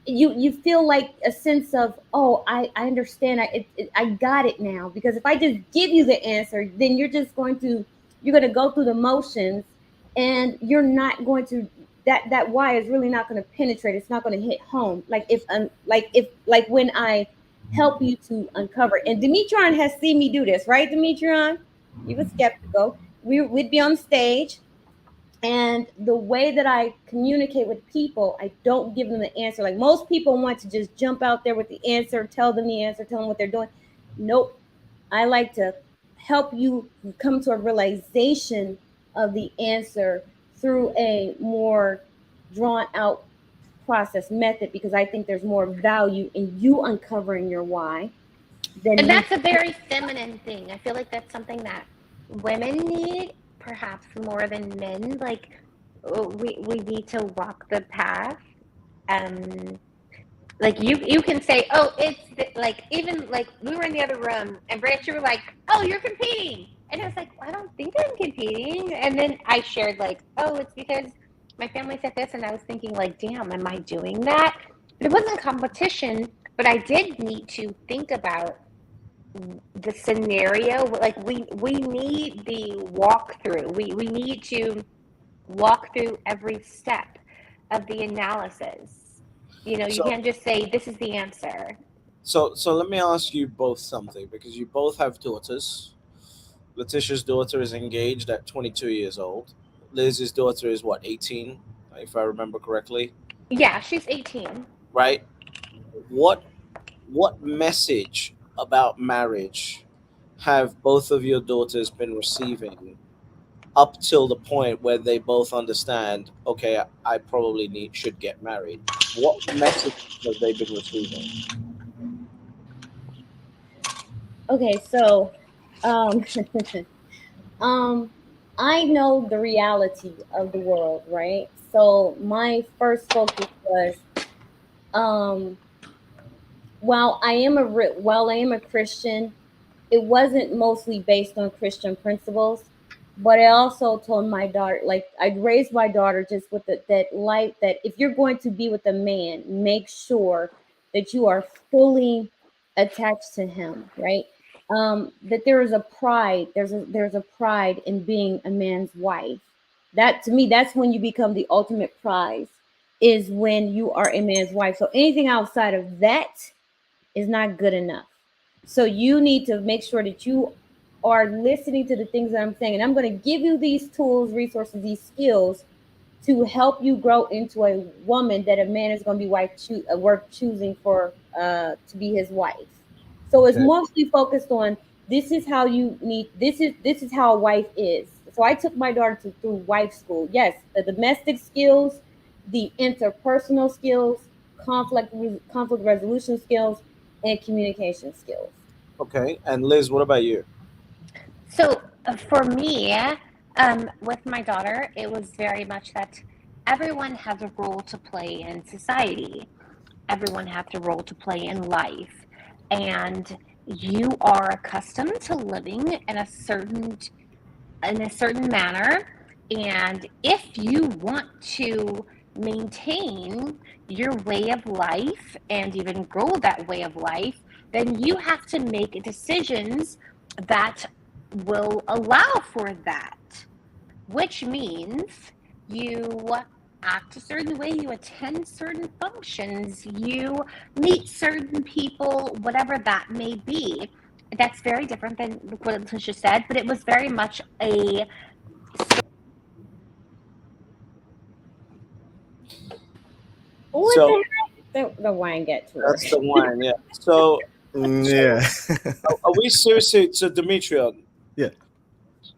you feel like a sense of, oh, I understand, I got it now. Because if I just give you the answer, then you're going to go through the motions, and you're not going to, that why is really not going to penetrate. It's not going to hit home. Like when I help you to uncover. And Demetron has seen me do this, right, Demetron? He was skeptical. We'd be on stage, and the way that I communicate with people, I don't give them the answer. Like most people want to just jump out there with the answer, tell them the answer, tell them what they're doing. Nope. I like to help you come to a realization of the answer through a more drawn out process method, because I think there's more value in you uncovering your why than And that's a very feminine thing. I feel like that's something that women need perhaps more than men. Like we need to walk the path. Um, like you can say, oh, like even like we were in the other room and Branch, you were like, oh, you're competing, and I was like, I don't think I'm competing. And then I shared like, oh, it's because my family said this, and I was thinking like, damn, am I doing that? But it wasn't competition. But I did need to think about the scenario. Like we need the walkthrough. We need to walk through every step of the analysis. You know, you can't just say this is the answer. So let me ask you both something, because you both have daughters. Letitia's daughter is engaged at 22 years old. Liz's daughter is what, 18, if I remember correctly. Yeah, she's 18. Right? What message about marriage have both of your daughters been receiving up till the point where they both understand, okay, I probably should get married? What message have they been receiving? Okay, so I know the reality of the world, right? So my first focus was, while I am a Christian, it wasn't mostly based on Christian principles, but I also told my daughter, like I raised my daughter just with that light, that if you're going to be with a man, make sure that you are fully attached to him, right? that there is a pride. There's a pride in being a man's wife. That to me, that's when you become the ultimate prize. Is when you are a man's wife. So anything outside of that is not good enough. So you need to make sure that you are listening to the things that I'm saying, and I'm going to give you these tools, resources, these skills to help you grow into a woman that a man is going to be worth choosing for to be his wife. So it's Okay. mostly focused on this is how you need this is how a wife is. So I took my daughter through wife school. Yes, the domestic skills, the interpersonal skills, conflict resolution skills, and communication skills. Okay. And Liz, what about you? So for me, with my daughter, it was very much that everyone has a role to play in society. Everyone has a role to play in life, and you are accustomed to living in a certain manner. And if you want to maintain your way of life and even grow that way of life, then you have to make decisions that will allow for that, which means you act a certain way, you attend certain functions, you meet certain people, whatever that may be. That's very different than what Letitia said, but it was very much a What So the heck? The wine get to her. that's the one. Yeah. So, Yeah. are we seriously? So, Demetria, Yeah.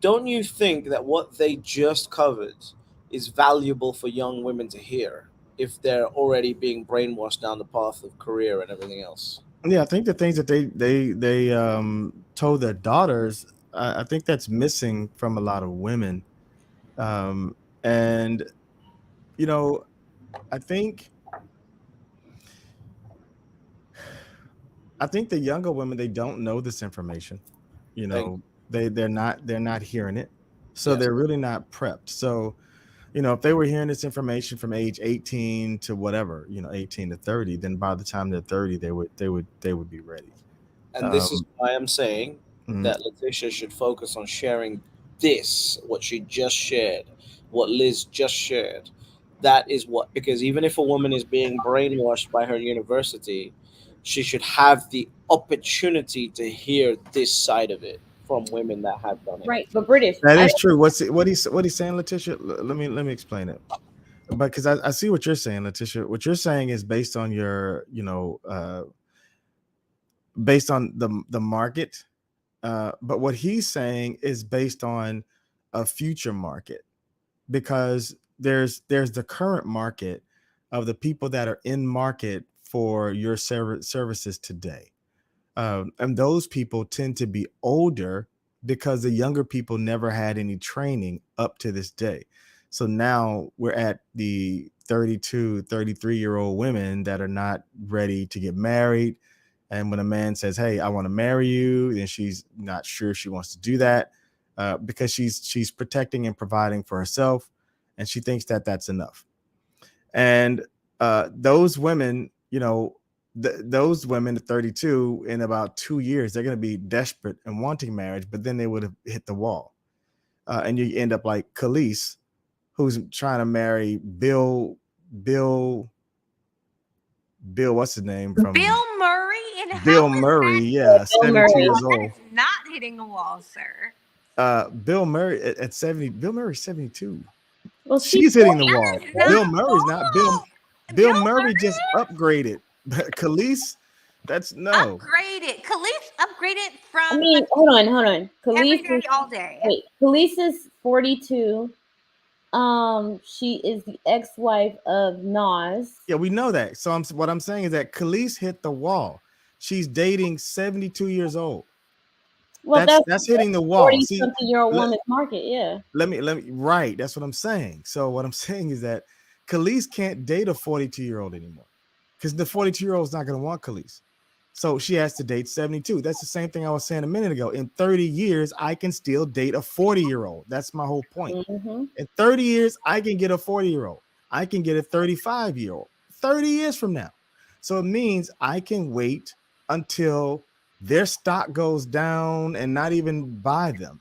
don't you think that what they just covered is valuable for young women to hear if they're already being brainwashed down the path of career and everything else? Yeah, I think the things that they told their daughters, I think that's missing from a lot of women. Um, and you know, I think I think the younger women, they don't know this information. You Thank know, they're not hearing it, so Yes. they're really not prepped. So if they were hearing this information from age 18 to whatever, 18 to 30, then by the time they're 30, they would be ready. And this is Um, why I'm saying mhm. that Letitia should focus on sharing this, what she just shared, what Liz just shared. That is what, because even if a woman is being brainwashed by her university, she should have the opportunity to hear this side of it from women that have done it. Right, but British. That I is don't. true. What he's saying, Letitia? Let me explain it. But because I see what you're saying, Letitia. What you're saying is based on your, based on the market. But what he's saying is based on a future market, because there's the current market of the people that are in market for your services today. And those people tend to be older because the younger people never had any training up to this day. So now we're at the 32, 33-year-old women that are not ready to get married. And when a man says, hey, I want to marry you, then she's not sure she wants to do that, because she's protecting and providing for herself, and she thinks that that's enough. And those women, those women at 32, in about 2 years, they're going to be desperate and wanting marriage, but then they would have hit the wall. And you end up like Khalees, who's trying to marry Bill, what's his name from Bill Murray. And how Bill is Murray. that? Yeah, Bill 72 Murray. years That old. is not hitting a wall, sir. Bill Murray at 70. Bill Murray's 72. Well, she's She's hitting the That wall. is forty. Bill not Murray's not. Bill wall. Bill Bill Murray just Murray upgraded. Khalees, that's no. upgraded. Khalif upgraded I from mean, hold on. every Khalees day, is all day. wait. Khalees is 42. She is the ex-wife of Nas. Yeah, we know that. So what I'm saying is that Khalees hit the wall. She's dating 72 years old. Well, That's that's that's hitting the wall. 40 See, something year old let, woman's market. Yeah. let me right. That's what I'm saying. So what I'm saying is that Khalees can't date a 42-year-old anymore, because the 42-year-old is not going to want Khalees. So she has to date 72. That's the same thing I was saying a minute ago. In 30 years, I can still date a 40-year-old. That's my whole point. Mm-hmm. In 30 years, I can get a 40-year-old. I can get a 35-year-old 30 years from now. So it means I can wait until their stock goes down and not even buy them,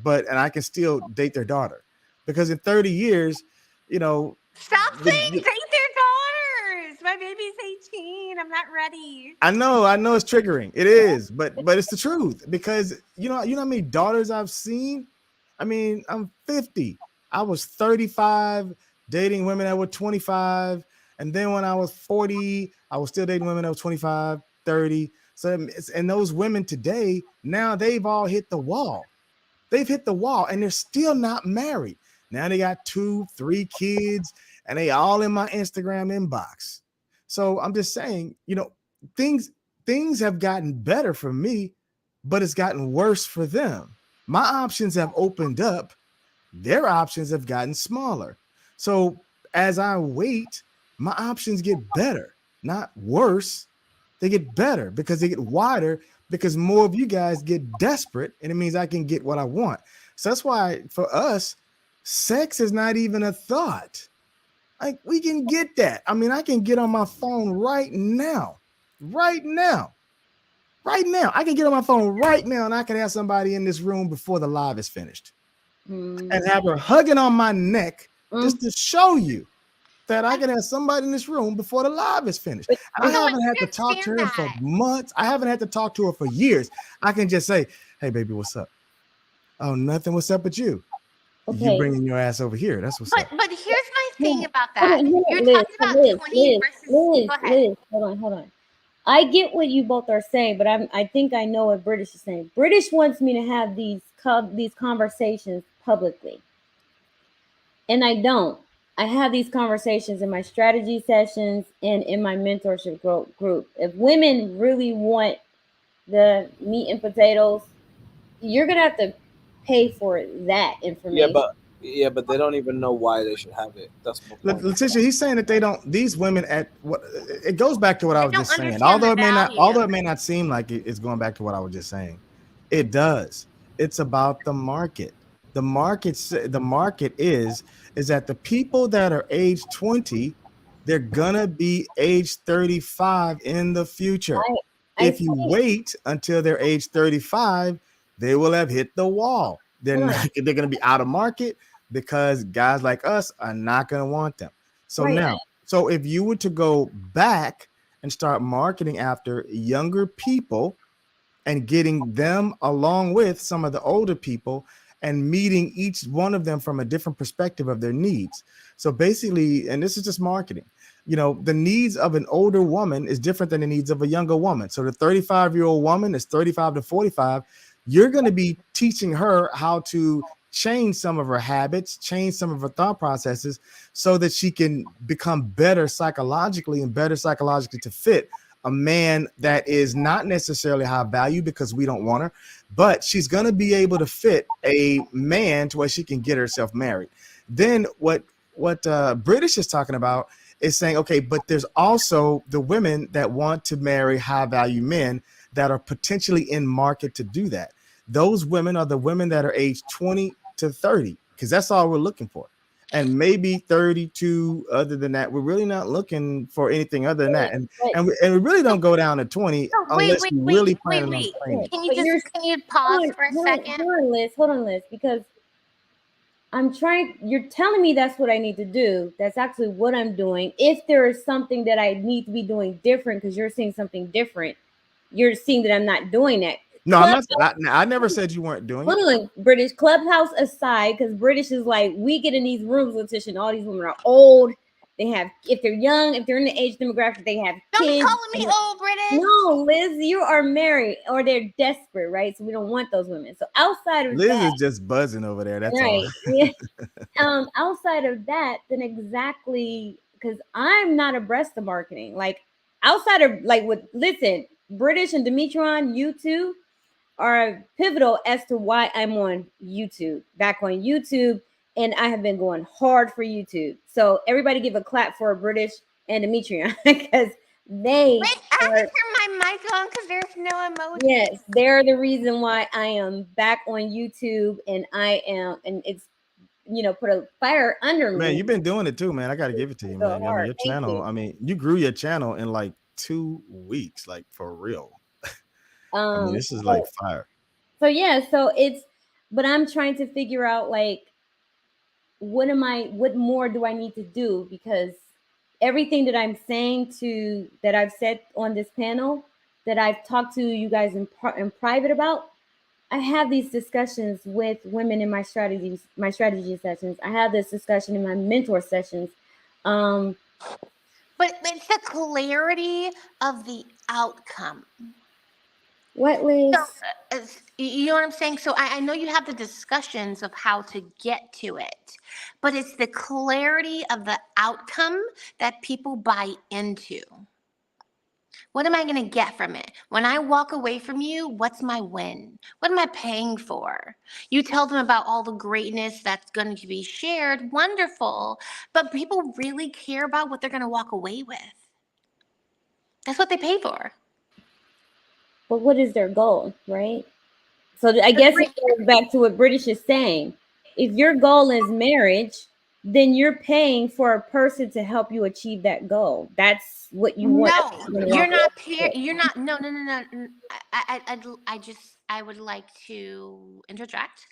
and I can still date their daughter because in 30 years, you know, Stop saying date their daughters. My baby's 18. I'm not ready. I know it's triggering. It is, but it's the truth because you know how many daughters I've seen. I mean, I'm 50. I was 35 dating women that were 25, and then when I was 40, I was still dating women that were 25, 30. So and those women today, now they've all hit the wall. They've hit the wall and they're still not married. Now they got 2, 3 kids and they all in my Instagram inbox. So I'm just saying, you know, things have gotten better for me, but it's gotten worse for them. My options have opened up, their options have gotten smaller. So as I wait, my options get better, not worse. They get better because they get wider because more of you guys get desperate and it means I can get what I want. So that's why for us, sex is not even a thought. Like we can get that. I mean, I can get on my phone right now. Right now. Right now. I can get on my phone right now and I can have somebody in this room before the live is finished. And have her hugging on my neck just to show you that I can have somebody in this room before the live is finished. And I haven't had to talk to her for months. I haven't had to talk to her for years. I can just say, hey, baby, what's up? Oh, nothing. What's up with you? Okay. You bringing your ass over here. That's what's up. But here's my thing about that. You're talking about 20 versus... Liz, hold on. I get what you both are saying, but I think I know what British is saying. British wants me to have these conversations publicly. And I don't. I have these conversations in my strategy sessions and in my mentorship group. If women really want the meat and potatoes, you're going to have to pay for that information. Yeah, but they don't even know why they should have it. That's my point. Letitia, he's saying that they don't. These women at what it goes back to what I was just saying. Although it may not seem like it's going back to what I was just saying, it does. It's about the market. The market is that the people that are age 20, they're gonna be age 35 in the future. If you wait until they're age 35, they will have hit the wall. They're gonna be out of market because guys like us are not gonna want them. So so if you were to go back and start marketing after younger people and getting them along with some of the older people and meeting each one of them from a different perspective of their needs. So basically, and this is just marketing, you know, the needs of an older woman is different than the needs of a younger woman. So the 35-year-old woman is 35 to 45. You're going to be teaching her how to change some of her habits, change some of her thought processes so that she can become better psychologically to fit a man that is not necessarily high value because we don't want her, but she's going to be able to fit a man to where she can get herself married. Then what British is talking about is saying, okay, but there's also the women that want to marry high value men that are potentially in market to do that. Those women are the women that are age 20 to 30, because that's all we're looking for. And maybe 32. Other than that, we're really not looking for anything other than that. And we really don't go down to 20 unless you really plan on training. Can you pause for a second? Hold on, Liz, because you're telling me that's what I need to do. That's actually what I'm doing. If there is something that I need to be doing different because you're seeing something different, you're seeing that I'm not doing that. No, I never said you weren't doing it. British Clubhouse aside, because British is like, we get in these rooms, Letitia, and all these women are old. They have, if they're young, if they're in the age demographic, they have kids. Don't be calling me old, British. No, Liz, you are married, or they're desperate, right? So we don't want those women. So outside of Liz that, is just buzzing over there. That's right. all. Yeah. Outside of that, then exactly, because I'm not abreast of marketing. Like outside of listen, British and Demetron, you two are pivotal as to why I'm on YouTube, back on YouTube, and I have been going hard for YouTube. So everybody give a clap for British and Demetrion because they. Wait, I have to turn my mic on because there's no emoji. Yes, they're the reason why I am back on YouTube, and it's put a fire under me. Man, you've been doing it too, man. I got to give it to you, man. I mean, your channel. I mean, you grew your channel in like 2 weeks, like for real. I mean, this is like So, fire. so yeah, so it's, but I'm trying to figure out like what more do I need to do, because everything that I'm saying to that I've said on this panel, that I've talked to you guys in private about, I have these discussions with women in my strategy sessions. I have this discussion in my mentor sessions. Um, But it's the clarity of the outcome. what, Liz? So, you know what I'm saying? So I know you have the discussions of how to get to it, but it's the clarity of the outcome that people buy into. What am I going to get from it? When I walk away from you, what's my win? What am I paying for? You tell them about all the greatness that's going to be shared. Wonderful. But people really care about what they're going to walk away with. That's what they pay for. But what is their goal, right? So I guess it goes back to what British is saying. If your goal is marriage, then you're paying for a person to help you achieve that goal. That's what you want. No, you're not. You're not. No, no, no, no. I would like to interject.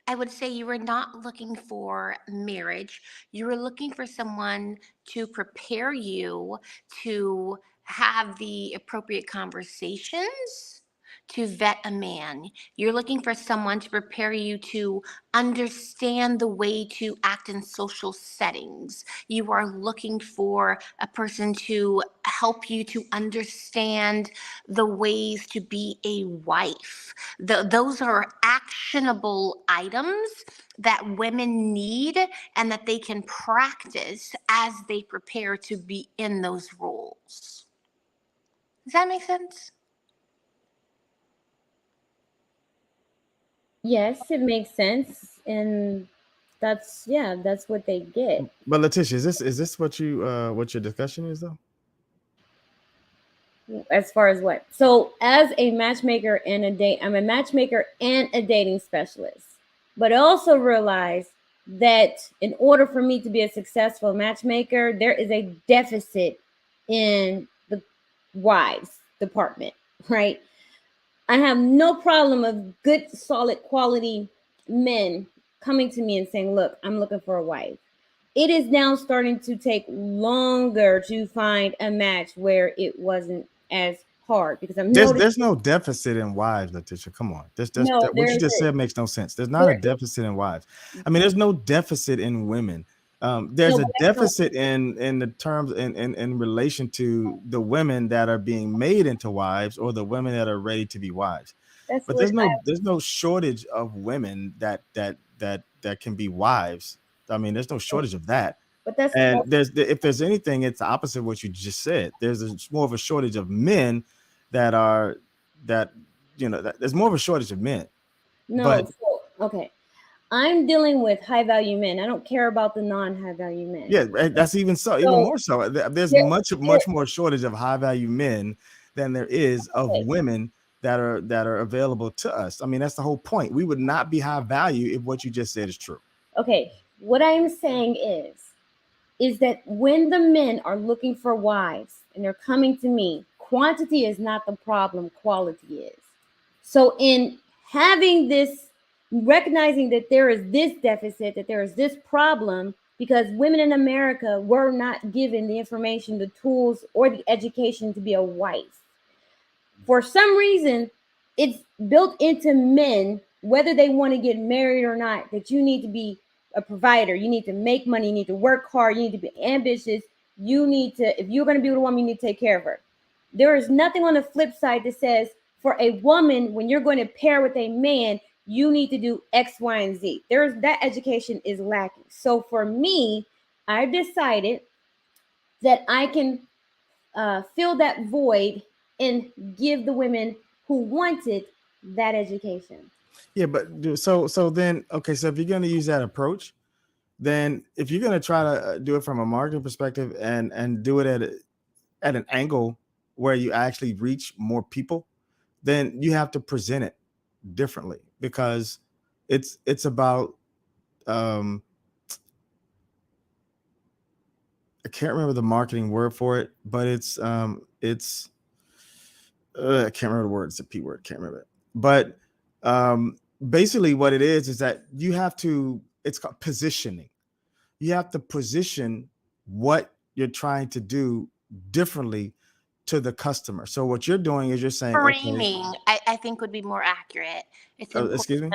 I would say you were not looking for marriage. You were looking for someone to prepare you to have the appropriate conversations to vet a man. You're looking for someone to prepare you to understand the way to act in social settings. You are looking for a person to help you to understand the ways to be a wife. Those are actionable items that women need and that they can practice as they prepare to be in those roles. Does that make sense? Yes, it makes sense, and that's what they get. But Letitia, is this what your discussion is though? As far as what? So as a matchmaker and I'm a matchmaker and a dating specialist. But I also realize that in order for me to be a successful matchmaker, there is a deficit in the wives department, right? I have no problem of good, solid, quality men coming to me and saying, look, I'm looking for a wife. It is now starting to take longer to find a match where it wasn't as hard, because I'm noticing There's no deficit in wives, Letitia. Come on. no, What you there's just a, said makes no sense. There's not a there, deficit in wives. I mean, there's no deficit in women. There's no, a but that's not, deficit in the terms in relation to the women that are being made into wives or the women that are ready to be wives. that's But what there's no shortage of women that can be wives. I mean, there's no shortage of that. but that's And if there's anything, it's the opposite of what you just said. There's more of a shortage of men that are that there's more of a shortage of men. no. But So, okay, I'm dealing with high value men. I don't care about the non high value men. yeah, that's even So more so. There's there, much more shortage of high value men than there is of okay, women that are available to us. I mean, that's the whole point. We would not be high value if what you just said is true. okay. What I'm saying is that when the men are looking for wives and they're coming to me, quantity is not the problem, quality is. So, in having this, recognizing that there is this deficit, that there is this problem, because women in America were not given the information, the tools, or the education to be a wife. For some reason, it's built into men, whether they want to get married or not, that you need to be a provider. You need to make money. You need to work hard. You need to be ambitious. You need to, if you're going to be with a woman, you need to take care of her. There is nothing on the flip side that says for a woman, when you're going to pair with a man, you need to do X, Y, and Z. There's that education is lacking. So for me, I decided that I can fill that void and give the women who wanted that education. Yeah, but so then okay, so if you're going to use that approach, then if you're going to try to do it from a marketing perspective and do it at an angle where you actually reach more people, then you have to present it differently, because it's about I can't remember the marketing word for it, but it's I can't remember the word. It's a P word. Can't remember it. But basically what it is that you have to, it's called positioning. You have to position what you're trying to do differently to the customer. So what you're doing is you're saying, okay, Framing, I think would be more accurate. It's excuse important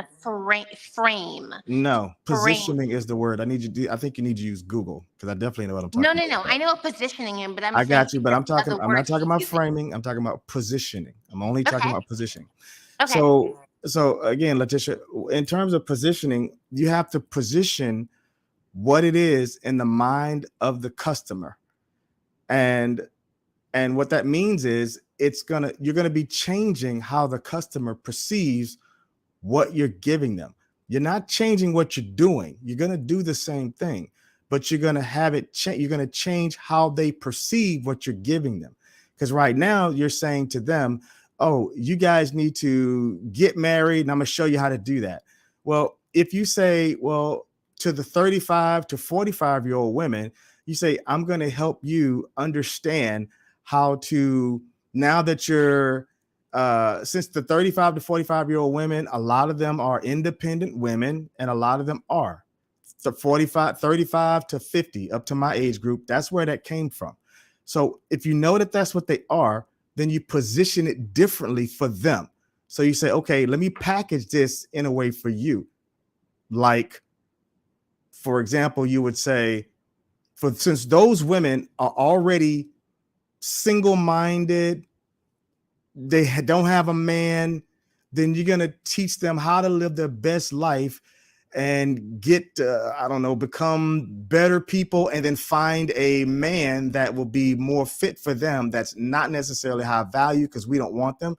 me? to frame. No, Frame. positioning is the word. I think you need to use Google because I definitely know what I'm No, talking no, no. about. I know what positioning in, but I'm I saying got you, but the other I'm not words talking he's about using. framing. I'm talking about positioning. I'm only talking Okay. about positioning. Okay. So again, Letitia, in terms of positioning, you have to position what it is in the mind of the customer. And what that means is you're gonna be changing how the customer perceives what you're giving them. You're not changing what you're doing. You're going to do the same thing, but you're going to have it change. You're going to change how they perceive what you're giving them. Because right now you're saying to them, oh, you guys need to get married and I'm going to show you how to do that. Well, if you say, well, to the 35 to 45-year-old women, you say, I'm going to help you understand how to, now that you're since the 35 to 45-year-old women, a lot of them are independent women and a lot of them are. So 35 to 50, up to my age group, that's where that came from. So if you know that that's what they are, then you position it differently for them. So you say, okay, let me package this in a way for you. Like, for example, you would say, since those women are already single-minded, they don't have a man, then you're going to teach them how to live their best life and get, I don't know, become better people and then find a man that will be more fit for them. That's not necessarily high value because we don't want them.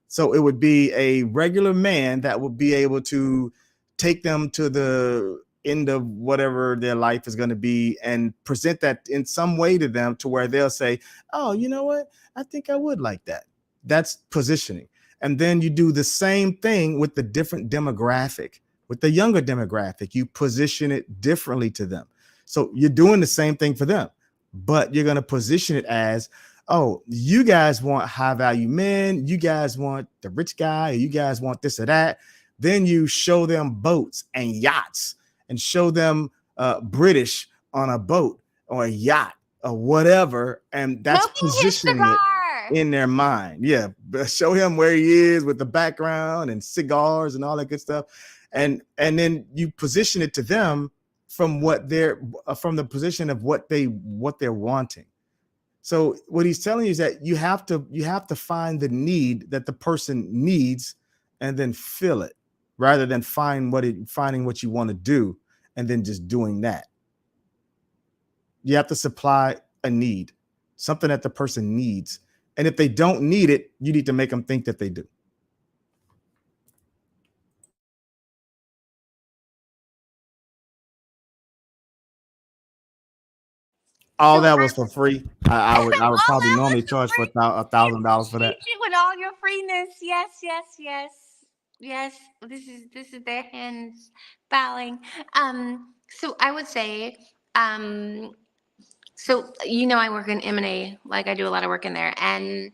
So it would be a regular man that would be able to take them to the end of whatever their life is going to be and present that in some way to them to where they'll say, oh, you know what? I think I would like that. That's positioning. And then you do the same thing with the different demographic. With the younger demographic, you position it differently to them. So you're doing the same thing for them, but you're going to position it as, oh, you guys want high value men, you guys want the rich guy, or you guys want this or that. Then you show them boats and yachts and show them British on a boat or a yacht or whatever. And that's Smoking his positioning it cigar. in their mind. Yeah. Show him where he is with the background and cigars and all that good stuff. And then you position it to them from from the position of what they're wanting. So what he's telling you is that you have to find the need that the person needs and then fill it rather than finding what you want to do and then just doing that. You have to supply a need, something that the person needs. And if they don't need it, you need to make them think that they do. All So that was for free. I would all probably that normally was charge for free. $1,000 for that. Appreciate you with all your freeness. Yes, yes, yes, yes. This is their hands bowing. So I would say, so I work in M&A, like I do a lot of work in there, and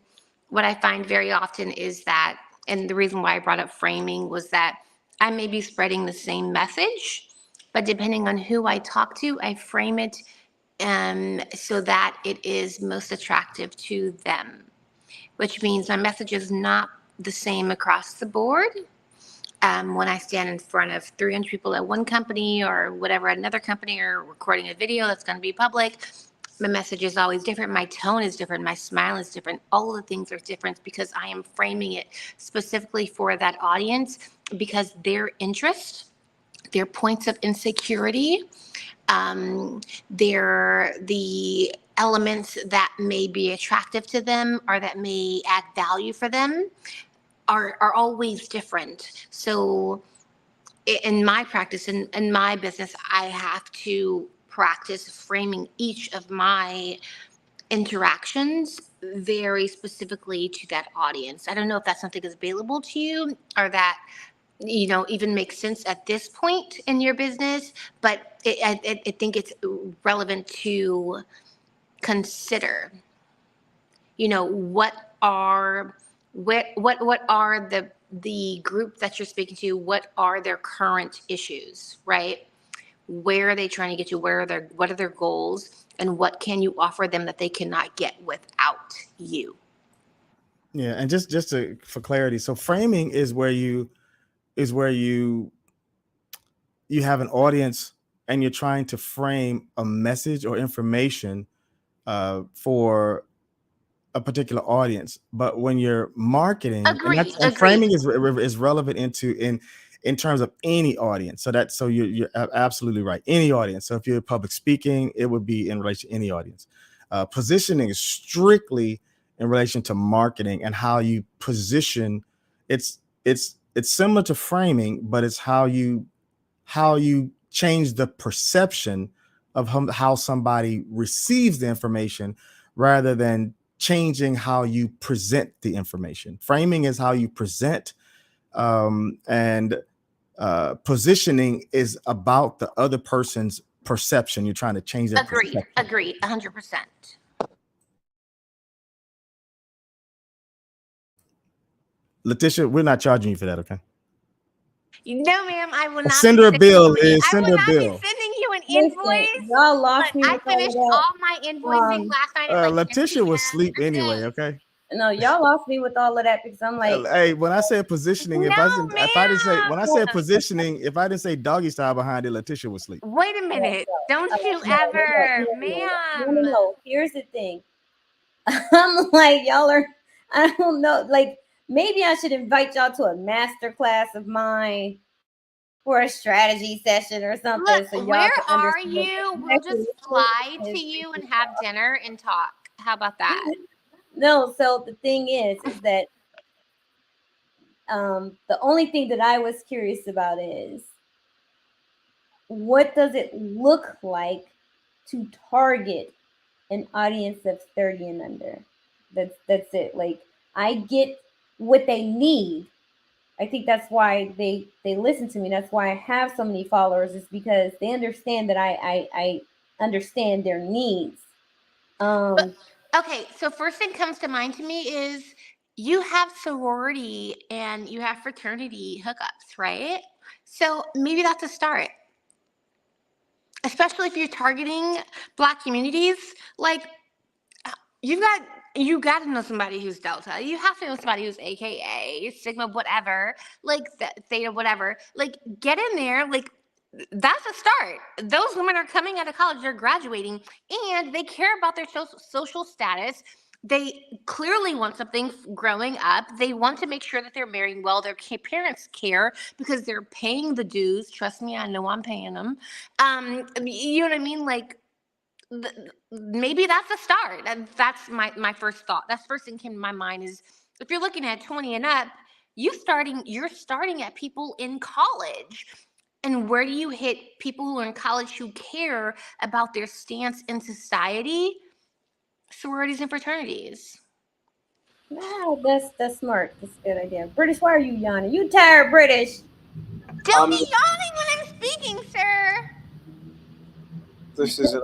what I find very often is that, and the reason why I brought up framing was that I may be spreading the same message, but depending on who I talk to, I frame it so that it is most attractive to them, which means my message is not the same across the board. When I stand in front of 300 people at one company or whatever at another company, or recording a video that's going to be public, my message is always different. My tone is different. My smile is different. All of the things are different because I am framing it specifically for that audience, because their interest, their points of insecurity, the elements that may be attractive to them or that may add value for them are always different. So in my practice, in my business, I have to practice framing each of my interactions very specifically to that audience. I don't know if that's something that's available to you or that even makes sense at this point in your business, but I think it's relevant to consider, what are What are the group that you're speaking to? What are their current issues, right? Where are they trying to get to? What are their goals, and what can you offer them that they cannot get without you? Yeah, and for clarity, so framing is where you have an audience and you're trying to frame a message or information for a particular audience. But when you're marketing, and framing is relevant in terms of any audience. So you're absolutely right. Any audience. So if you're public speaking, it would be in relation to any audience. Positioning is strictly in relation to marketing and how you position. It's similar to framing, but it's how you change the perception of how somebody receives the information rather than changing how you present the information. Framing is how you present, and positioning is about the other person's perception. You're trying to change their perception. Agreed, 100%. Letitia, we're not charging you for that, okay? No, ma'am, I will not. Send her a bill. I will not be sending you an invoice. Y'all lost me. I finished all my invoicing last night. At like Letitia was asleep anyway, okay? No, y'all lost me with all of that because I'm like, hey, when I said positioning, if I didn't say doggy style behind it, Letitia was asleep. Wait a minute. Don't you ever, ma'am. No. Here's the thing. I'm like, y'all are, I don't know, like maybe I should invite y'all to a master class of mine for a strategy session or something. Look, so where are you? We'll just fly to you and have dinner and talk. How about that? No, so the thing is that the only thing that I was curious about is what does it look like to target an audience of 30 and under? That's it. Like, I get what they need. I think that's why they listen to me. That's why I have so many followers, is because they understand that I understand their needs. Okay, so first thing comes to mind to me is you have sorority and you have fraternity hookups, right? So maybe that's a start. Especially if you're targeting Black communities, like you got to know somebody who's Delta. You have to know somebody who's AKA Sigma, whatever, like Theta, whatever. Like, get in there. Like, that's a start. Those women are coming out of college, they're graduating, and they care about their social status. They clearly want something growing up. They want to make sure that they're marrying well. Their parents care because they're paying the dues. Trust me, I know I'm paying them. You know what I mean? Like, maybe that's a start. That's my first thought. That's the first thing came to my mind is if you're looking at 20 and up, you're starting at people in college. And where do you hit people who are in college who care about their stance in society? Sororities and fraternities. Wow, that's smart. That's a good idea. British, why are you yawning? You tired, British? Don't be yawning when I'm speaking, sir. This is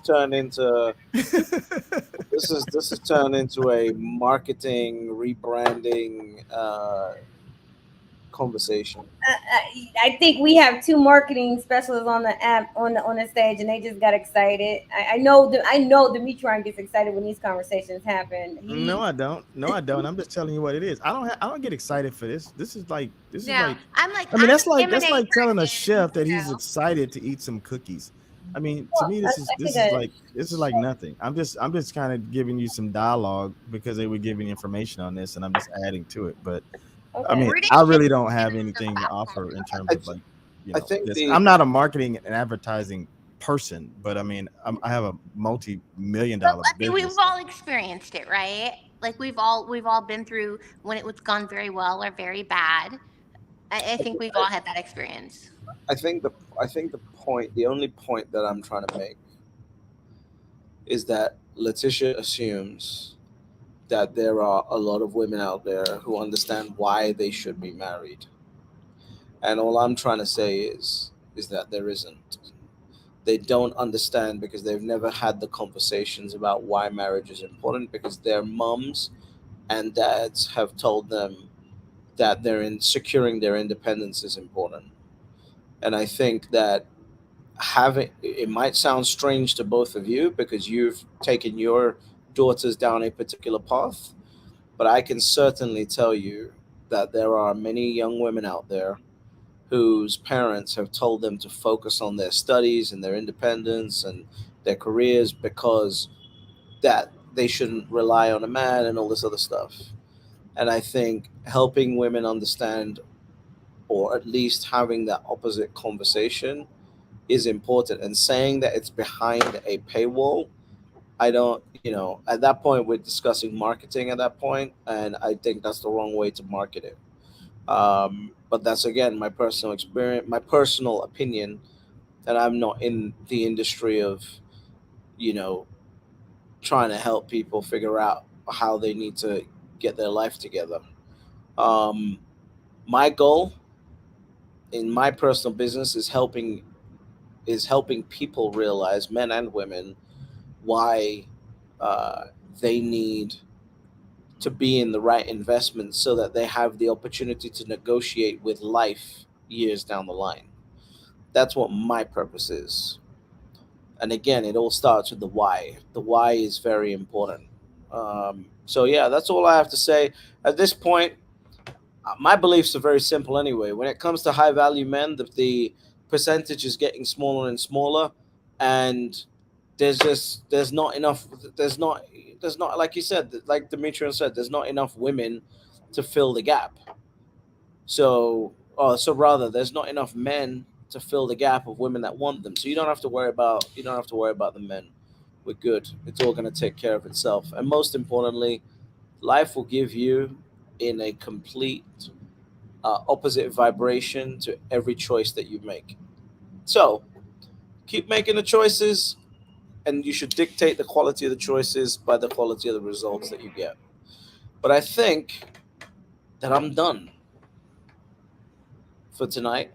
turned into this is turned into a marketing rebranding conversation. I think we have two marketing specialists on the app on the stage, and they just got excited. I know Demetron gets excited when these conversations happen. No, I don't. I'm just telling you what it is. I don't get excited for this. This is like. I'm like. I mean, that's like telling a chef that he's excited to eat some cookies. I mean, to me, this is like nothing. I'm just kind of giving you some dialogue because they were giving information on this, and I'm just adding to it. But I mean, I really don't have anything to offer in terms of like, I think I'm not a marketing and advertising person, but I mean, I have a multi-million-dollar business. We've all experienced it, right? Like we've all been through when it was gone very well or very bad. I think we've all had that experience. I think the only point that I'm trying to make is that Letitia assumes that there are a lot of women out there who understand why they should be married. And all I'm trying to say is that there isn't. They don't understand because they've never had the conversations about why marriage is important, because their mums and dads have told them that securing their independence is important. And I think that having it might sound strange to both of you because you've taken your daughters down a particular path, but I can certainly tell you that there are many young women out there whose parents have told them to focus on their studies and their independence and their careers because that they shouldn't rely on a man and all this other stuff. And I think helping women understand, or at least having that opposite conversation, is important. And saying that it's behind a paywall, I don't, at that point, we're discussing marketing at that point, and I think that's the wrong way to market it. But that's, again, my personal experience, my personal opinion, and I'm not in the industry of, you know, trying to help people figure out how they need to get their life together. Um, my goal in my personal business is helping people realize, men and women, why uh, they need to be in the right investment so that they have the opportunity to negotiate with life years down the line. That's what my purpose is. And again, it all starts with the why. The why is very important. So yeah, that's all I have to say at this point. My beliefs are very simple anyway. When it comes to high value men, the percentage is getting smaller and smaller, and there's not enough. There's not, like you said, like Demetrius said, there's not enough women to fill the gap. So rather, there's not enough men to fill the gap of women that want them. So you don't have to worry about the men. We're good. It's all going to take care of itself. And most importantly, life will give you in a complete opposite vibration to every choice that you make. So keep making the choices, and you should dictate the quality of the choices by the quality of the results that you get. But I think that I'm done for tonight.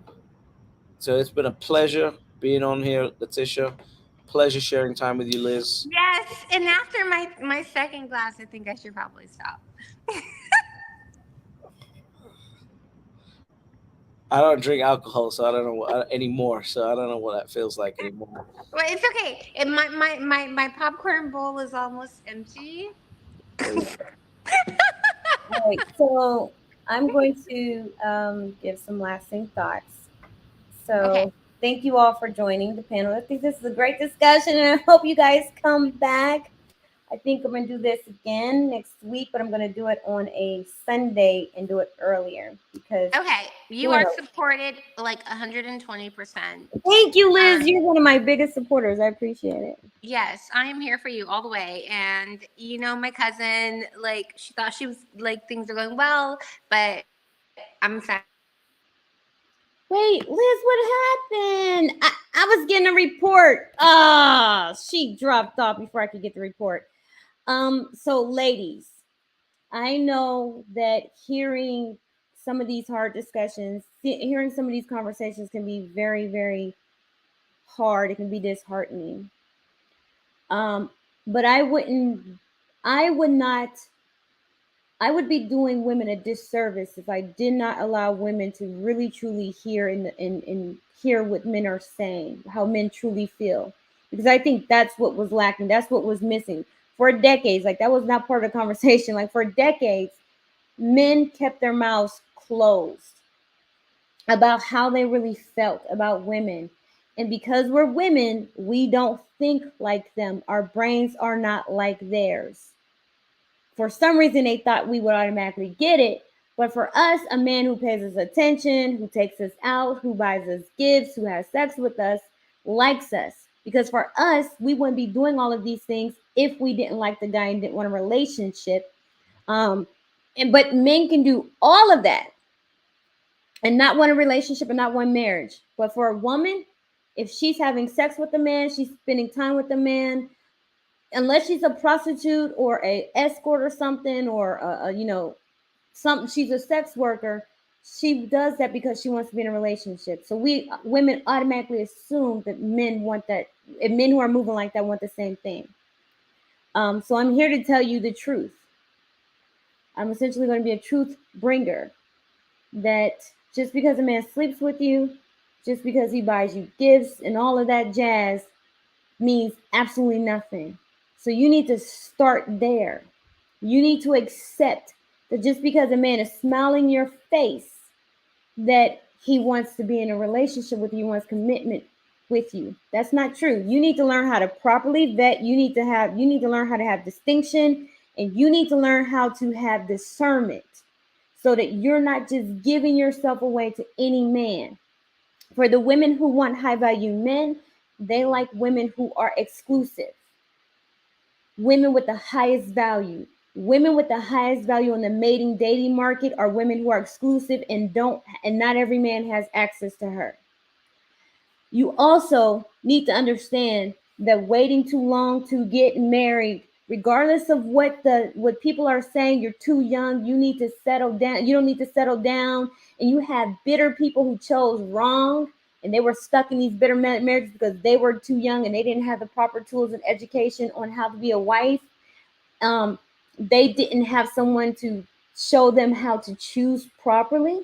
So it's been a pleasure being on here, Letitia. Pleasure sharing time with you, Liz. Yes, and after my second glass, I think I should probably stop. I don't drink alcohol, so I don't know anymore. So I don't know what that feels like anymore. Well, it's okay. My popcorn bowl is almost empty. There you go. All right, so I'm going to give some lasting thoughts. Okay. So thank you all for joining the panel. I think this is a great discussion, and I hope you guys come back. I think I'm going to do this again next week, but I'm going to do it on a Sunday and do it earlier because Okay. You doing are a supported like 120%. Thank you, Liz. Um, You're one of my biggest supporters. I appreciate it. yes, I am here for you all the way. And my cousin, like, she thought she was like things are going well, but I'm sad. Wait, Liz, what happened? I was getting a report. Ah, she dropped off before I could get the report. So ladies, I know that hearing some of these hard discussions, hearing some of these conversations can be very, very hard. It can be disheartening. Um, but I would not I would be doing women a disservice if I did not allow women to really truly hear and hear what men are saying, how men truly feel. Because I think that's what was lacking. That's what was missing. For decades, like that was not part of the conversation. Like for decades, men kept their mouths closed about how they really felt about women. And because we're women, we don't think like them. Our brains are not like theirs. For some reason, they thought we would automatically get it. But for us, a man who pays us attention, who takes us out, who buys us gifts, who has sex with us, likes us. Because for us, we wouldn't be doing all of these things if we didn't like the guy and didn't want a relationship. Um, but men can do all of that and not want a relationship and not want marriage. But for a woman, if she's having sex with a man, she's spending time with a man, unless she's a prostitute or a escort or something, or something, she's a sex worker. She does that because she wants to be in a relationship. So we women automatically assume that men want that, and men who are moving like that want the same thing. So I'm here to tell you the truth. I'm essentially going to be a truth bringer, that just because a man sleeps with you, just because he buys you gifts and all of that jazz, means absolutely nothing. So you need to start there. You need to accept that just because a man is smiling your face, that he wants to be in a relationship with you, wants commitment with you. That's not true. You need to learn how to properly vet. You need to learn how to have distinction, and you need to learn how to have discernment so that you're not just giving yourself away to any man. For the women who want high value men, they like women who are exclusive, women with the highest value. Women with the highest value on the mating dating market are women who are exclusive and not every man has access to her. You also need to understand that waiting too long to get married, regardless of what people are saying, you're too young, you need to settle down. You don't need to settle down. And you have bitter people who chose wrong, and they were stuck in these bitter marriages because they were too young and they didn't have the proper tools and education on how to be a wife. They didn't have someone to show them how to choose properly.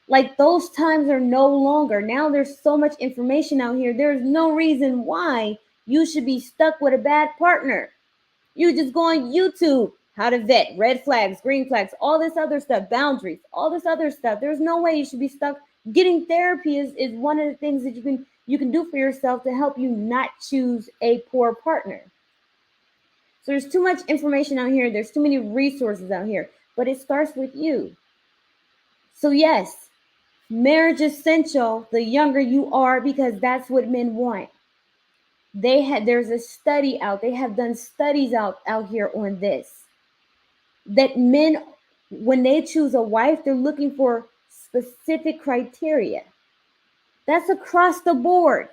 Like, those times are no longer. Now there's so much information out here. There's no reason why you should be stuck with a bad partner. You just go on YouTube, how to vet, red flags, green flags, all this other stuff, boundaries, all this other stuff. There's no way you should be stuck. Getting therapy is one of the things that you can do for yourself to help you not choose a poor partner. So there's too much information out here. There's too many resources out here, but it starts with you. So yes, marriage is essential the younger you are, because that's what men want. There's a study out. They have done studies out here on this, that men, when they choose a wife, they're looking for specific criteria. That's across the board.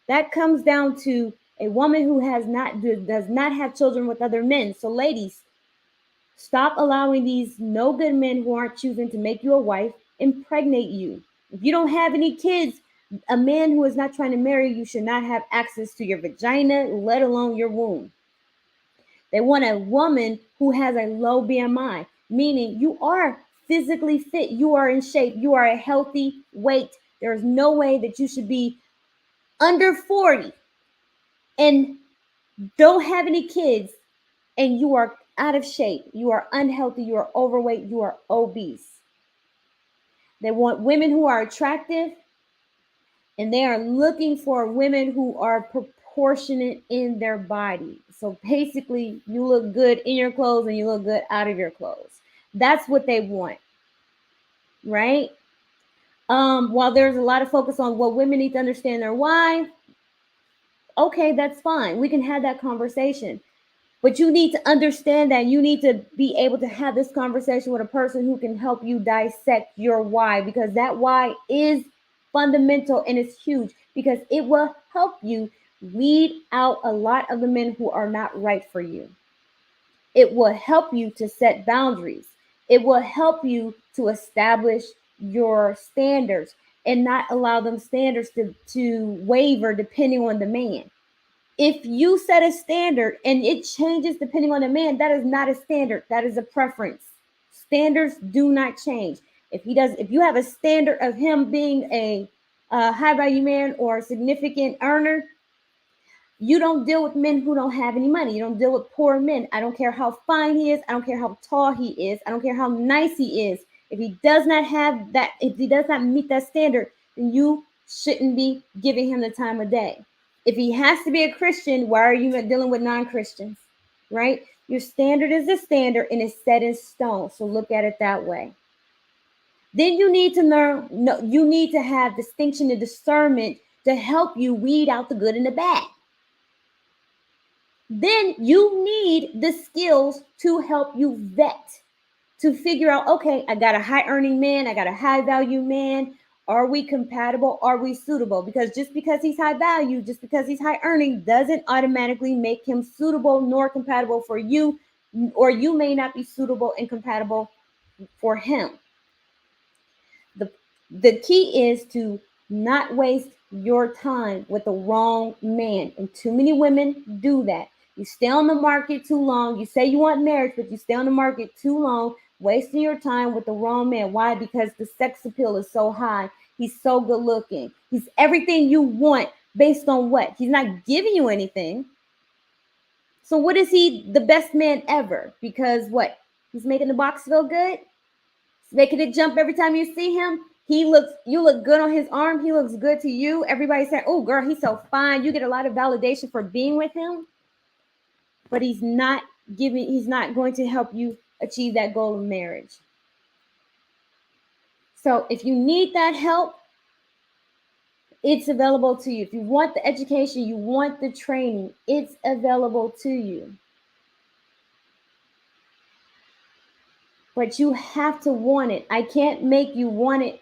That comes down to a woman who does not have children with other men. So ladies, stop allowing these no good men who aren't choosing to make you a wife impregnate you. If you don't have any kids, a man who is not trying to marry you should not have access to your vagina, let alone your womb. They want a woman who has a low BMI, meaning you are physically fit, you are in shape, you are a healthy weight. There is no way that you should be under 40 and don't have any kids and you are out of shape, you are unhealthy, you are overweight, you are obese. They want women who are attractive, and they are looking for women who are proportionate in their body. So basically, you look good in your clothes and you look good out of your clothes. That's what they want, right? While there's a lot of focus on what women need to understand their why, okay, that's fine. We can have that conversation. But you need to understand that you need to be able to have this conversation with a person who can help you dissect your why, because that why is fundamental and it's huge, because it will help you weed out a lot of the men who are not right for you. It will help you to set boundaries. It will help you to establish your standards and not allow them standards to waver depending on the man. If you set a standard and it changes depending on the man, that is not a standard. That is a preference. Standards do not change. If you have a standard of him being a high value man or a significant earner, you don't deal with men who don't have any money. You don't deal with poor men. I don't care how fine he is. I don't care how tall he is. I don't care how nice he is. If he does not have that, if he does not meet that standard, then you shouldn't be giving him the time of day. If he has to be a Christian, why are you dealing with non-Christians, right? Your standard is a standard and it's set in stone. So look at it that way. Then you need to learn, you need to have distinction and discernment to help you weed out the good and the bad. Then you need the skills to help you vet, to figure out, okay, I got a high earning man, I got a high value man. Are we compatible? Are we suitable? Because just because he's high value, just because he's high earning, doesn't automatically make him suitable nor compatible for you, or you may not be suitable and compatible for him. The key is to not waste your time with the wrong man. And too many women do that. You stay on the market too long. You say you want marriage, but you stay on the market too long, wasting your time with the wrong man. Why? Because the sex appeal is so high. He's so good looking. He's everything you want based on what? He's not giving you anything. So what is he the best man ever? Because what? He's making the box feel good? He's making it jump every time you see him. You look good on his arm. He looks good to you. Everybody's saying, oh girl, he's so fine. You get a lot of validation for being with him. But he's not going to help you achieve that goal of marriage. So if you need that help, it's available to you. If you want the education, you want the training, it's available to you. But you have to want it. I can't make you want it.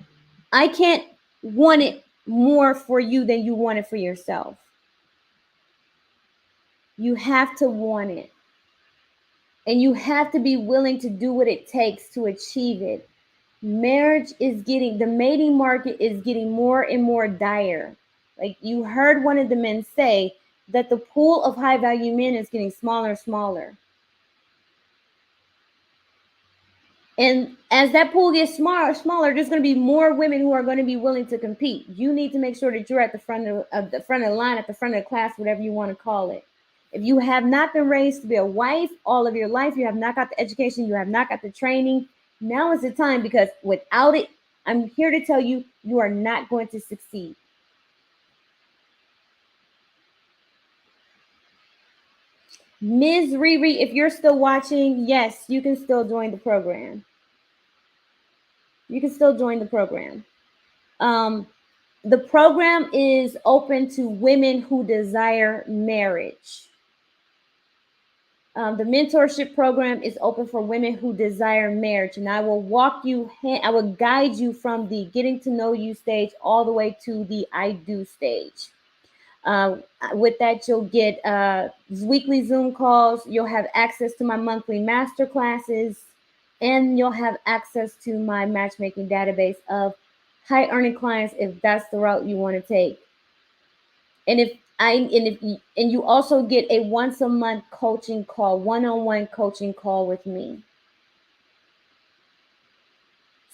I can't want it more for you than you want it for yourself. You have to want it. And you have to be willing to do what it takes to achieve it. The mating market is getting more and more dire. Like you heard one of the men say that the pool of high value men is getting smaller and smaller. And as that pool gets smaller, there's going to be more women who are going to be willing to compete. You need to make sure that you're at the front of the line, at the front of the class, whatever you want to call it. If you have not been raised to be a wife all of your life, you have not got the education, you have not got the training, now is the time, because without it, I'm here to tell you, you are not going to succeed. Ms. Riri, if you're still watching, yes, you can still join the program. You can still join the program. The program is open to women who desire marriage. The mentorship program is open for women who desire marriage, and I will I will guide you from the getting to know you stage all the way to the I do stage. With that, you'll get weekly Zoom calls, you'll have access to my monthly master classes, and you'll have access to my matchmaking database of high earning clients if that's the route you want to take. And you also get a once a month coaching call, one-on-one coaching call with me.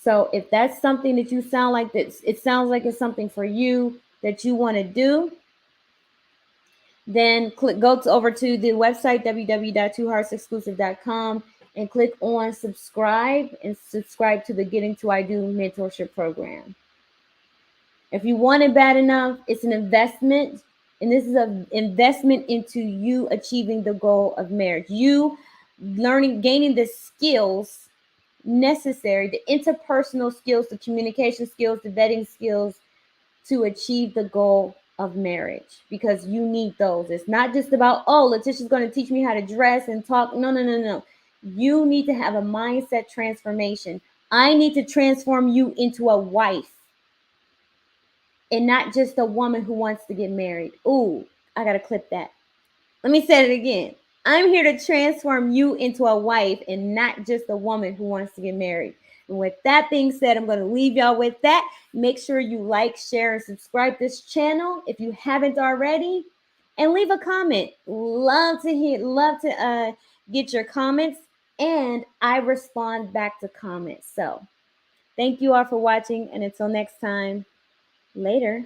So if that's something that you sound like it sounds like it's something for you that you want to do, then go over to the website www.twoheartsexclusive.com and click on subscribe to the Getting to I Do mentorship program. If you want it bad enough, it's an investment. And this is an investment into you achieving the goal of marriage. You gaining the skills necessary, the interpersonal skills, the communication skills, the vetting skills to achieve the goal of marriage, because you need those. It's not just about, oh, Letitia's going to teach me how to dress and talk. No. You need to have a mindset transformation. I need to transform you into a wife, and not just a woman who wants to get married. Ooh, I got to clip that. Let me say it again. I'm here to transform you into a wife and not just a woman who wants to get married. And with that being said, I'm going to leave y'all with that. Make sure you like, share, and subscribe this channel if you haven't already. And leave a comment. Love to get your comments. And I respond back to comments. So thank you all for watching. And until next time, later.